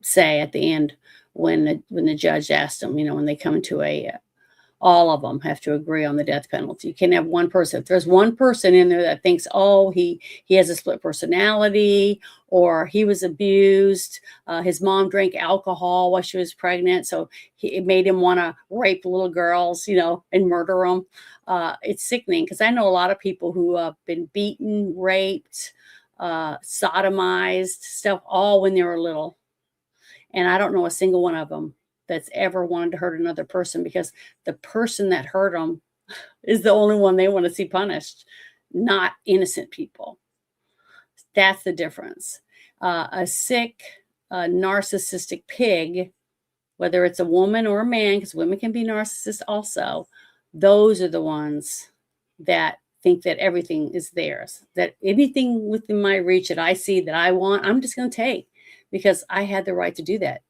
say at the end when the judge asked them, when they come to all of them have to agree on the death penalty. You can't have one person. If there's one person in there that thinks, oh, he has a split personality or he was abused, his mom drank alcohol while she was pregnant, so it made him want to rape little girls, and murder them. It's sickening because I know a lot of people who have been beaten, raped, sodomized, stuff, all when they were little. And I don't know a single one of them that's ever wanted to hurt another person because the person that hurt them is the only one they want to see punished, not innocent people. That's the difference. A sick, narcissistic pig, whether it's a woman or a man, because women can be narcissists also, those are the ones that think that everything is theirs, that anything within my reach that I see that I want, I'm just going to take, because I had the right to do that.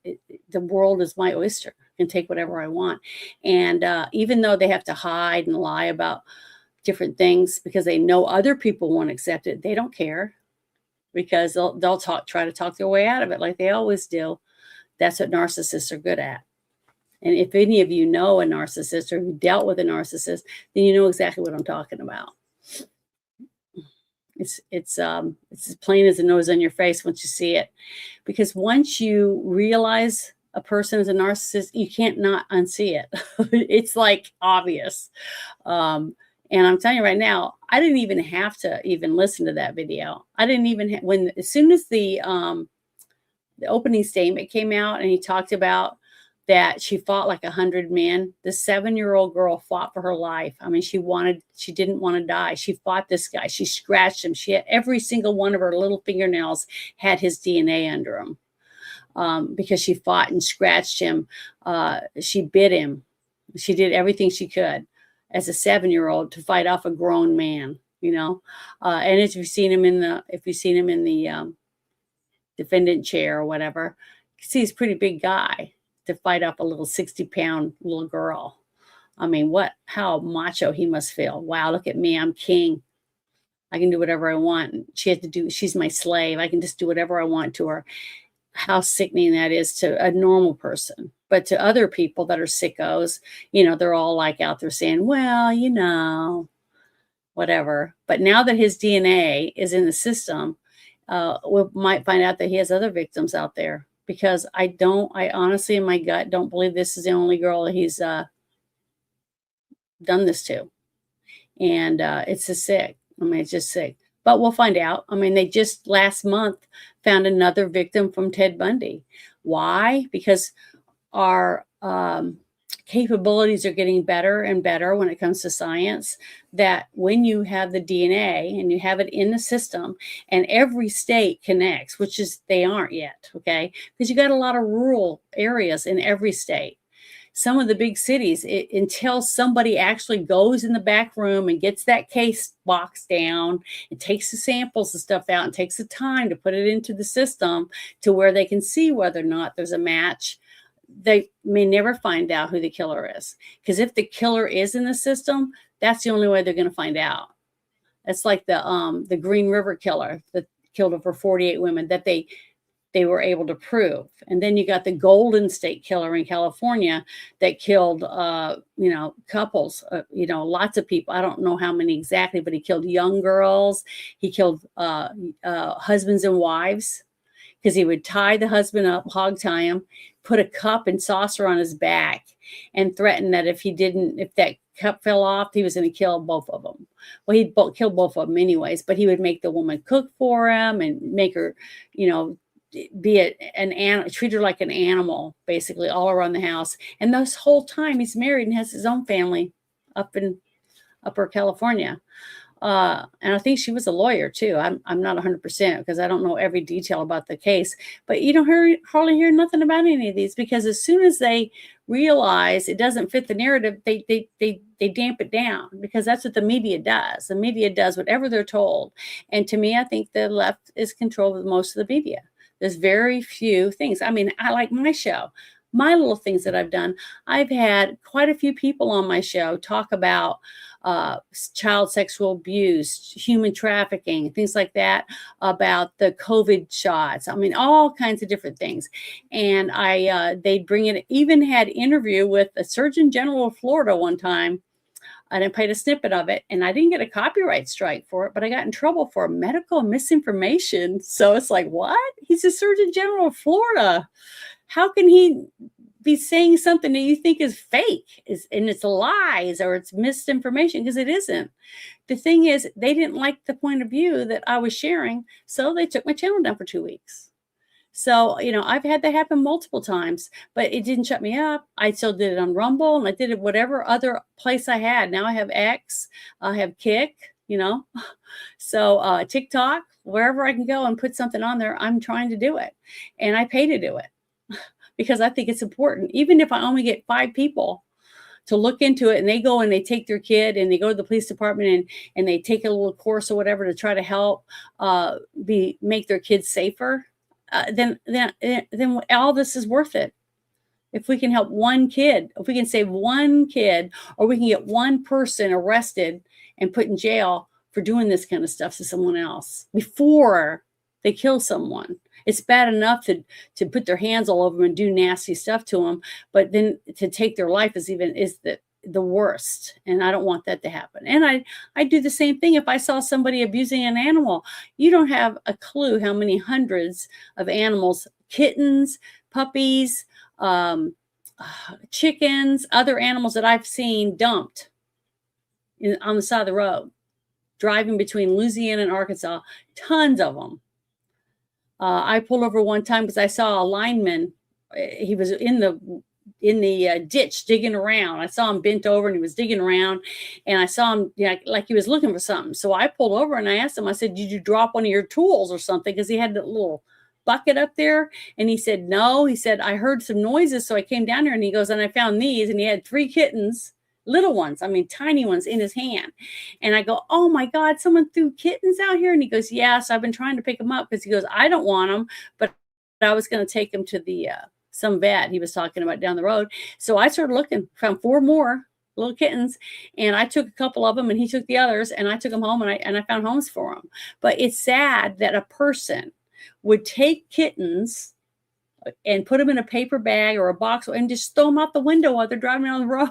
The world is my oyster. I can take whatever I want. And even though they have to hide and lie about different things because they know other people won't accept it, they don't care, because they'll try to talk their way out of it like they always do. That's what narcissists are good at. And if any of you know a narcissist or who dealt with a narcissist, then you know exactly what I'm talking about. It's as plain as the nose on your face once you see it, because once you realize a person is a narcissist, you can't not unsee it. It's like obvious. And I'm telling you right now, I didn't even have to even listen to that video. I didn't even as soon as the opening statement came out and he talked about that she fought like 100 men. The 7-year-old girl fought for her life. I mean, she didn't want to die. She fought this guy. She scratched him. She had every single one of her little fingernails had his DNA under them, because she fought and scratched him. She bit him. She did everything she could as a 7-year-old to fight off a grown man, and if you've seen him in the defendant chair or whatever, you can see he's a pretty big guy to fight off a little 60-pound little girl. I mean, how macho he must feel. Wow, look at me, I'm king. I can do whatever I want. She's my slave. I can just do whatever I want to her. How sickening that is to a normal person. But to other people that are sickos, they're all like out there saying, well, whatever. But now that his DNA is in the system, we might find out that he has other victims out there, because I honestly, in my gut, don't believe this is the only girl that he's done this to. And it's just sick. I mean, it's just sick. But we'll find out. I mean, they just last month found another victim from Ted Bundy. Why? Because our capabilities are getting better and better when it comes to science, that when you have the DNA and you have it in the system and every state connects, which is they aren't yet, okay? Because you got a lot of rural areas in every state. Some of the big cities, until somebody actually goes in the back room and gets that case box down and takes the samples and stuff out and takes the time to put it into the system to where they can see whether or not there's a match, they may never find out who the killer is. Because if the killer is in the system, that's the only way they're going to find out. It's like the Green River killer that killed over 48 women that they were able to prove. And then you got the Golden State Killer in California that killed, couples, lots of people. I don't know how many exactly, but he killed young girls. He killed husbands and wives, because he would tie the husband up, hog tie him, put a cup and saucer on his back, and threaten that if that cup fell off, he was going to kill both of them. Well, he'd kill both of them anyways, but he would make the woman cook for him and make her, be treat her like an animal, basically, all around the house. And this whole time he's married and has his own family up in Upper California. And I think she was a lawyer too. I'm not 100% because I don't know every detail about the case, but you don't hardly hear nothing about any of these, because as soon as they realize it doesn't fit the narrative, they damp it down, because that's what the media does. The media does whatever they're told. And to me, I think the left is controlled with most of the media. There's very few things. I mean, I like my show. My little things that I've done, I've had quite a few people on my show talk about child sexual abuse, human trafficking, things like that, about the COVID shots. I mean, all kinds of different things. And they bring it, even had interview with the Surgeon General of Florida one time. And I played a snippet of it, and I didn't get a copyright strike for it, but I got in trouble for medical misinformation. So it's like, what? He's the Surgeon General of Florida. How can he be saying something that you think is fake, and it's lies or it's misinformation? Because it isn't. The thing is, they didn't like the point of view that I was sharing, so they took my channel down for 2 weeks. So, I've had that happen multiple times, but it didn't shut me up. I still did it on Rumble, and I did it whatever other place I had. Now I have X, I have Kick, so TikTok, wherever I can go and put something on there, I'm trying to do it. And I pay to do it because I think it's important. Even if I only get 5 people to look into it, and they go and they take their kid and they go to the police department and they take a little course or whatever to try to help make their kids safer, then all this is worth it. If we can help one kid, if we can save one kid, or we can get one person arrested and put in jail for doing this kind of stuff to someone else before they kill someone. It's bad enough to put their hands all over them and do nasty stuff to them, but then to take their life is the worst. And I don't want that to happen. And I do the same thing if I saw somebody abusing an animal. You don't have a clue how many hundreds of animals, kittens, puppies, chickens, other animals that I've seen dumped on the side of the road, driving between Louisiana and Arkansas, tons of them. I pulled over one time because I saw a lineman. He was in the ditch digging around. I saw him bent over and he was digging around, and I saw him like he was looking for something. So I pulled over and I asked him, I said, did you drop one of your tools or something? Because he had that little bucket up there. And he said, no. He said, I heard some noises, so I came down here. And he goes, and I found these. And he had 3 kittens, little ones, I mean, tiny ones, in his hand. And I go, oh my God, someone threw kittens out here? And he goes, yes, I've been trying to pick them up, because he goes, I don't want them, but I was going to take them to the some vet he was talking about down the road. So I started looking, found 4 more little kittens, and I took a couple of them, and he took the others, and I took them home, and I found homes for them. But it's sad that a person would take kittens and put them in a paper bag or a box and just throw them out the window while they're driving on the road.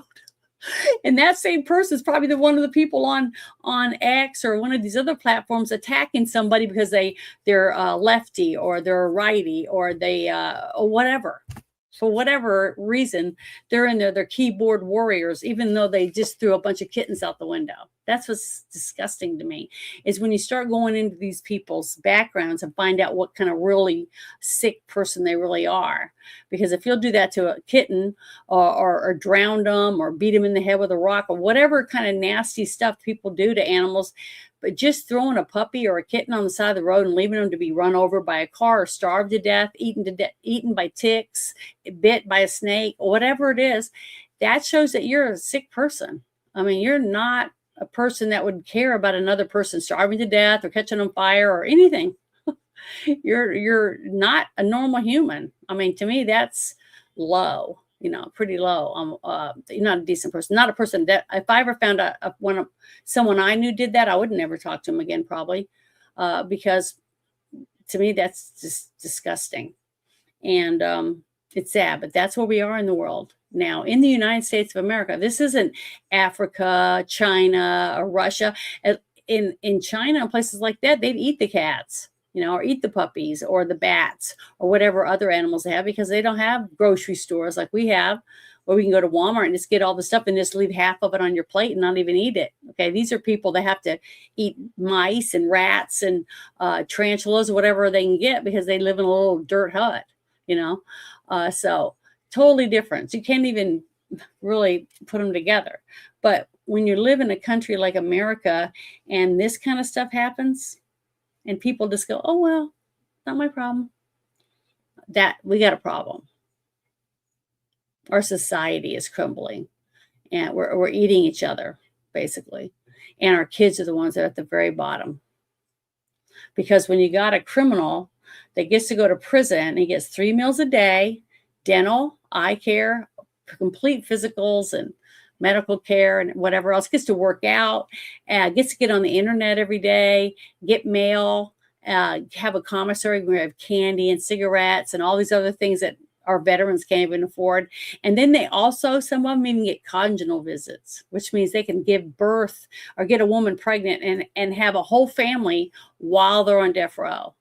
And that same person is probably one of the people on X or one of these other platforms attacking somebody because they're lefty or they're righty or they or whatever. For whatever reason, they're in there, they're keyboard warriors, even though they just threw a bunch of kittens out the window. That's what's disgusting to me, is when you start going into these people's backgrounds and find out what kind of really sick person they really are. Because if you'll do that to a kitten or drown them or beat them in the head with a rock or whatever kind of nasty stuff people do to animals, but just throwing a puppy or a kitten on the side of the road and leaving them to be run over by a car or starved to death, eaten by ticks, bit by a snake, whatever it is, that shows that you're a sick person. I mean, you're not a person that would care about another person starving to death or catching on fire or anything. You're not a normal human. I mean, to me, that's low. Pretty low. You're not a decent person. Not a person that if I ever found someone I knew did that, I would never talk to him again, probably, because to me that's just disgusting, and it's sad. But that's where we are in the world now, in the United States of America. This isn't Africa, China, or Russia. In China and places like that, they'd eat the cats, or eat the puppies or the bats or whatever other animals they have, because they don't have grocery stores like we have, where we can go to Walmart and just get all the stuff and just leave half of it on your plate and not even eat it. Okay. These are people that have to eat mice and rats and tarantulas or whatever they can get because they live in a little dirt hut, so totally different. So you can't even really put them together. But when you live in a country like America and this kind of stuff happens, and people just go, oh, well, not my problem, that we got a problem. Our society is crumbling, and we're eating each other, basically. And our kids are the ones that are at the very bottom. Because when you got a criminal that gets to go to prison, he gets 3 meals a day, dental, eye care, complete physicals and medical care and whatever else, gets to work out, gets to get on the internet every day, get mail, have a commissary where we have candy and cigarettes and all these other things that our veterans can't even afford. And then they also, some of them even get conjugal visits, which means they can give birth or get a woman pregnant and have a whole family while they're on death row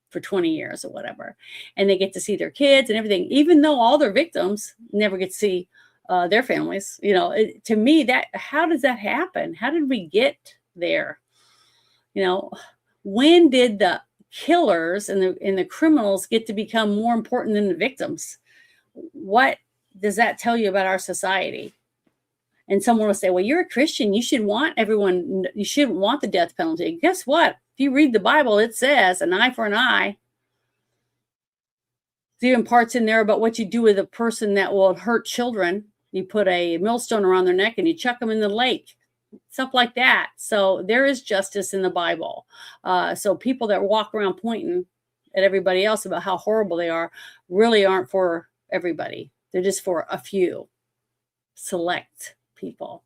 for 20 years or whatever. And they get to see their kids and everything, even though all their victims never get to see their families. To me, how does that happen? How did we get there? When did the killers and the criminals get to become more important than the victims? What does that tell you about our society? And someone will say, well, you're a Christian. You shouldn't want the death penalty. Guess what? If you read the Bible, it says an eye for an eye. There's even parts in there about what you do with a person that will hurt children. You put a millstone around their neck and you chuck them in the lake, stuff like that. So there is justice in the Bible. So people that walk around pointing at everybody else about how horrible they are really aren't for everybody. They're just for a few select people.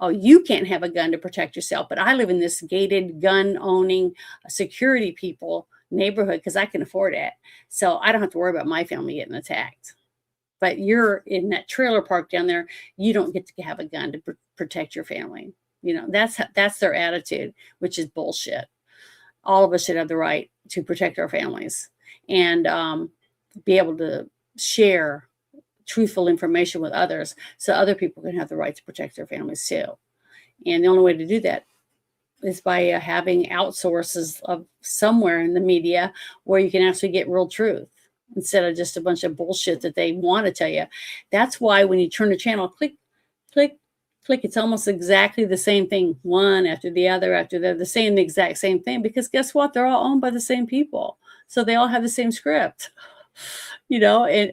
Oh, you can't have a gun to protect yourself, but I live in this gated gun owning security people neighborhood because I can afford it. So I don't have to worry about my family getting attacked. But you're in that trailer park down there, you don't get to have a gun to protect your family. You know, that's their attitude, which is bullshit. All of us should have the right to protect our families and be able to share truthful information with others so other people can have the right to protect their families too. And the only way to do that is by having outsources of somewhere in the media where you can actually get real truth instead of just a bunch of bullshit that they want to tell you. That's why when you turn the channel, click, click, click, it's almost exactly the same thing, one after the other, they're saying the exact same thing, because guess what? They're all owned by the same people. So they all have the same script, you know, and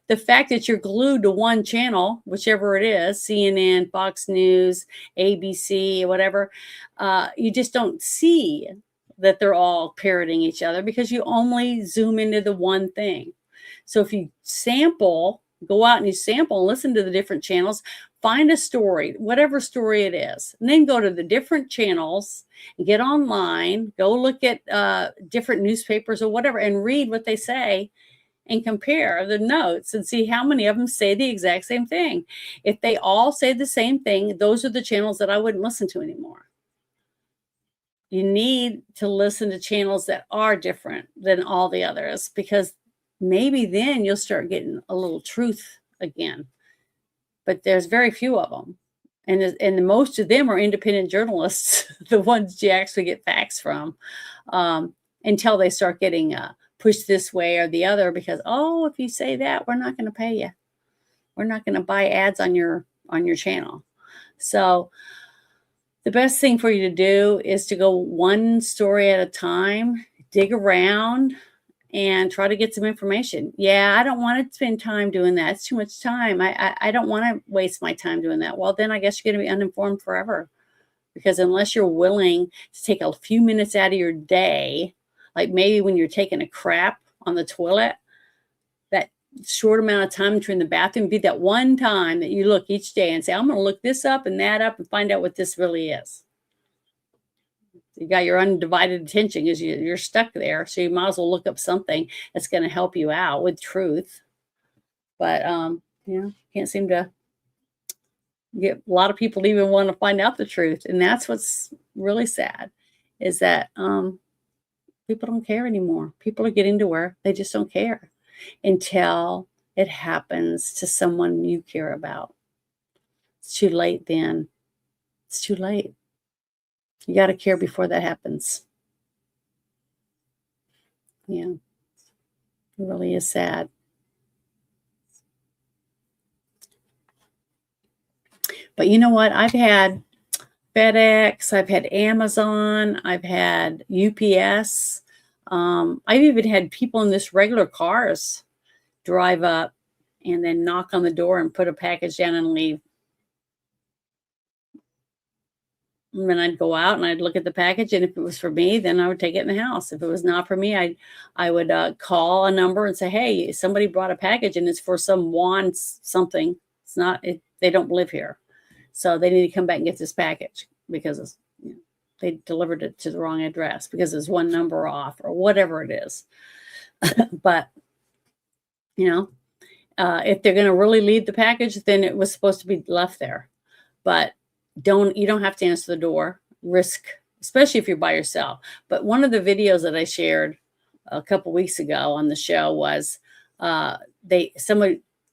the fact that you're glued to one channel, whichever it is, CNN, Fox News, ABC, whatever, you just don't see that they're all parroting each other because you only zoom into the one thing. So if you sample, go out and you sample and listen to the different channels, find a story, whatever story it is, and then go to the different channels and get online, go look at different newspapers or whatever and read what they say and compare the notes and see how many of them say the exact same thing. If they all say the same thing, those are the channels that I wouldn't listen to anymore. You need to listen to channels that are different than all the others, because maybe then you'll start getting a little truth again. But there's very few of them. And most of them are independent journalists, the ones you actually get facts from, until they start getting pushed this way or the other because, oh, if you say that, we're not going to pay you. We're not going to buy ads on your channel. So the best thing for you to do is to go one story at a time, dig around, and try to get some information. Yeah, I don't want to spend time doing that. It's too much time. I don't want to waste my time doing that. Well, then I guess you're going to be uninformed forever. Because unless you're willing to take a few minutes out of your day, like maybe when you're taking a crap on the toilet, that short amount of time between the bathroom, be that one time that you look each day and say, I'm going to look this up and that up and find out what this really is. You got your undivided attention because you're stuck there. So you might as well look up something that's going to help you out with truth. But, can't seem to get a lot of people even want to find out the truth. And that's what's really sad is that people don't care anymore. People are getting to where they just don't care until it happens to someone you care about. It's too late then. It's too late. You got to care before that happens. Yeah. It really is sad. But you know what? I've had FedEx, I've had Amazon, I've had UPS. I've even had people in this regular cars drive up and then knock on the door and put a package down and leave. And then I'd go out and I'd look at the package, and if it was for me, then I would take it in the house. If it was not for me, I would call a number and say, hey, somebody brought a package and it's for some wand something. It's not, they don't live here. So they need to come back and get this package because they delivered it to the wrong address because it's one number off or whatever it is. But, if they're going to really leave the package, then it was supposed to be left there. But you don't have to answer the door, risk, especially if you're by yourself. But one of the videos that I shared a couple weeks ago on the show was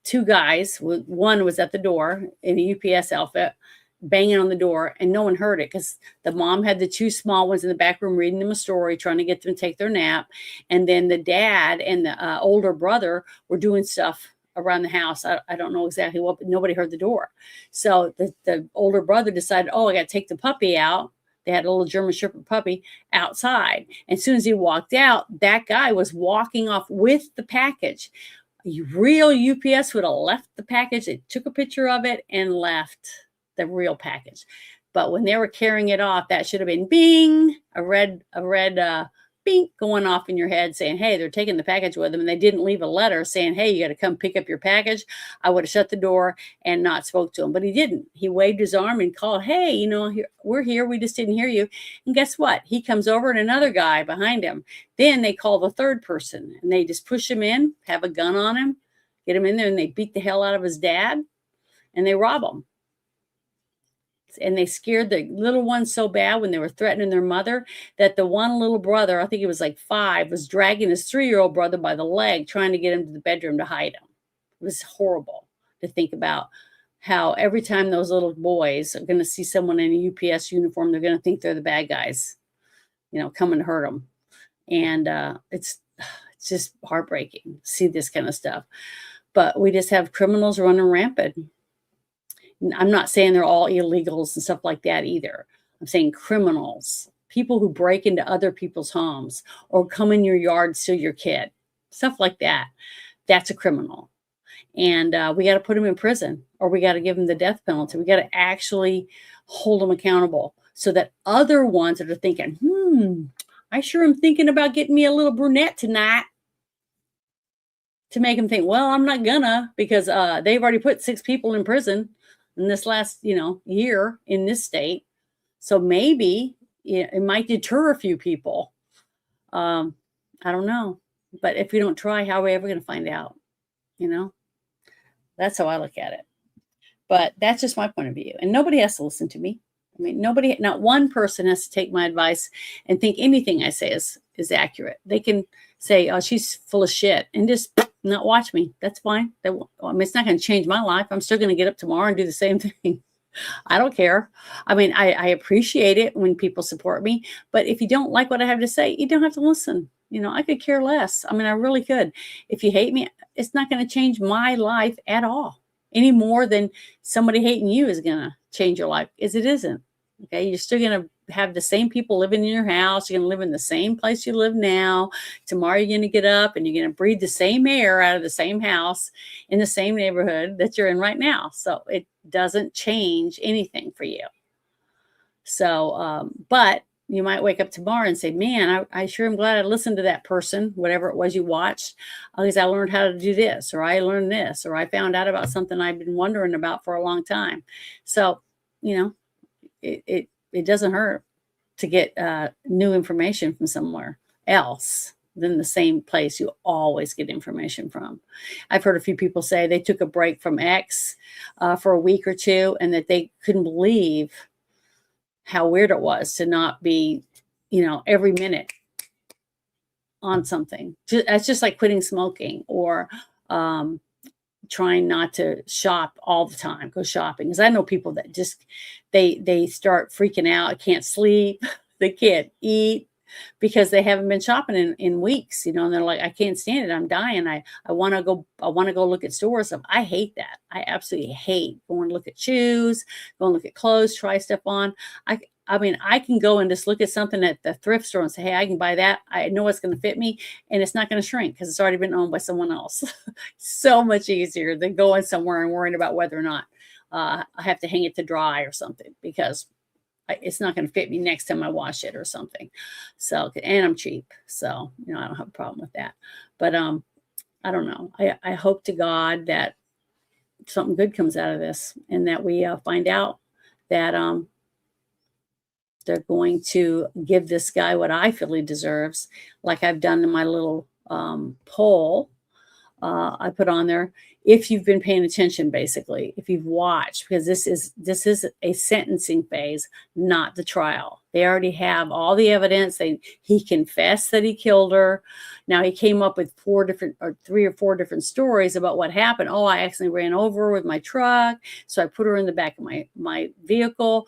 two guys, one was at the door in a UPS outfit, banging on the door, and no one heard it because the mom had the two small ones in the back room reading them a story, trying to get them to take their nap. And then the dad and the older brother were doing stuff around the house. I don't know exactly what, but nobody heard the door. So the older brother decided, I got to take the puppy out. They had a little German Shepherd puppy outside. And as soon as he walked out, that guy was walking off with the package. A real UPS would have left the package. They took a picture of it and left the real package. But when they were carrying it off, that should have been bing, a red bing going off in your head saying, hey, they're taking the package with them. And they didn't leave a letter saying, hey, you got to come pick up your package. I would have shut the door and not spoke to him. But he didn't. He waved his arm and called, hey, you know, we're here. We just didn't hear you. And guess what? He comes over and another guy behind him. Then they call the third person and they just push him in, have a gun on him, get him in there, and they beat the hell out of his dad and they rob him. And they scared the little ones so bad when they were threatening their mother that the one little brother, I think he was like 5, was dragging his 3-year-old brother by the leg, trying to get him to the bedroom to hide him. It was horrible to think about how every time those little boys are going to see someone in a UPS uniform, they're going to think they're the bad guys, you know, coming to hurt them. And it's just heartbreaking to see this kind of stuff. But we just have criminals running rampant. I'm not saying they're all illegals and stuff like that either. I'm saying criminals, people who break into other people's homes or come in your yard, steal your kid, stuff like that. That's a criminal. And we got to put them in prison, or we got to give them the death penalty. We got to actually hold them accountable so that other ones that are thinking, I sure am thinking about getting me a little brunette tonight, to make them think, well, I'm not gonna, because they've already put 6 people in prison in this last, year in this state. So maybe it might deter a few people. I don't know. But if we don't try, how are we ever going to find out? That's how I look at it. But that's just my point of view. And nobody has to listen to me. I mean, not one person has to take my advice and think anything I say is accurate. They can say, oh, she's full of shit, and just not watch me. That's fine. It's not going to change my life. I'm still going to get up tomorrow and do the same thing. I don't care. I mean, I appreciate it when people support me, but if you don't like what I have to say, you don't have to listen. I could care less. I mean, I really could. If you hate me, it's not going to change my life at all, any more than somebody hating you is going to change your life, as it isn't. Okay, you're still going to have the same people living in your house. You're going to live in the same place you live now. Tomorrow you're going to get up and you're going to breathe the same air out of the same house in the same neighborhood that you're in right now. So it doesn't change anything for you. So, but you might wake up tomorrow and say, man, I sure am glad I listened to that person, whatever it was you watched, because I learned how to do this, or I learned this, or I found out about something I've been wondering about for a long time. So, it doesn't hurt to get new information from somewhere else than the same place you always get information from. I've heard a few people say they took a break from X for a week or two, and that they couldn't believe how weird it was to not be, every minute on something. It's just like quitting smoking, or trying not to shop all the time, go shopping. Because I know people that just, they start freaking out, can't sleep, they can't eat because they haven't been shopping in weeks, and they're like, I can't stand it. I'm dying. I want to go look at stores. I hate that. I absolutely hate going to look at shoes, go and look at clothes, try stuff on. I mean, I can go and just look at something at the thrift store and say, hey, I can buy that. I know it's going to fit me, and it's not going to shrink because it's already been owned by someone else. So much easier than going somewhere and worrying about whether or not I have to hang it to dry or something, because it's not going to fit me next time I wash it or something. So, and I'm cheap. So, I don't have a problem with that. But I don't know. I hope to God that something good comes out of this, and that we find out that they're going to give this guy what I feel he deserves, like I've done in my little poll I put on there. If you've been paying attention, basically, if you've watched, because this is a sentencing phase, not the trial. They already have all the evidence. He confessed that he killed her. Now he came up with 3 or 4 different stories about what happened. Oh, I accidentally ran over her with my truck, so I put her in the back of my vehicle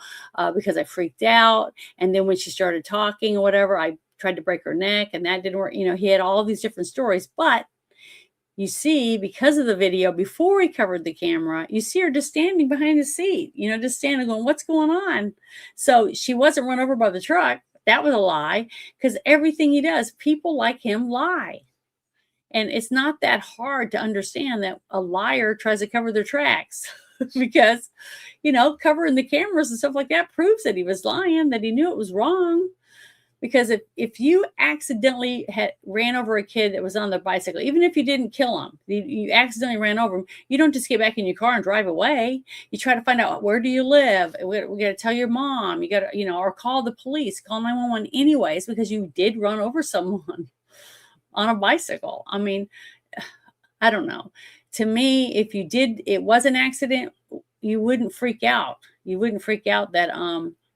because I freaked out. And then when she started talking or whatever, I tried to break her neck, and that didn't work. He had all these different stories, but you see, because of the video, before he covered the camera, you see her just standing behind the seat, just standing going, what's going on? So she wasn't run over by the truck. That was a lie, because everything he does, people like him lie. And it's not that hard to understand that a liar tries to cover their tracks because, covering the cameras and stuff like that proves that he was lying, that he knew it was wrong. Because if you accidentally ran over a kid that was on the bicycle, even if you didn't kill him, you accidentally ran over him, you don't just get back in your car and drive away. You try to find out, where do you live? We got to tell your mom. You got to, or call the police, call 911 anyways, because you did run over someone on a bicycle. I mean, I don't know. To me, if you did, it was an accident, you wouldn't freak out. You wouldn't freak out that,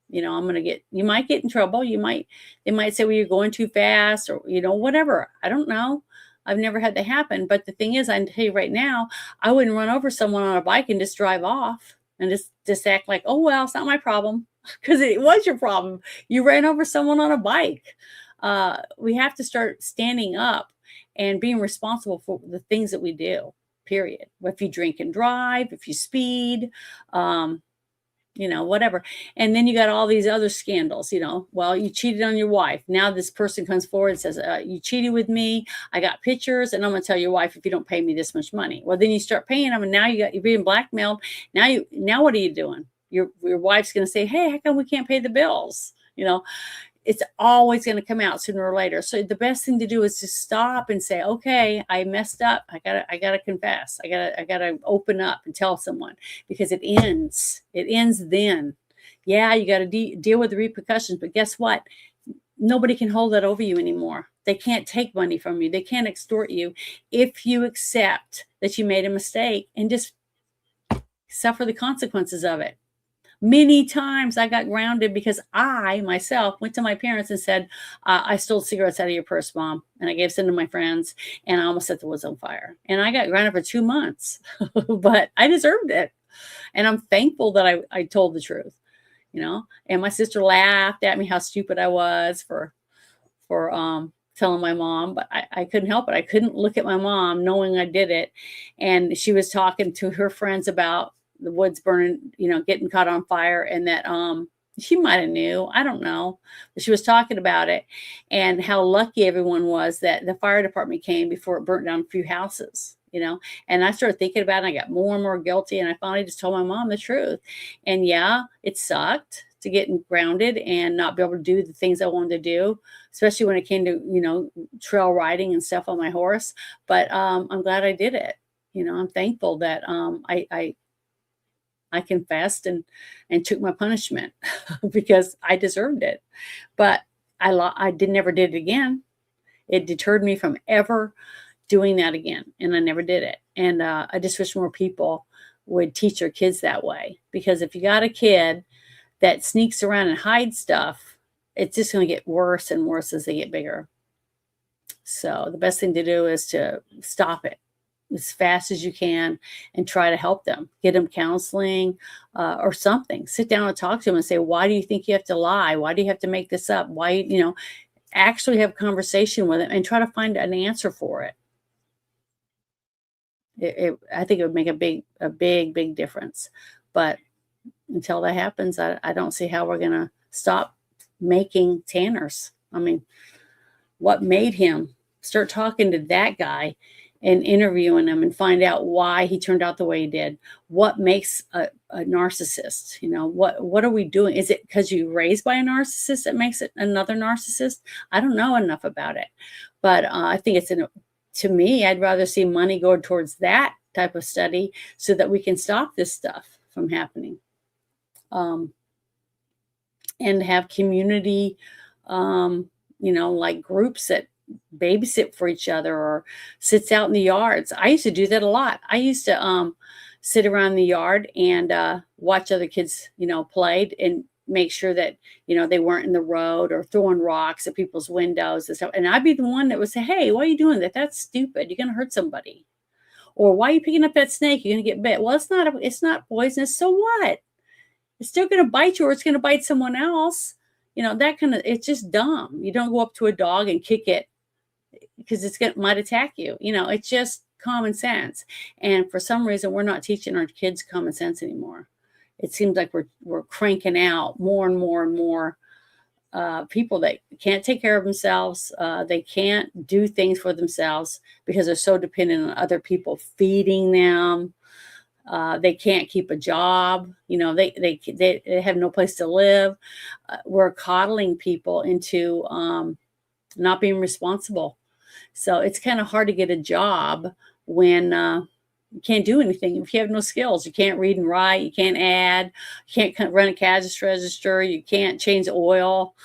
you might get in trouble. They might say, well, you're going too fast or, whatever. I don't know. I've never had that happen. But the thing is, I can tell you right now, I wouldn't run over someone on a bike and just drive off and just act like, oh, well, it's not my problem, because it was your problem. You ran over someone on a bike. We have to start standing up and being responsible for the things that we do, period. If you drink and drive, if you speed, whatever. And then you got all these other scandals, well, you cheated on your wife. Now this person comes forward and says, you cheated with me. I got pictures and I'm going to tell your wife if you don't pay me this much money. Well, then you start paying them and now you're being blackmailed. Now what are you doing? Your wife's going to say, hey, how come we can't pay the bills? It's always going to come out sooner or later. So the best thing to do is to stop and say, okay, I messed up. I gotta confess. I gotta open up and tell someone, because it ends then. Yeah, you got to deal with the repercussions, but guess what? Nobody can hold that over you anymore. They can't take money from you. They can't extort you if you accept that you made a mistake and just suffer the consequences of it. Many times I got grounded because I myself went to my parents and said, I stole cigarettes out of your purse, Mom. And I gave some to my friends and I almost set the woods on fire. And I got grounded for 2 months, but I deserved it. And I'm thankful that I told the truth, and my sister laughed at me how stupid I was for telling my mom, but I couldn't help it. I couldn't look at my mom knowing I did it. And she was talking to her friends about the woods burning, getting caught on fire, and that she might have knew, I don't know, but she was talking about it and how lucky everyone was that the fire department came before it burnt down a few houses, and I started thinking about it and I got more and more guilty, and I finally just told my mom the truth. And yeah, it sucked to get grounded and not be able to do the things I wanted to do, especially when it came to, trail riding and stuff on my horse. But I'm glad I did it. I'm thankful that I confessed and took my punishment because I deserved it. But I never did it again. It deterred me from ever doing that again. And I never did it. And I just wish more people would teach their kids that way. Because if you got a kid that sneaks around and hides stuff, it's just going to get worse and worse as they get bigger. So the best thing to do is to stop it as fast as you can and try to help them, get them counseling or something. Sit down and talk to them and say, why do you think you have to lie? Why do you have to make this up? Why, actually have a conversation with them and try to find an answer for it. I think it would make a big difference. But until that happens, I don't see how we're going to stop making Tanners. I mean, what made him start talking to that guy and interviewing him and find out why he turned out the way he did? What makes a narcissist? What are we doing? Is it because you were raised by a narcissist that makes it another narcissist? I don't know enough about it, but I think to me, I'd rather see money go towards that type of study so that we can stop this stuff from happening. And have community, like groups that babysit for each other or sits out in the yards. I used to do that a lot. I used to sit around the yard and watch other kids, played and make sure that, they weren't in the road or throwing rocks at people's windows and stuff. And I'd be the one that would say, hey, why are you doing that? That's stupid. You're going to hurt somebody. Or why are you picking up that snake? You're going to get bit. Well, it's not poisonous. So what? It's still going to bite you or it's going to bite someone else. It's just dumb. You don't go up to a dog and kick it because might attack you. It's just common sense. And for some reason, we're not teaching our kids common sense anymore. It seems like we're cranking out more and more and more people that can't take care of themselves. They can't do things for themselves because they're so dependent on other people feeding them. They can't keep a job. You know, they have no place to live. We're coddling people into not being responsible. So it's kind of hard to get a job when you can't do anything. If you have no skills, you can't read and write, you can't add, you can't run a cash register, you can't change oil.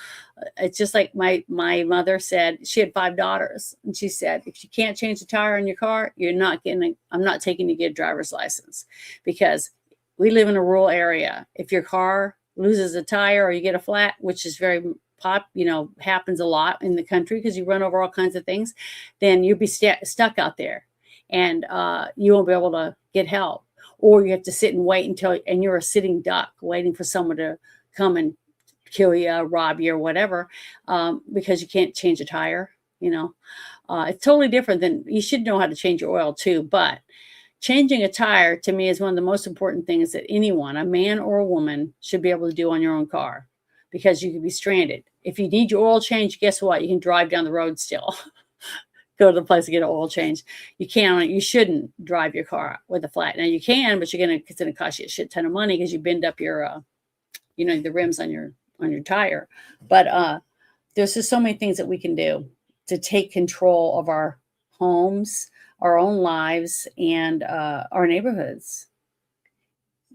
It's just like my mother said. She had 5 daughters, and she said, if you can't change the tire on your car, I'm not taking you to get a driver's license, because we live in a rural area. If your car loses a tire or you get a flat, which is very happens a lot in the country because you run over all kinds of things, then you'll be stuck out there, and you won't be able to get help, or you have to sit and wait and you're a sitting duck waiting for someone to come and kill you, rob you, or whatever, because you can't change a tire. It's totally different than, you should know how to change your oil too, but changing a tire to me is one of the most important things that anyone, a man or a woman, should be able to do on your own car, because you could be stranded. If you need your oil change, guess what? You can drive down the road still. Go to the place to get an oil change. You shouldn't drive your car with a flat. Now you can, but it's gonna cost you a shit ton of money because you bend up your, the rims on your tire. But there's just so many things that we can do to take control of our homes, our own lives, and our neighborhoods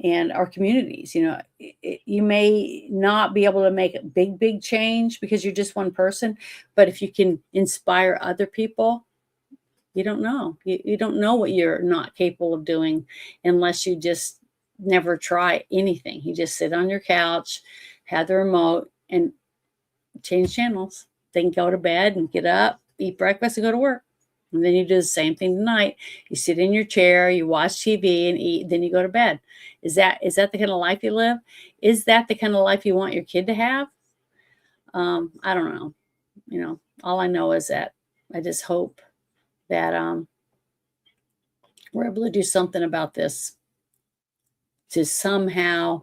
and our communities. You may not be able to make a big change because you're just one person, but if you can inspire other people, you don't know. You don't know what you're not capable of doing unless you just never try anything. You just sit on your couch, have the remote, and change channels. Then go to bed and get up, eat breakfast, and go to work. And then you do the same thing tonight. You sit in your chair, you watch TV and eat, then you go to bed. Is that the kind of life you live? Is that the kind of life you want your kid to have? I don't know. All I know is that I just hope that we're able to do something about this to somehow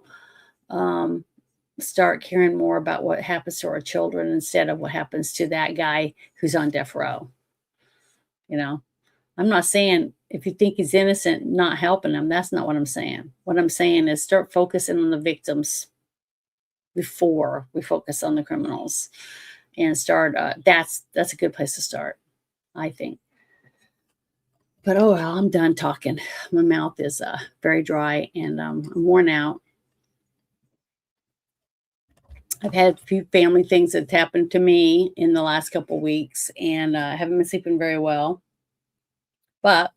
start caring more about what happens to our children instead of what happens to that guy who's on death row. I'm not saying if you think he's innocent, not helping him. That's not what I'm saying. What I'm saying is start focusing on the victims before we focus on the criminals, and start. That's a good place to start, I think. But oh well, I'm done talking. My mouth is very dry, and I'm worn out. I've had a few family things that's happened to me in the last couple of weeks, and I haven't been sleeping very well. But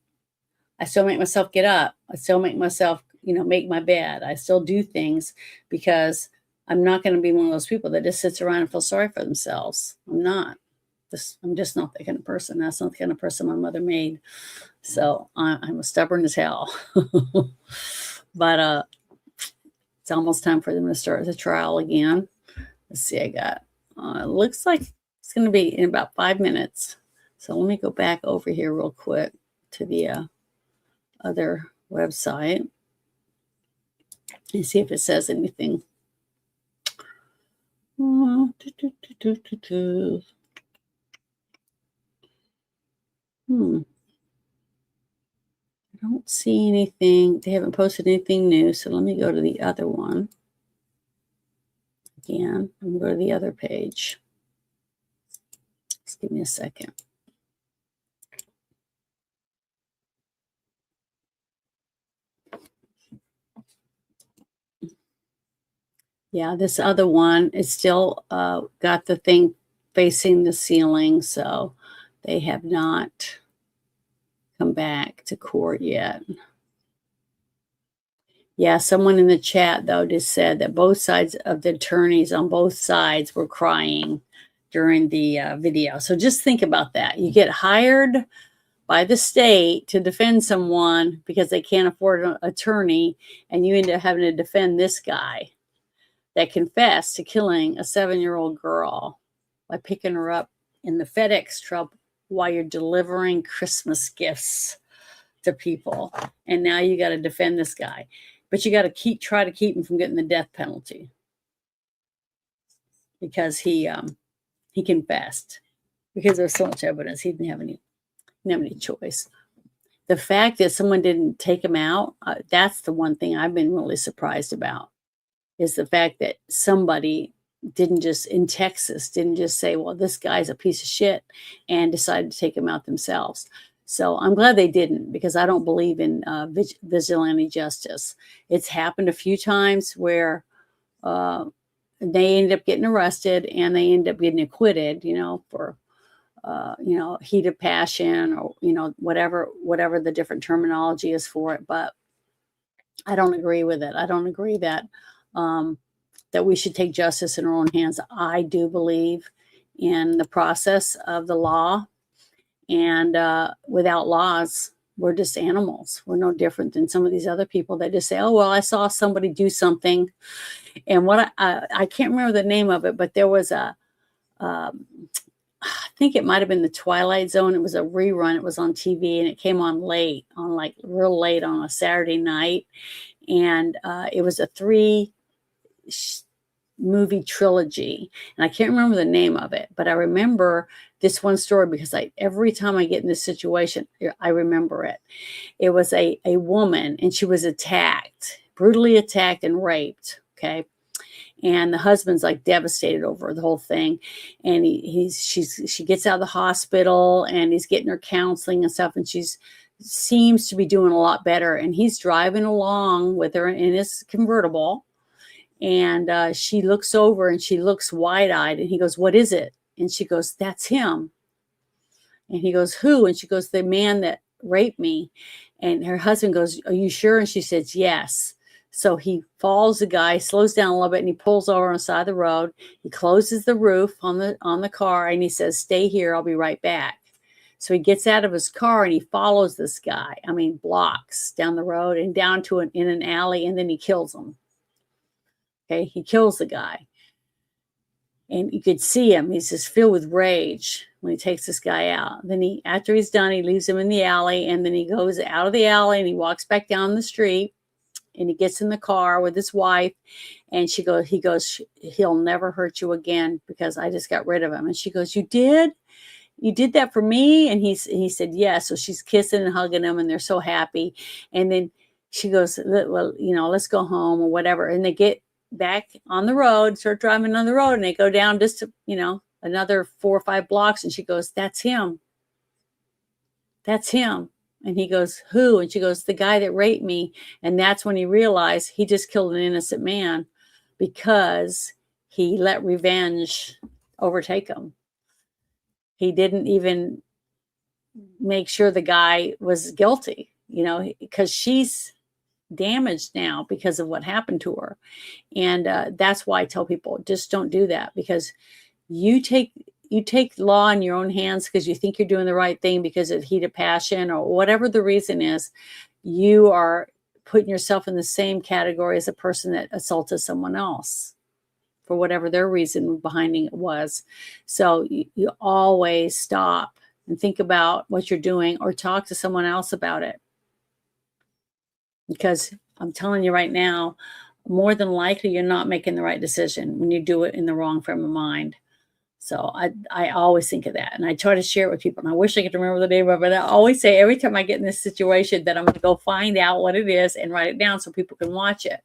I still make myself get up. I still make myself, make my bed. I still do things because I'm not going to be one of those people that just sits around and feels sorry for themselves. I'm not. I'm just not that kind of person. That's not the kind of person my mother made. So I'm stubborn as hell. But it's almost time for them to start the trial again. Let's see, I got, it looks like it's going to be in about 5 minutes. So let me go back over here real quick to the other website and see if it says anything. I don't see anything. They haven't posted anything new. So let me go to the other one. Again, I'm going to go to the other page. Just give me a second. Yeah, this other one is still got the thing facing the ceiling, so they have not come back to court yet. Yeah, someone in the chat, though, just said that both sides of the attorneys on both sides were crying during the video. So just think about that. You get hired by the state to defend someone because they can't afford an attorney, and you end up having to defend this guy that confessed to killing a 7-year-old girl by picking her up in the FedEx truck while you're delivering Christmas gifts to people. And now you got to defend this guy. But you got to try to keep him from getting the death penalty. because he confessed, because there's so much evidence. He didn't have any choice. The fact that someone didn't take him out, that's the one thing I've been really surprised about, is the fact that somebody didn't just, in Texas, didn't just say, well, this guy's a piece of shit, and decided to take him out themselves. So I'm glad they didn't, because I don't believe in vigilante justice. It's happened a few times where they end up getting arrested and they end up getting acquitted, for heat of passion, or, whatever the different terminology is for it. But I don't agree with it. I don't agree that we should take justice in our own hands. I do believe in the process of the law, and without laws, we're just animals. We're no different than some of these other people that just say, oh, well, I saw somebody do something. And what I can't remember the name of it, but there was I think it might have been the Twilight Zone. It was a rerun. It was on TV, and it came on late, real late on a Saturday night. And it was a 3-movie trilogy. And I can't remember the name of it, but I remember this one story because every time I get in this situation, I remember it. It was a woman, and she was brutally attacked and raped. Okay. And the husband's devastated over the whole thing. And she gets out of the hospital, and he's getting her counseling and stuff. And seems to be doing a lot better. And he's driving along with her in his convertible. And she looks over, and she looks wide-eyed, and he goes, what is it? And she goes, that's him. And he goes, who? And she goes, the man that raped me. And her husband goes, are you sure? And she says, yes. So he follows the guy, slows down a little bit, and he pulls over on the side of the road. He closes the roof on the car, and he says, stay here, I'll be right back. So he gets out of his car, and he follows this guy, blocks down the road and down to in an alley, and then he kills him. Okay, he kills the guy. And you could see him. He's just filled with rage when he takes this guy out. Then after he's done, he leaves him in the alley, and then he goes out of the alley, and he walks back down the street. And he gets in the car with his wife, and he goes, he'll never hurt you again because I just got rid of him. And she goes, you did that for me? And he said, yes. So she's kissing and hugging him, and they're so happy. And then she goes, well, let's go home or whatever. And they get back on the road, start driving on the road, and they go down just to, another 4 or 5 blocks. And she goes, that's him. That's him. And he goes, who? And she goes, the guy that raped me. And that's when he realized he just killed an innocent man because he let revenge overtake him. He didn't even make sure the guy was guilty, because she's damaged now because of what happened to her. And that's why I tell people, just don't do that, because you take law in your own hands because you think you're doing the right thing because of heat of passion or whatever the reason is. You are putting yourself in the same category as a person that assaulted someone else for whatever their reason behind it was. So you always stop and think about what you're doing, or talk to someone else about it. Because I'm telling you right now, more than likely you're not making the right decision when you do it in the wrong frame of mind. So I always think of that, and I try to share it with people. And I wish I could remember the name of it. I always say every time I get in this situation that I'm going to go find out what it is and write it down so people can watch it,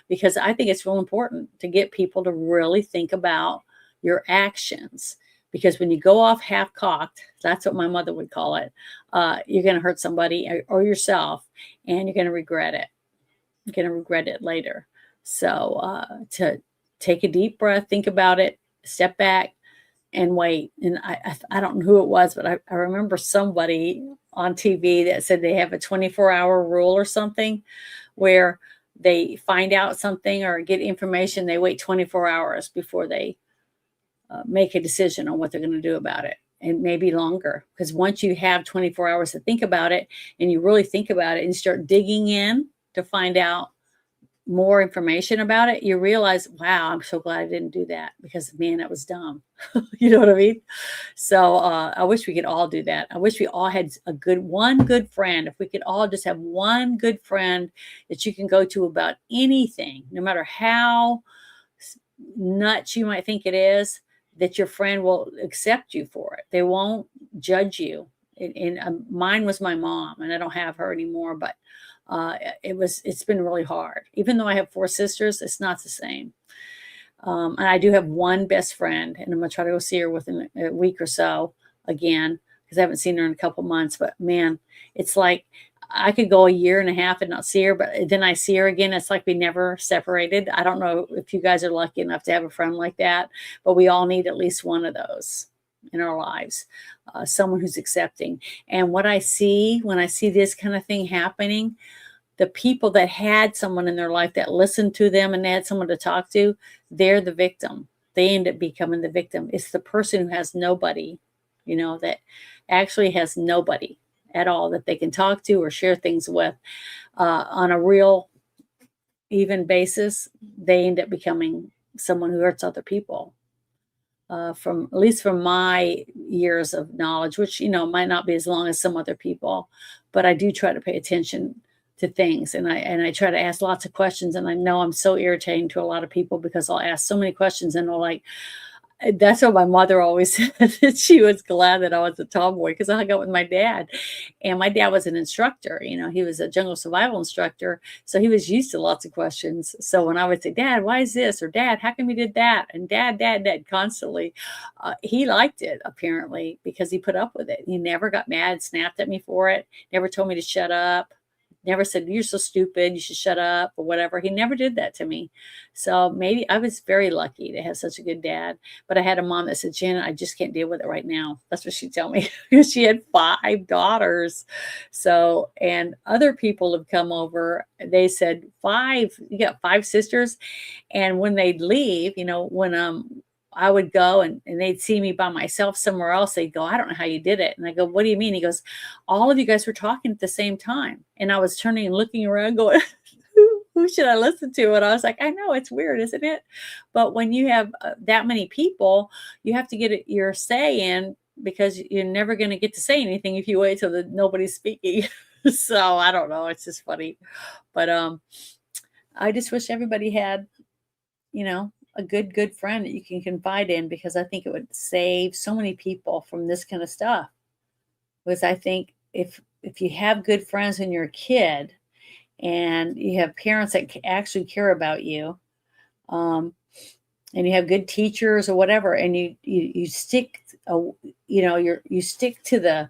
because I think it's real important to get people to really think about your actions. Because when you go off half-cocked, that's what my mother would call it, you're going to hurt somebody or yourself, and you're going to regret it. You're going to regret it later. So to take a deep breath, think about it, step back, and wait. And I don't know who it was, but I remember somebody on TV that said they have a 24-hour rule or something where they find out something or get information. They wait 24 hours before they make a decision on what they're going to do about it, and maybe longer. Because once you have 24 hours to think about it, and you really think about it and start digging in to find out more information about it, you realize, wow, I'm so glad I didn't do that, because man, that was dumb. You know what I mean? So I wish we could all do that. I wish we all had one good friend. If we could all just have one good friend that you can go to about anything, no matter how nuts you might think it is, that your friend will accept you for it. They won't judge you. Mine was my mom, and I don't have her anymore, but it's been really hard. Even though I have 4 sisters, it's not the same. And I do have one best friend, and I'm gonna try to go see her within a week or so again, because I haven't seen her in a couple months. But man, it's like I could go a year and a half and not see her, but then I see her again. It's like we never separated. I don't know if you guys are lucky enough to have a friend like that, but we all need at least one of those in our lives, someone who's accepting. And what I see when I see this kind of thing happening, the people that had someone in their life that listened to them and they had someone to talk to, they're the victim. They end up becoming the victim. It's the person who has nobody, that actually has nobody at all that they can talk to or share things with on a real even basis. They end up becoming someone who hurts other people. From at least from my years of knowledge, which might not be as long as some other people, but I do try to pay attention to things, and I try to ask lots of questions. And I know I'm so irritating to a lot of people because I'll ask so many questions, and they're like, that's what my mother always said, that she was glad that I was a tomboy because I hung out with my dad. And my dad was an instructor, he was a jungle survival instructor. So he was used to lots of questions. So when I would say, Dad, why is this? Or Dad, how come you did that? And Dad, constantly, he liked it apparently because he put up with it. He never got mad, snapped at me for it, never told me to shut up. Never said, you're so stupid, you should shut up or whatever. He never did that to me. So maybe I was very lucky to have such a good dad. But I had a mom that said, Janet, I just can't deal with it right now. That's what she'd tell me. She had 5 daughters. So, and other people have come over. They said, you got 5 sisters. And when they'd leave, when I would go and they'd see me by myself somewhere else. They'd go, I don't know how you did it. And I go, what do you mean? He goes, all of you guys were talking at the same time. And I was turning and looking around going, who should I listen to? And I was like, I know it's weird, isn't it? But when you have that many people, you have to get your say in because you're never going to get to say anything if you wait till nobody's speaking. So I don't know. It's just funny. But I just wish everybody had, a good friend that you can confide in, because I think it would save so many people from this kind of stuff. Because I think if you have good friends when you're a kid and you have parents that actually care about you, and you have good teachers or whatever, and you stick, you stick to the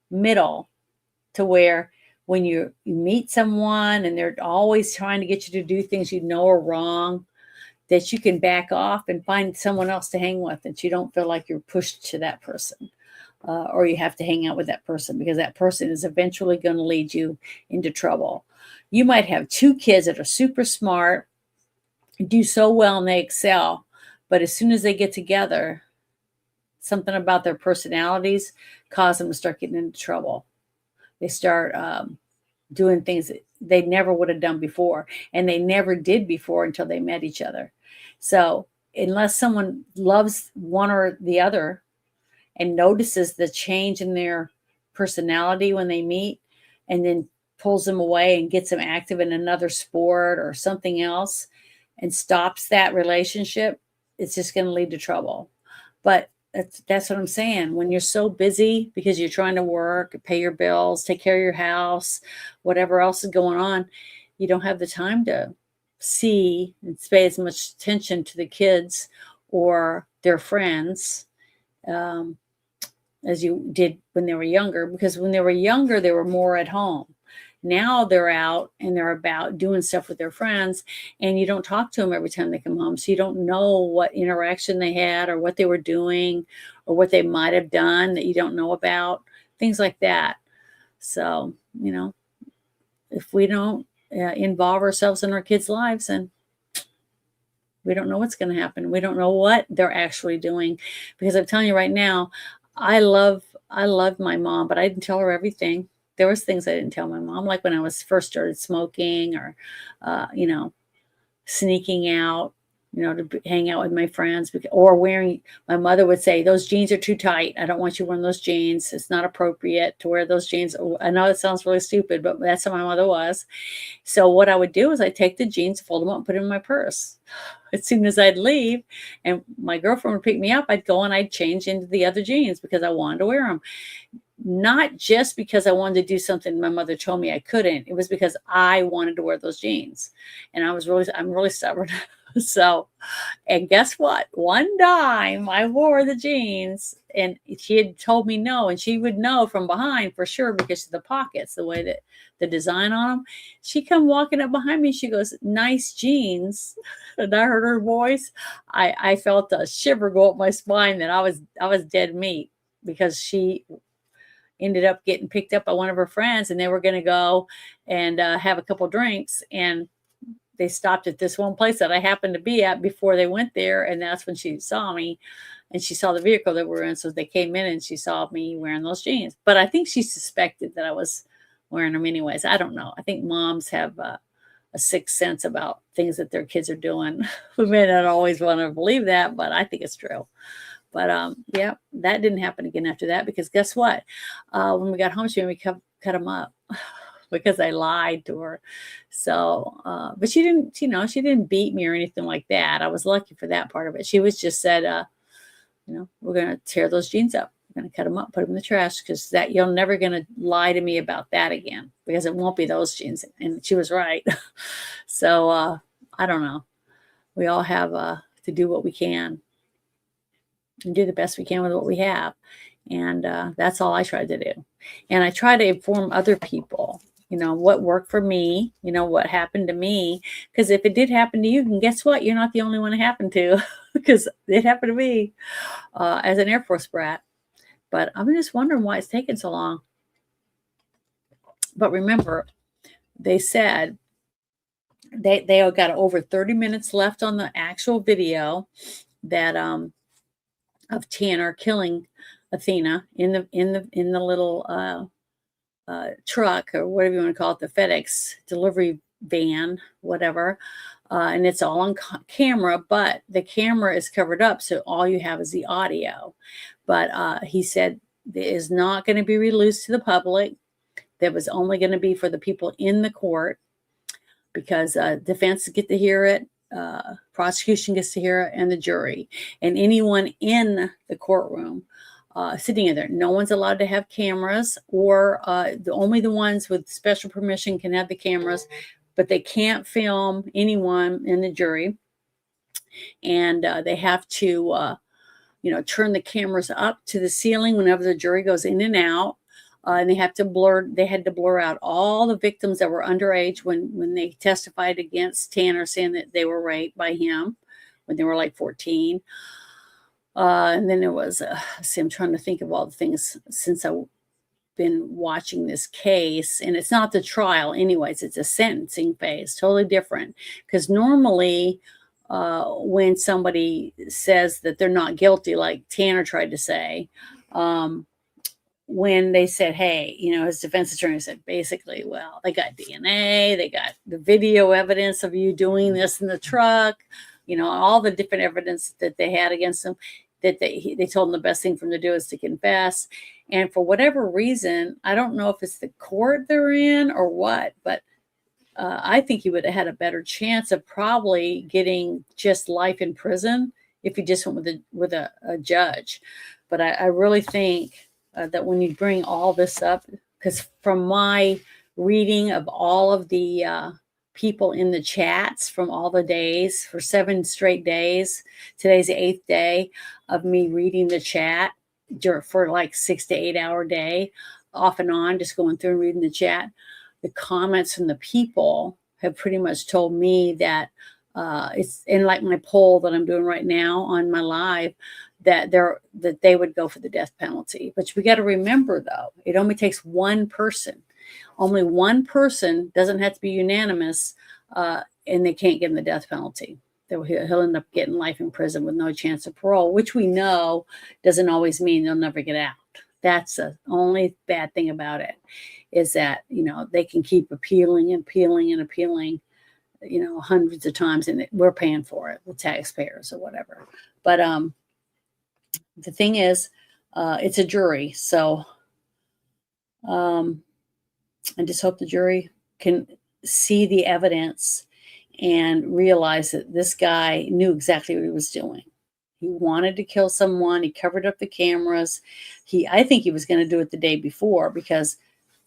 middle to where when you meet someone and they're always trying to get you to do things are wrong, that you can back off and find someone else to hang with, that you don't feel like you're pushed to that person, or you have to hang out with that person, because that person is eventually going to lead you into trouble. You might have 2 kids that are super smart, do so well, and they excel, but as soon as they get together, something about their personalities cause them to start getting into trouble. They start doing things that they never would have done before, and they never did before until they met each other. So unless someone loves one or the other and notices the change in their personality when they meet, and then pulls them away and gets them active in another sport or something else and stops that relationship, it's just going to lead to trouble. But that's what I'm saying. When you're so busy because you're trying to work, pay your bills, take care of your house, whatever else is going on, you don't have the time to see and pay as much attention to the kids or their friends as you did when they were younger. Because when they were younger, they were more at home. Now they're out and they're about doing stuff with their friends, and you don't talk to them every time they come home. So you don't know what interaction they had or what they were doing or what they might have done that you don't know about, things like that. So, if we don't involve ourselves in our kids' lives, then we don't know what's going to happen. We don't know what they're actually doing, because I'm telling you right now, I love my mom, but I didn't tell her everything. There was things I didn't tell my mom, like when I was first started smoking or, sneaking out, to hang out with my friends, or wearing, my mother would say, those jeans are too tight. I don't want you wearing those jeans. It's not appropriate to wear those jeans. I know it sounds really stupid, but that's how my mother was. So what I would do is I'd take the jeans, fold them up, and put them in my purse. As soon as I'd leave and my girlfriend would pick me up, I'd go and I'd change into the other jeans because I wanted to wear them. Not just because I wanted to do something my mother told me I couldn't. It was because I wanted to wear those jeans. And I'm really stubborn. So, and guess what? One time I wore the jeans and she had told me no, and she would know from behind for sure because of the pockets, the way that the design on them. She come walking up behind me. She goes, nice jeans. And I heard her voice. I felt a shiver go up my spine that I was dead meat, because she ended up getting picked up by one of her friends, and they were going to go and have a couple drinks, and they stopped at this one place that I happened to be at before they went there. And that's when she saw me, and she saw the vehicle that we were in. So they came in and she saw me wearing those jeans, but I think she suspected that I was wearing them anyways. I don't know. I think moms have a sixth sense about things that their kids are doing. We may not always want to believe that, but I think it's true. But yeah, that didn't happen again after that, because guess what? When we got home, she made me cut them up because I lied to her. So, but she didn't, she didn't beat me or anything like that. I was lucky for that part of it. She was just said, we're going to tear those jeans up. We're going to cut them up, put them in the trash, because that you're never going to lie to me about that again, because it won't be those jeans. And she was right. So I don't know. We all have to do what we can and do the best we can with what we have. And that's all I tried to do. And I try to inform other people, what worked for me, what happened to me. Because if it did happen to you, then guess what? You're not the only one it happened to, because it happened to me as an Air Force brat. But I'm just wondering why it's taking so long. But remember, they said they got over 30 minutes left on the actual video that of Tanner killing Athena in the little truck, or whatever you want to call it, the FedEx delivery van, whatever. And it's all on camera, but the camera is covered up, so all you have is the audio. But he said it is not going to be released to the public. That was only going to be for the people in the court, because defense get to hear it, prosecution gets to hear it, and the jury, and anyone in the courtroom sitting in there. No one's allowed to have cameras, or only the ones with special permission can have the cameras, but they can't film anyone in the jury. And they have to, turn the cameras up to the ceiling whenever the jury goes in and out. And they had to blur out all the victims that were underage when they testified against Tanner, saying that they were raped by him when they were like 14. And then there was, I'm trying to think of all the things since I've been watching this case, and it's not the trial anyways, it's a sentencing phase, totally different. Because normally when somebody says that they're not guilty, like Tanner tried to say, when they said, hey, his defense attorney said, basically, well, they got DNA, they got the video evidence of you doing this in the truck, all the different evidence that they had against him, that they told him the best thing for him to do is to confess. And for whatever reason, I don't know if it's the court they're in or what, but I think he would have had a better chance of probably getting just life in prison if he just went with a judge. But I really think that when you bring all this up, because from my reading of all of the people in the chats from all the days, for 7 straight days, today's the 8th day of me reading the chat for like 6 to 8 hour day, off and on, just going through and reading the chat. The comments from the people have pretty much told me that it's in like my poll that I'm doing right now on my live, that they would go for the death penalty. But we got to remember, though, it only takes one person. Only one person, doesn't have to be unanimous, and they can't give him the death penalty. He'll end up getting life in prison with no chance of parole, which we know doesn't always mean they'll never get out. That's the only bad thing about it, is that, they can keep appealing and appealing and appealing hundreds of times, and we're paying for it, the taxpayers or whatever. But the thing is, it's a jury, so I just hope the jury can see the evidence and realize that this guy knew exactly what he was doing. He wanted to kill someone. He covered up the cameras. I think he was going to do it the day before, because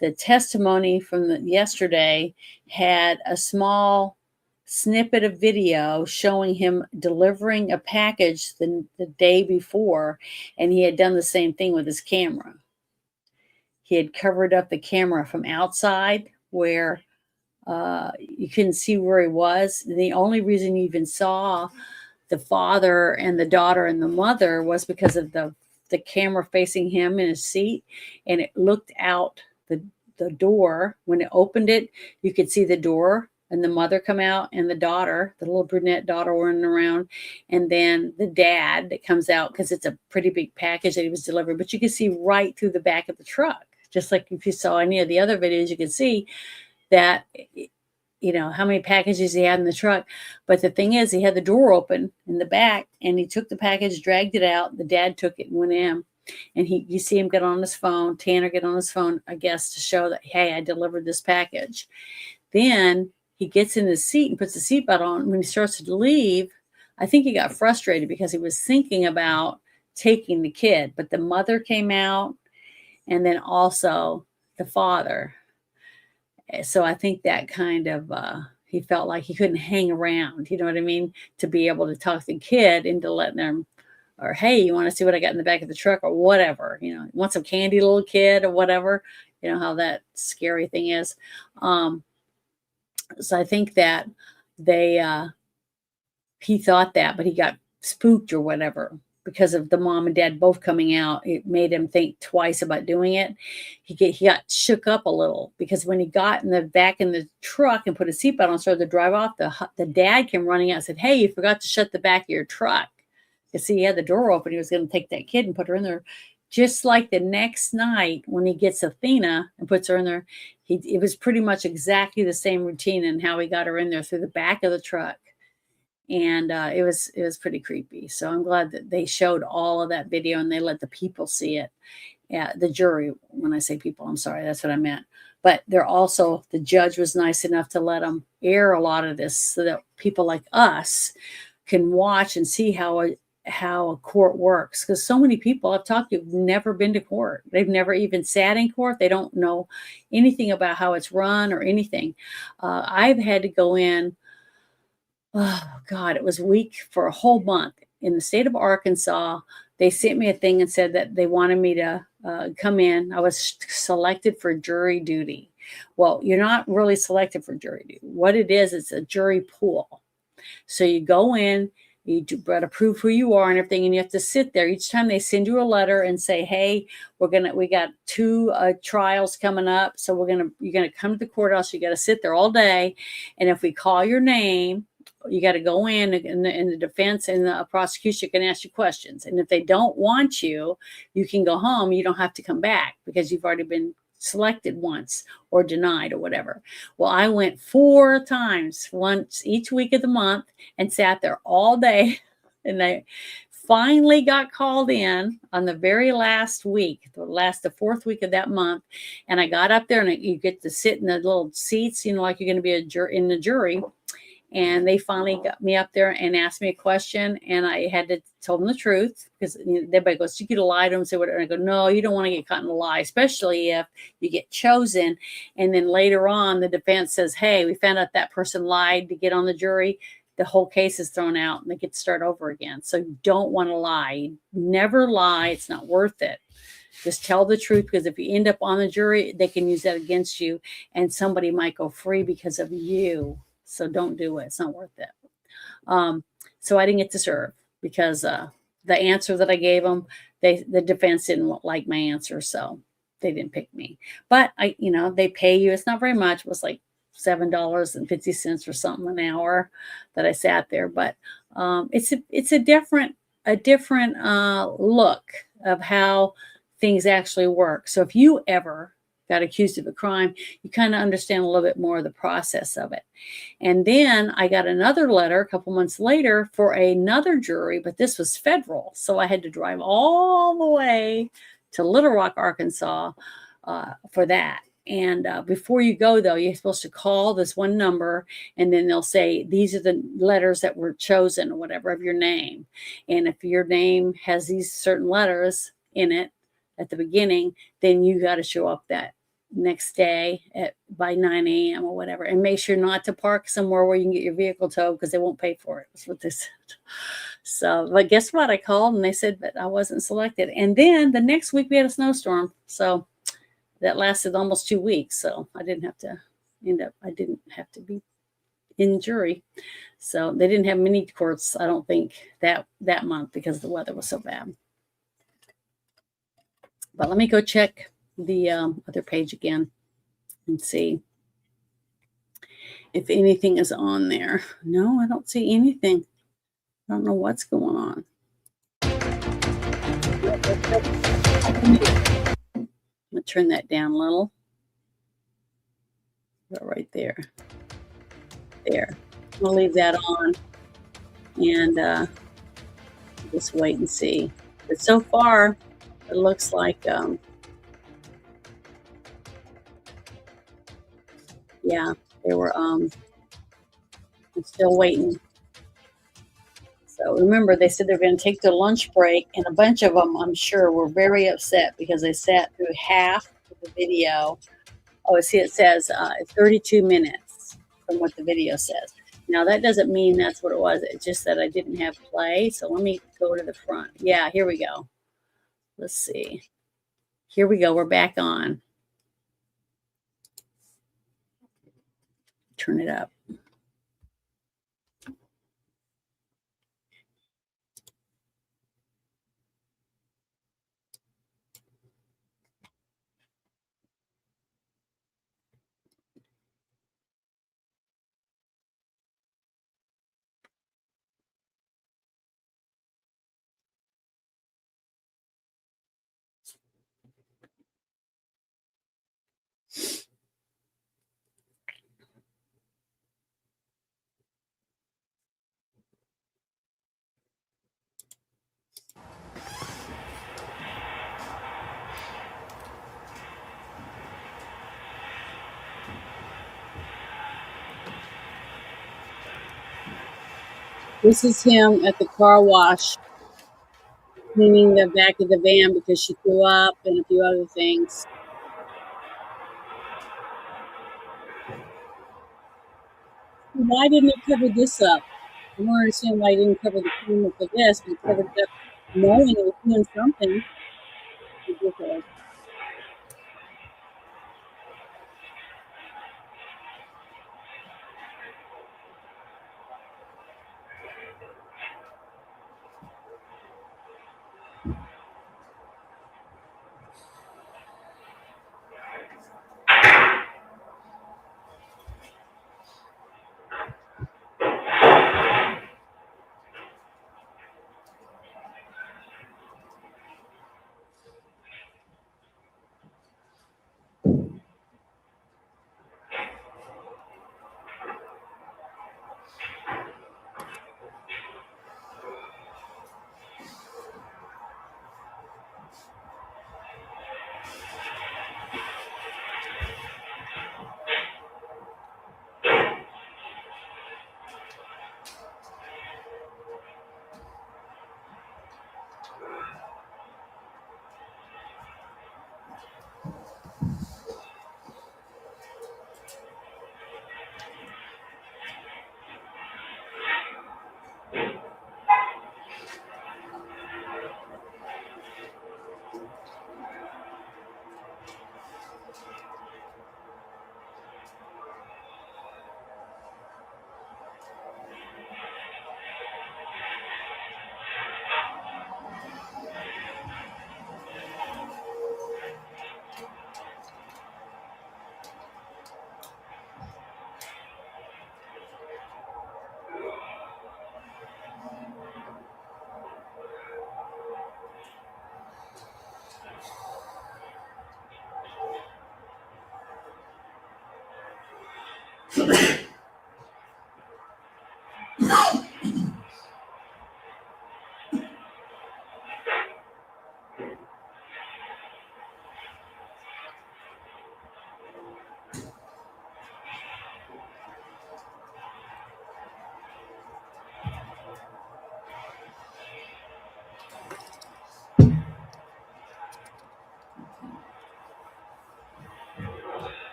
the testimony from yesterday had a small snippet of video showing him delivering a package the day before, and he had done the same thing with his camera. He had covered up the camera from outside where you couldn't see where he was. And the only reason you even saw the father and the daughter and the mother was because of the camera facing him in his seat, and it looked out the door. When it opened it, you could see the door and the mother come out, and the daughter, the little brunette daughter, running around, and then the dad that comes out, because it's a pretty big package that he was delivering. But you could see right through the back of the truck, just like if you saw any of the other videos, you could see that, how many packages he had in the truck. But the thing is, he had the door open in the back, and he took the package, dragged it out. The dad took it and went in, and you see him get on his phone, Tanner get on his phone, I guess, to show that, hey, I delivered this package. Then he gets in his seat and puts the seatbelt on. When he starts to leave, I think he got frustrated because he was thinking about taking the kid, but the mother came out, and then also the father. So I think that kind of, he felt like he couldn't hang around, you know what I mean, to be able to talk to the kid into letting them, or, hey, you want to see what I got in the back of the truck, or whatever, want some candy, little kid, or whatever, how that scary thing is. So I think that he thought that, but he got spooked or whatever because of the mom and dad both coming out. It made him think twice about doing it. He got shook up a little, because when he got in the back in the truck and put a seatbelt on, started to drive off, the dad came running out and said, hey, you forgot to shut the back of your truck. You see, he had the door open. He was going to take that kid and put her in there. Just like the next night when he gets Athena and puts her in there, it was pretty much exactly the same routine and how he got her in there through the back of the truck. And it was pretty creepy. So I'm glad that they showed all of that video and they let the people see it. Yeah, the jury, when I say people, I'm sorry, that's what I meant. But the judge was nice enough to let them air a lot of this so that people like us can watch and see how a court works, because so many people I've talked to have never been to court. They've never even sat in court. They don't know anything about how it's run or anything. I've had to go in, oh God, it was weak for a whole month in the state of Arkansas. They sent me a thing and said that they wanted me to come in. I was selected for jury duty. Well, you're not really selected for jury duty. What it is, it's a jury pool. So you go in, you got to prove who you are and everything, and you have to sit there. Each time they send you a letter and say, hey, we got 2 trials coming up, so you're gonna come to the courthouse. You got to sit there all day, and if we call your name, you got to go in, and the defense and the prosecution can ask you questions. And if they don't want you, you can go home. You don't have to come back because you've already been selected once or denied or whatever. Well, I went 4 times, once each week of the month, and sat there all day. And I finally got called in on the very last week, the 4th week of that month. And I got up there, and you get to sit in the little seats, like you're going to be in the jury. And they finally got me up there and asked me a question, and I had to tell them the truth, because everybody goes, you could lie to them and say whatever. And I go, no, you don't want to get caught in a lie, especially if you get chosen. And then later on, the defense says, hey, we found out that person lied to get on the jury. The whole case is thrown out and they get to start over again. So you don't want to lie. Never lie. It's not worth it. Just tell the truth, because if you end up on the jury, they can use that against you, and somebody might go free because of you. So don't do it. It's not worth it. So I didn't get to serve because the answer that I gave them, the defense didn't like my answer, so they didn't pick me. But they pay you. It's not very much. It was like $7.50 or something an hour that I sat there. But it's a different look of how things actually work. So if you ever got accused of a crime, you kind of understand a little bit more of the process of it. And then I got another letter a couple months later for another jury, but this was federal. So I had to drive all the way to Little Rock, Arkansas for that. And before you go, though, you're supposed to call this one number, and then they'll say, these are the letters that were chosen or whatever of your name. And if your name has these certain letters in it at the beginning, then you got to show up that next day by 9 a.m. or whatever, and make sure not to park somewhere where you can get your vehicle towed because they won't pay for it. That's what they said. So, but guess what? I called and they said, but I wasn't selected. And then the next week we had a snowstorm. So that lasted almost 2 weeks. So I didn't have to be in jury. So they didn't have many courts, I don't think, that month because the weather was so bad. But let me go check the other page again and see if anything is on there. No, I don't see anything. I don't know what's going on. I'm gonna turn that down a little. Right there. There. We'll leave that on and just wait and see. But so far, it looks like yeah, they were I'm still waiting. So remember, they said they're going to take their lunch break, and a bunch of them, I'm sure, were very upset because they sat through half of the video. Oh, see, it says 32 minutes from what the video says. Now, that doesn't mean that's what it was. It's just that I didn't have play. So let me go to the front. Yeah, here we go. Let's see. Here we go. We're back on. Turn it up. This is him at the car wash cleaning the back of the van because she threw up and a few other things. Why didn't it cover this up? I don't understand why I didn't cover the camera for this, but it covered it up knowing it was doing something. Ridiculous.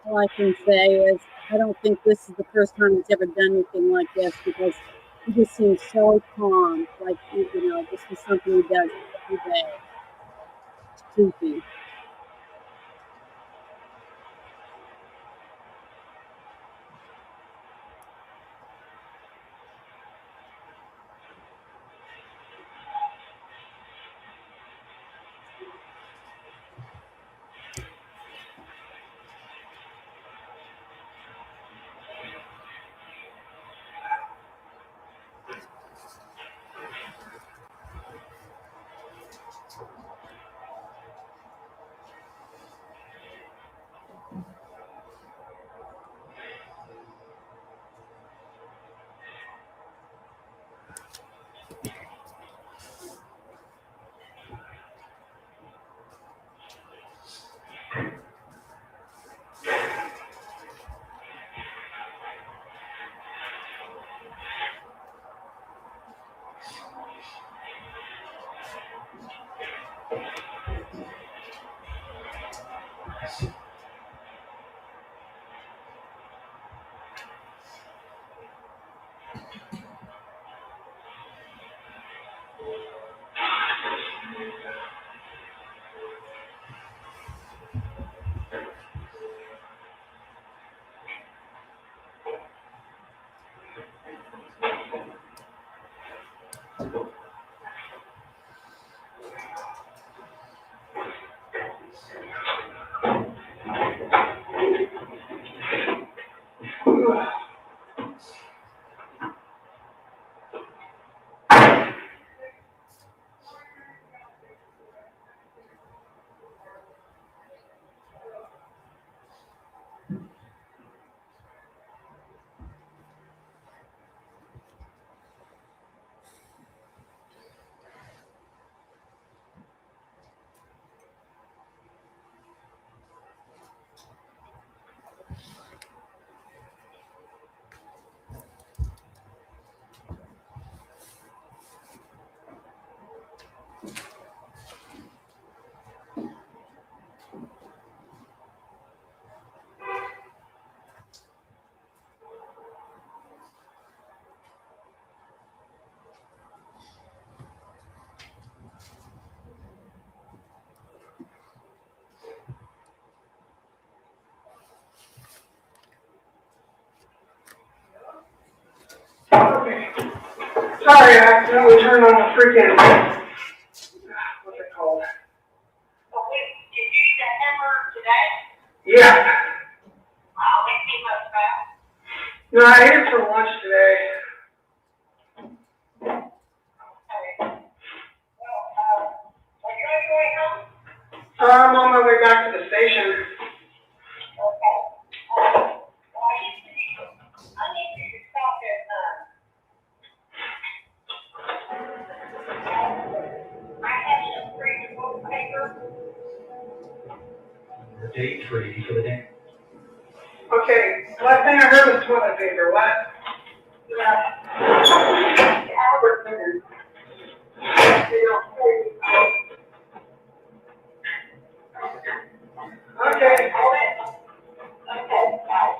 All I can say is I don't think this is the first time he's ever done anything like this because he just seems so calm. Like, this is something he does every day. It's creepy. Sorry, I accidentally turned on the freaking, what's it called? Oh, wait, did you send her today? Yeah. Wow, it came up fast. No, I ate it for lunch today. Okay. Well, are you on your way home? I'm on my way back to the station. Okay. Well, I need you to stop at, I have some free book paper. Date ready for the day. Okay, last thing I heard was toilet paper. What? Yeah. Albert Center. They don't say. Okay. Okay, bye.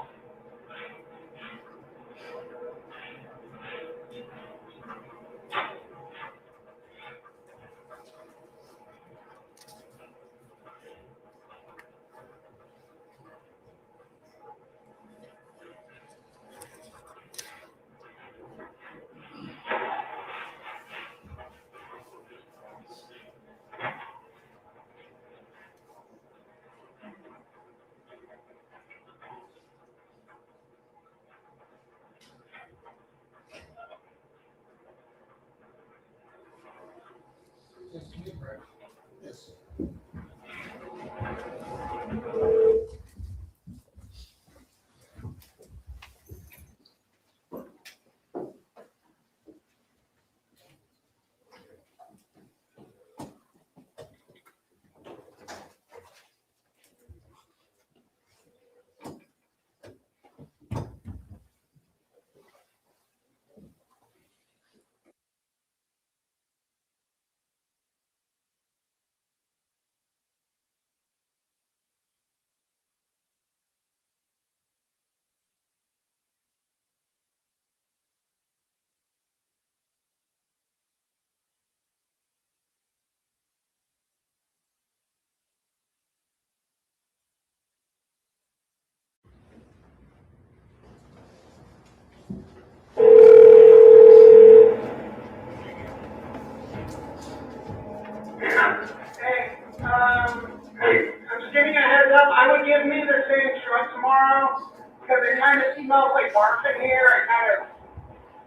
smells like barf in here.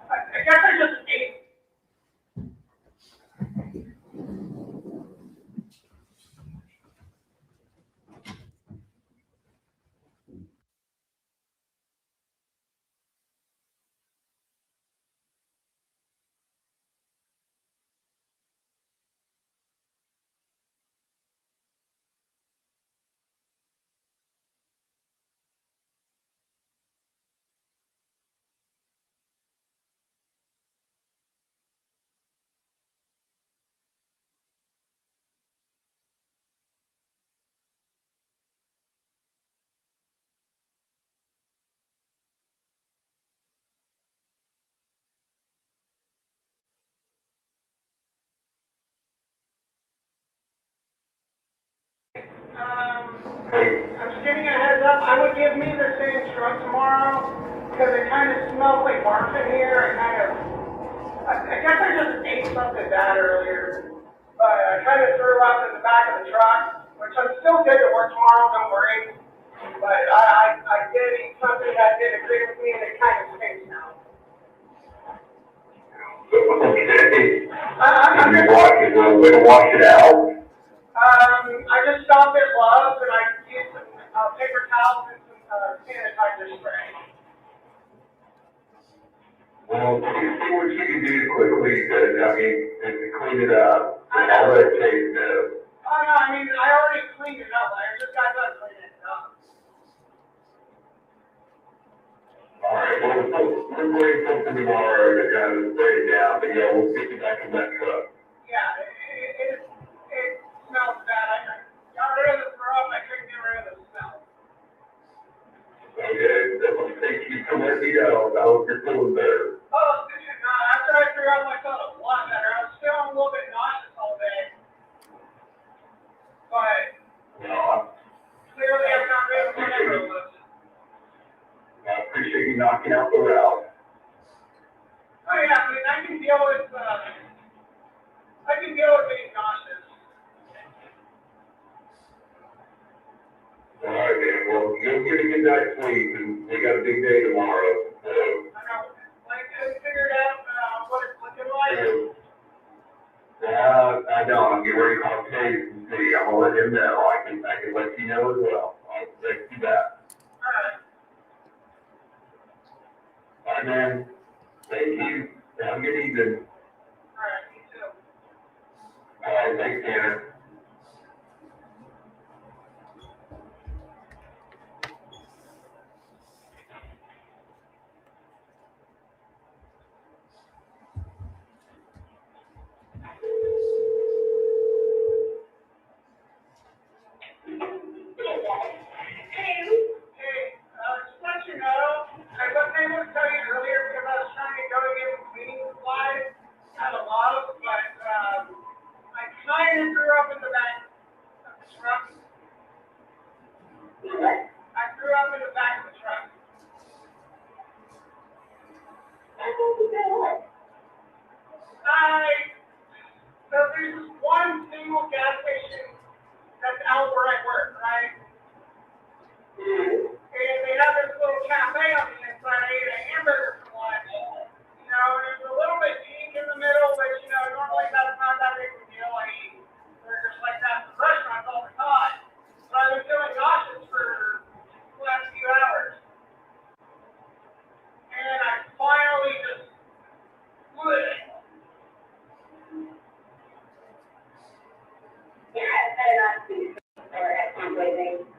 I guess I just ate. I'm just giving you a heads up. I would give me the same truck tomorrow because it kind of smells like barf in here. I guess I just ate something bad earlier, but I kind of threw up in the back of the truck, which I'm still good to work tomorrow. Don't worry. But I did eat something that didn't agree with me, and it kind of stinks now. Okay. I'm Did you just, wash it, way to wash it out? I just stopped at Love's and I used some paper towels and some sanitizer spray. Well, you see what you can do quickly to clean it up. And all that takes no. Oh no, I mean, I already cleaned it up. I just got done cleaning it up. All right, well, we're waiting something tomorrow to kind of spray it down, but yeah, we'll get you back in that truck. Yeah, it smells bad. I got rid of the throw up. I couldn't get rid of the smell. Okay, well, thank you for letting me know. I hope you're feeling better. Oh, after I threw up, I felt a lot better. I was still a little bit nauseous all day. But clearly I'm not ready for whatever it was. I appreciate you knocking out the route. Oh yeah, I mean, I can deal with being nauseous. All right, man. Well, you'll get a good night's sleep, and we got a big day tomorrow. So. I know. Like, I figured out what it's looking like. I don't. I'm getting ready to call Chase and see. I'm gonna let him know. I can let you know as well. I'll text you back. Alright. All right, man. Thank you. Have a good evening. Alright, you too. All right, thanks, Tanner. Hey, just let you know, I wasn't able to tell you earlier because I was trying to go to get some cleaning supplies at a lot, but I kind of threw up in the back of the truck. I threw up in the back of the truck. So there's this one single gas station that's out where I work, right? And they have this little cafe on the inside. I ate a hamburger for lunch. You know, and it was a little bit pink in the middle, but you know, normally that's not that big of a deal. I eat burgers like that from restaurants all the time. But I've been feeling nauseous for the last few hours. And I finally just blew it.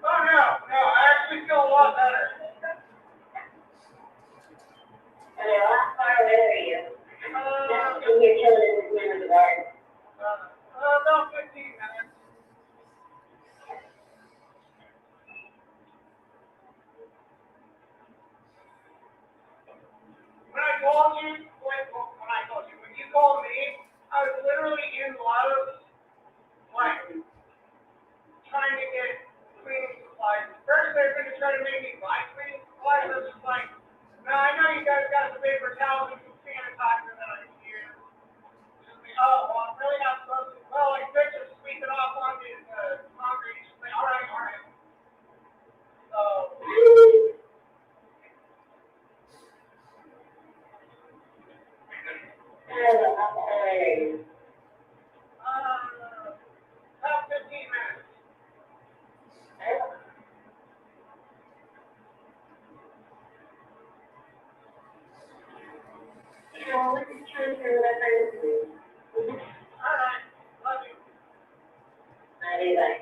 Oh no, I actually feel a lot better. About 15 minutes. When you called me, I was literally in Love's, like, trying to get cleaning supplies. First, they're going to try to make me buy cleaning supplies. I was just like, no, I know you guys got some paper towels and some sanitizer that I can use. Oh, well, I'm really not supposed to. Well, like, they're just sweeping off on the concrete. She's like, all right. So, Well, let's try to hear that very All right, love you. Bye.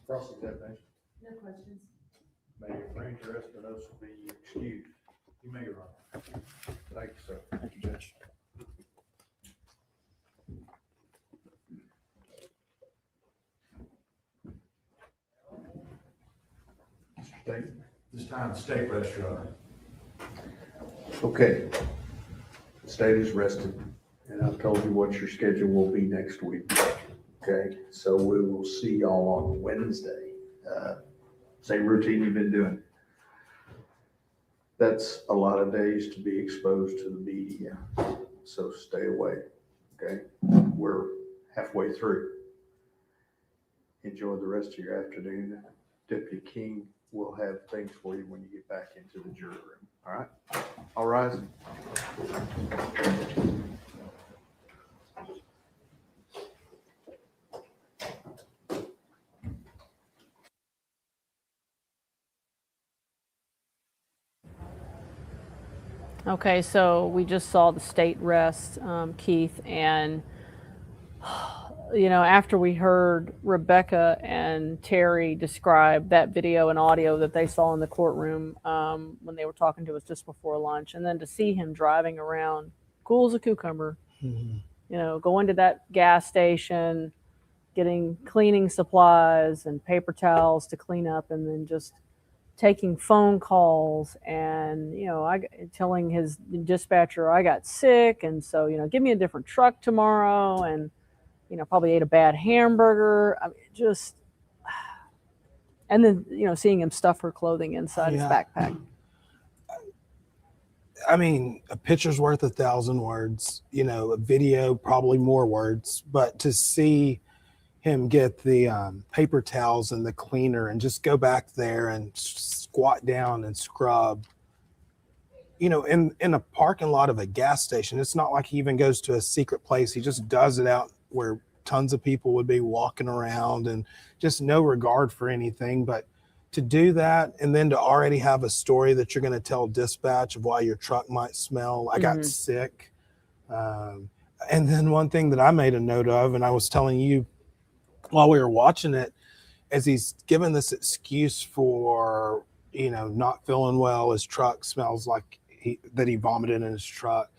Cross-examination. No questions. May for interest, the notice will be excused. You may, Your Honor. Thank you, sir. Thank you, Judge. State. This time, state rest, Your Honor. Okay. The state is rested, and I've told you what your schedule will be next week. Okay, so we will see y'all on Wednesday. Same routine you've been doing. That's a lot of days to be exposed to the media, so stay away, okay? We're halfway through. Enjoy the rest of your afternoon. Deputy King will have things for you when you get back into the jury room, all right? All rise. Okay, so we just saw the state rest, Keith, and after we heard Rebecca and Terry describe that video and audio that they saw in the courtroom when they were talking to us just before lunch, and then to see him driving around cool as a cucumber, going to that gas station, getting cleaning supplies and paper towels to clean up, and then just taking phone calls and telling his dispatcher I got sick, and so give me a different truck tomorrow, and probably ate a bad hamburger. I mean, and then seeing him stuff her clothing inside his backpack. I mean, a picture's worth 1,000 words. A video probably more words, but to see him get the paper towels and the cleaner and just go back there and squat down and scrub, in a parking lot of a gas station. It's not like he even goes to a secret place. He just does it out where tons of people would be walking around, and just no regard for anything. But to do that, and then to already have a story that you're going to tell dispatch of why your truck might smell, I got sick. And then one thing that I made a note of, and I was telling you while we were watching it, as he's given this excuse for, not feeling well, his truck smells like that he vomited in his truck.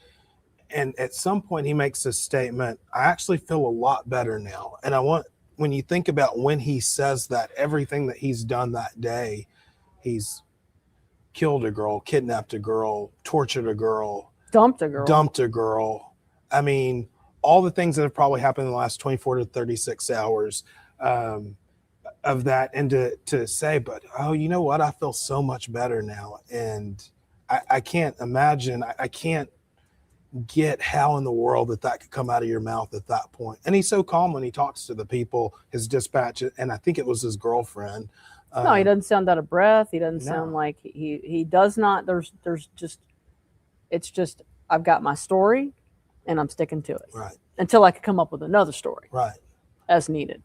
And at some point he makes this statement, I actually feel a lot better now. And when you think about when he says that, everything that he's done that day, he's killed a girl, kidnapped a girl, tortured a girl, dumped a girl. I mean, all the things that have probably happened in the last 24 to 36 hours of that, and to say, but, oh, you know what? I feel so much better now. And I can't imagine, I can't get how in the world that could come out of your mouth at that point. And he's so calm when he talks to the people, his dispatch, and I think it was his girlfriend. No, he doesn't sound out of breath. He doesn't sound like he does not. It's just, I've got my story and I'm sticking to it. Right. Until I can come up with another story. Right. As needed.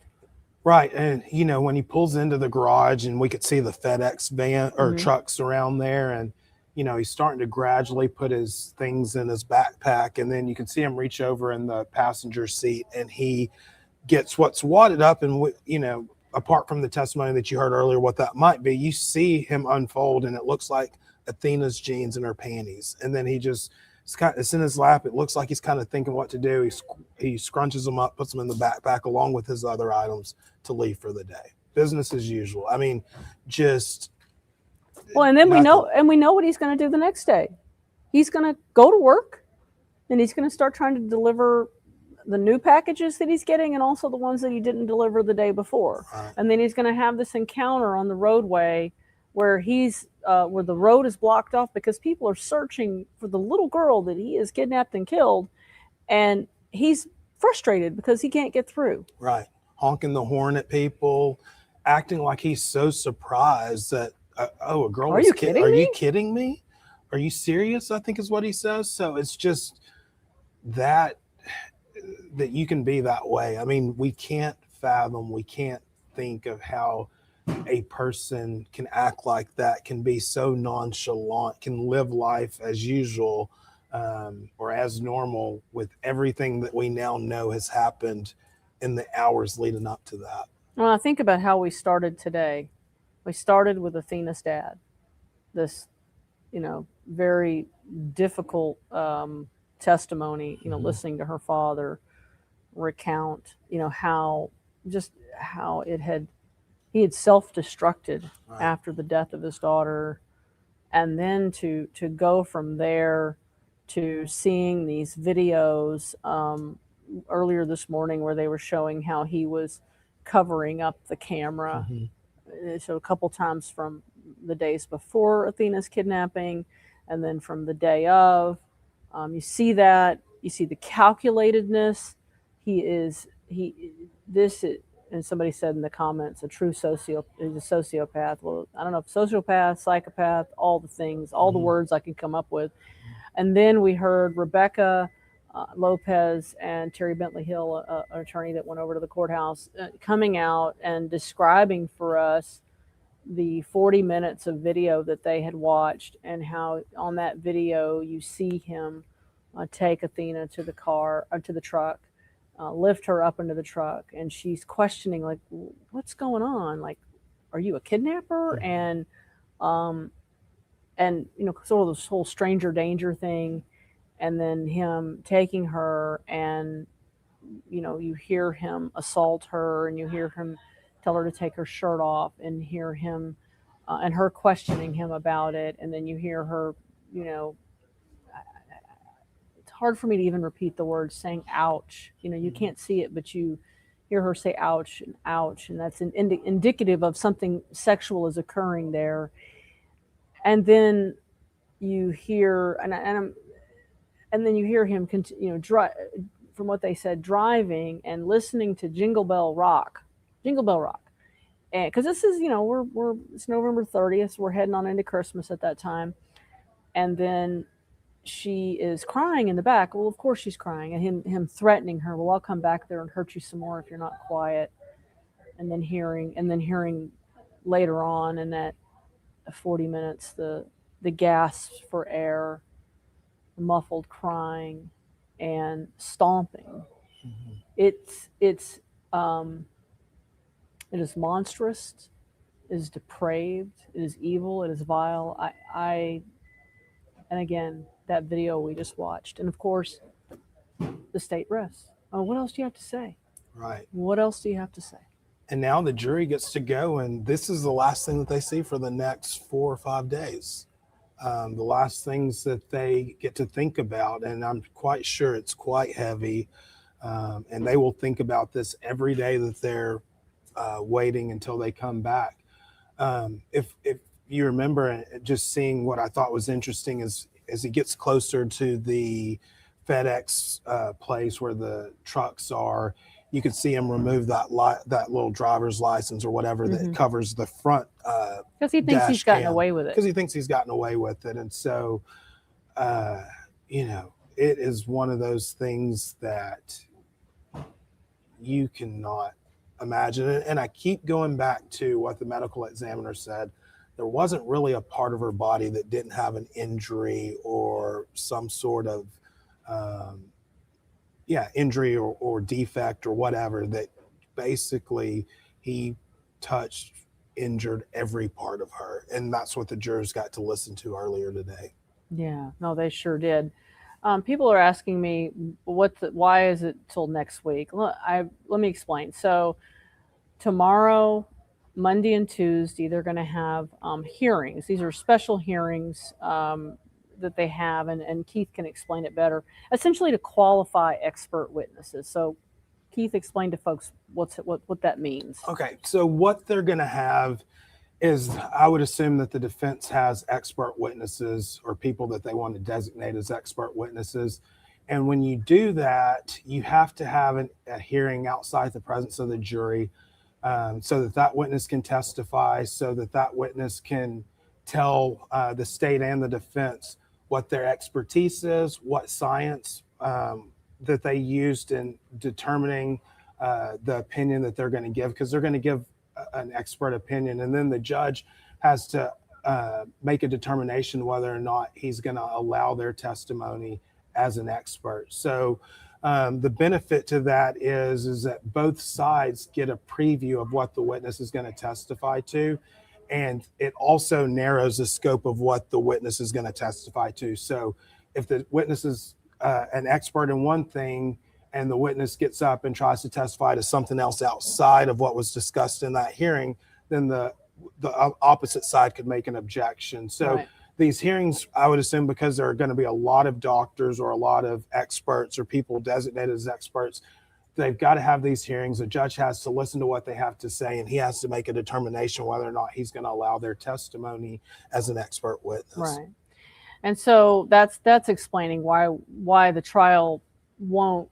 Right. And, when he pulls into the garage and we could see the FedEx van or trucks around there, and, he's starting to gradually put his things in his backpack, and then you can see him reach over in the passenger seat, and he gets what's wadded up. And, apart from the testimony that you heard earlier, what that might be, you see him unfold, and it looks like Athena's jeans and her panties. And then it's in his lap. It looks like he's kind of thinking what to do. He scrunches them up, puts them in the backpack along with his other items to leave for the day. Business as usual. I mean, just. Well, and then we know what he's going to do the next day. He's going to go to work, and he's going to start trying to deliver the new packages that he's getting, and also the ones that he didn't deliver the day before. Right. And then he's going to have this encounter on the roadway where where the road is blocked off because people are searching for the little girl that he has kidnapped and killed, and he's frustrated because he can't get through. Right. Honking the horn at people, acting like he's so surprised that, a girl. Are you kidding me? Are you kidding me? Are you serious? I think is what he says. So it's just that you can be that way. I mean, we can't think of how a person can act like that, can be so nonchalant, can live life as usual, or as normal, with everything that we now know has happened in the hours leading up to that. When I think about how we started today, we started with Athena's dad, this, very difficult testimony, listening to her father recount, how he had self-destructed Right. after the death of his daughter. And then to go from there to seeing these videos earlier this morning where they were showing how he was covering up the camera. So a couple times from the days before Athena's kidnapping, and then from the day of. You see that. You see the calculatedness. And somebody said in the comments, he's a sociopath. Well, I don't know if sociopath, psychopath, all the things, all the words I can come up with. And then we heard Rebecca Lopez and Terry Bentley Hill, an attorney that went over to the courthouse, coming out and describing for us the 40 minutes of video that they had watched, and how on that video you see him take Athena to the truck, lift her up into the truck, and she's questioning, like, what's going on? Like, are you a kidnapper? And sort of this whole stranger danger thing, and then him taking her, and you hear him assault her, and you hear him tell her to take her shirt off, and hear him and her questioning him about it, and then you hear her, it's hard for me to even repeat the words, saying ouch. You can't see it, but you hear her say ouch, and that's indicative of something sexual is occurring there. And then you hear, and then you hear him from what they said, driving and listening to Jingle Bell Rock, and because this is, it's November 30th, so we're heading on into Christmas at that time. And then she is crying in the back. Well, of course she's crying, and him threatening her, well, I'll come back there and hurt you some more if you're not quiet. And then hearing later on in that 40 minutes the gasps for air, the muffled crying, and stomping. It is monstrous, it is depraved, it is evil, it is vile. And again, that video we just watched, and of course, the state rests. Oh, what else do you have to say? Right. What else do you have to say? And now the jury gets to go, and this is the last thing that they see for the next 4 or 5 days. The last things that they get to think about, and I'm quite sure it's quite heavy, and they will think about this every day that they're waiting until they come back. If you remember, just seeing what I thought was interesting is as he gets closer to the FedEx place where the trucks are, you could see him remove that little driver's license or whatever that covers the front. Because he thinks he's gotten away with it. Because he thinks he's gotten away with it. And so, it is one of those things that you cannot imagine. And I keep going back to what the medical examiner said. There wasn't really a part of her body that didn't have an injury or some sort of injury or defect or whatever, that basically he touched, injured every part of her. And that's what the jurors got to listen to earlier today. Yeah, no, they sure did. People are asking me, why is it till next week? Let me explain. So tomorrow, Monday and Tuesday, they're going to have hearings. These are special hearings that they have, and Keith can explain it better, essentially to qualify expert witnesses. So Keith, explain to folks what that means. Okay, so what they're going to have is, I would assume that the defense has expert witnesses or people that they want to designate as expert witnesses. And when you do that, you have to have a hearing outside the presence of the jury, so that witness can testify, so that witness can tell the state and the defense what their expertise is, what science that they used in determining the opinion that they're going to give, because they're going to give an expert opinion. And then the judge has to make a determination whether or not he's going to allow their testimony as an expert. So The benefit to that is that both sides get a preview of what the witness is going to testify to, and it also narrows the scope of what the witness is going to testify to. So if the witness is an expert in one thing and the witness gets up and tries to testify to something else outside of what was discussed in that hearing, then the opposite side could make an objection. So Right. these hearings, I would assume, because there are going to be a lot of doctors or a lot of experts or people designated as experts, they've got to have these hearings. The judge has to listen to what they have to say, and he has to make a determination whether or not he's going to allow their testimony as an expert witness. Right. And so that's explaining why the trial won't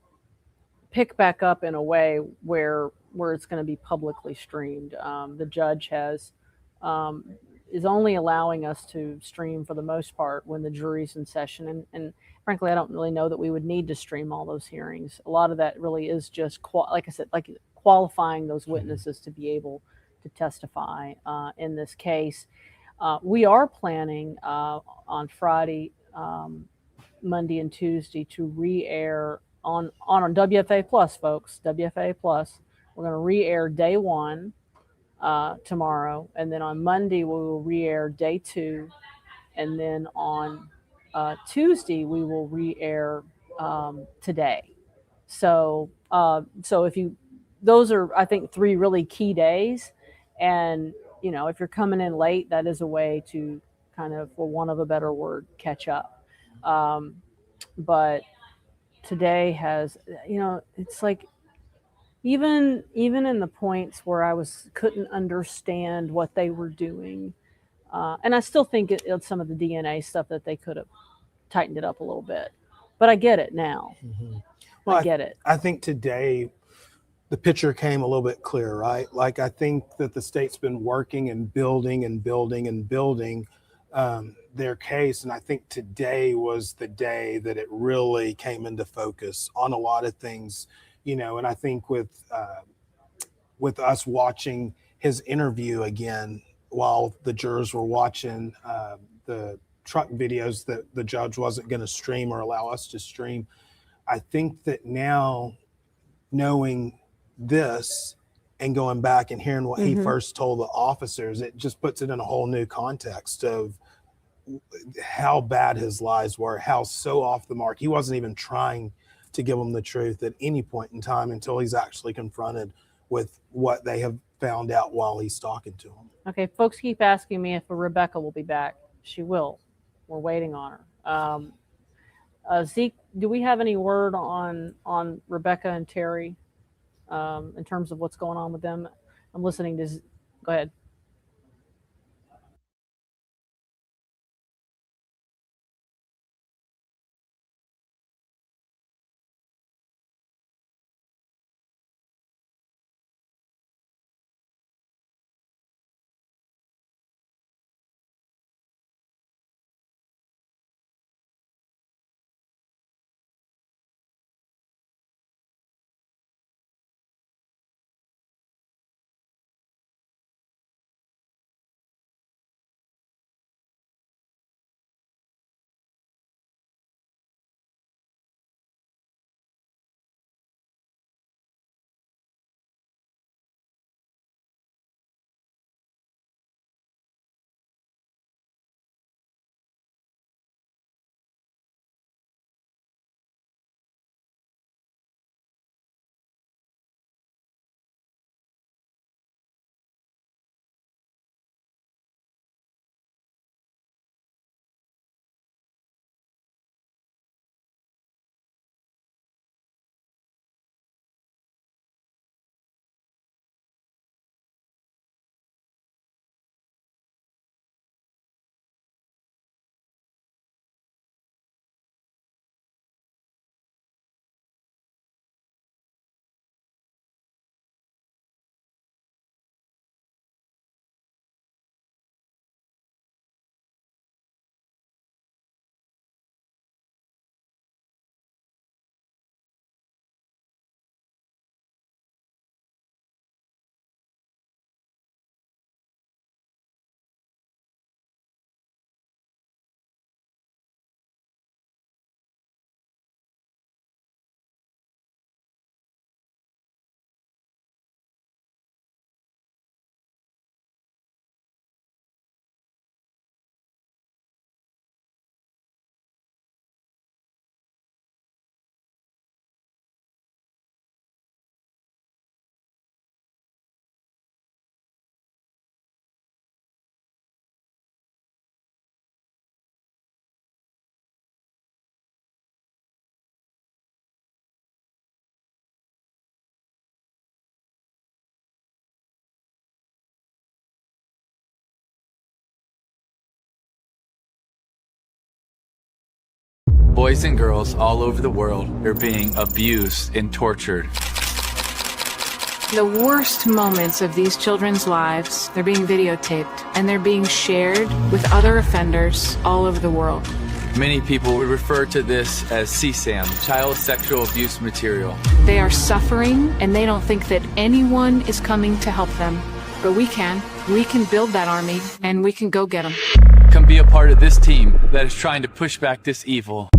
pick back up in a way where it's going to be publicly streamed. The judge is only allowing us to stream for the most part when the jury's in session, and frankly, I don't really know that we would need to stream all those hearings. A lot of that really is just like I said, like qualifying those witnesses to be able to testify in this case. We are planning on Friday, Monday, and Tuesday to re-air on WFA Plus, folks. WFA Plus. We're going to re-air day 1 tomorrow, and then on Monday we will re-air day 2, and then on Tuesday we will re-air today. So if you, those are, I think, 3 really key days, and if you're coming in late, that is a way to kind of, for want of a better word, catch up. But today has, it's like, even in the points where I couldn't understand what they were doing, and I still think it's some of the DNA stuff that they could have tightened it up a little bit, but I get it now. Well, I get it. I think today the picture came a little bit clearer, right? Like, I think that the state's been working and building and building and building their case, and I think today was the day that it really came into focus on a lot of things, and I think with us watching his interview again while the jurors were watching the truck videos that the judge wasn't going to stream or allow us to stream, I think that now, knowing this and going back and hearing what he first told the officers, it just puts it in a whole new context of how bad his lies were, how so off the mark. He wasn't even trying to give them the truth at any point in time until he's actually confronted with what they have found out while he's talking to them. Okay, folks keep asking me if Rebecca will be back. She will. We're waiting on her. Zeke, do we have any word on Rebecca and Terry in terms of what's going on with them? I'm listening to. Go ahead. Boys and girls all over the world are being abused and tortured. The worst moments of these children's lives, they're being videotaped and they're being shared with other offenders all over the world. Many people would refer to this as CSAM, child sexual abuse material. They are suffering and they don't think that anyone is coming to help them. But we can. We can build that army and we can go get them. Come be a part of this team that is trying to push back this evil.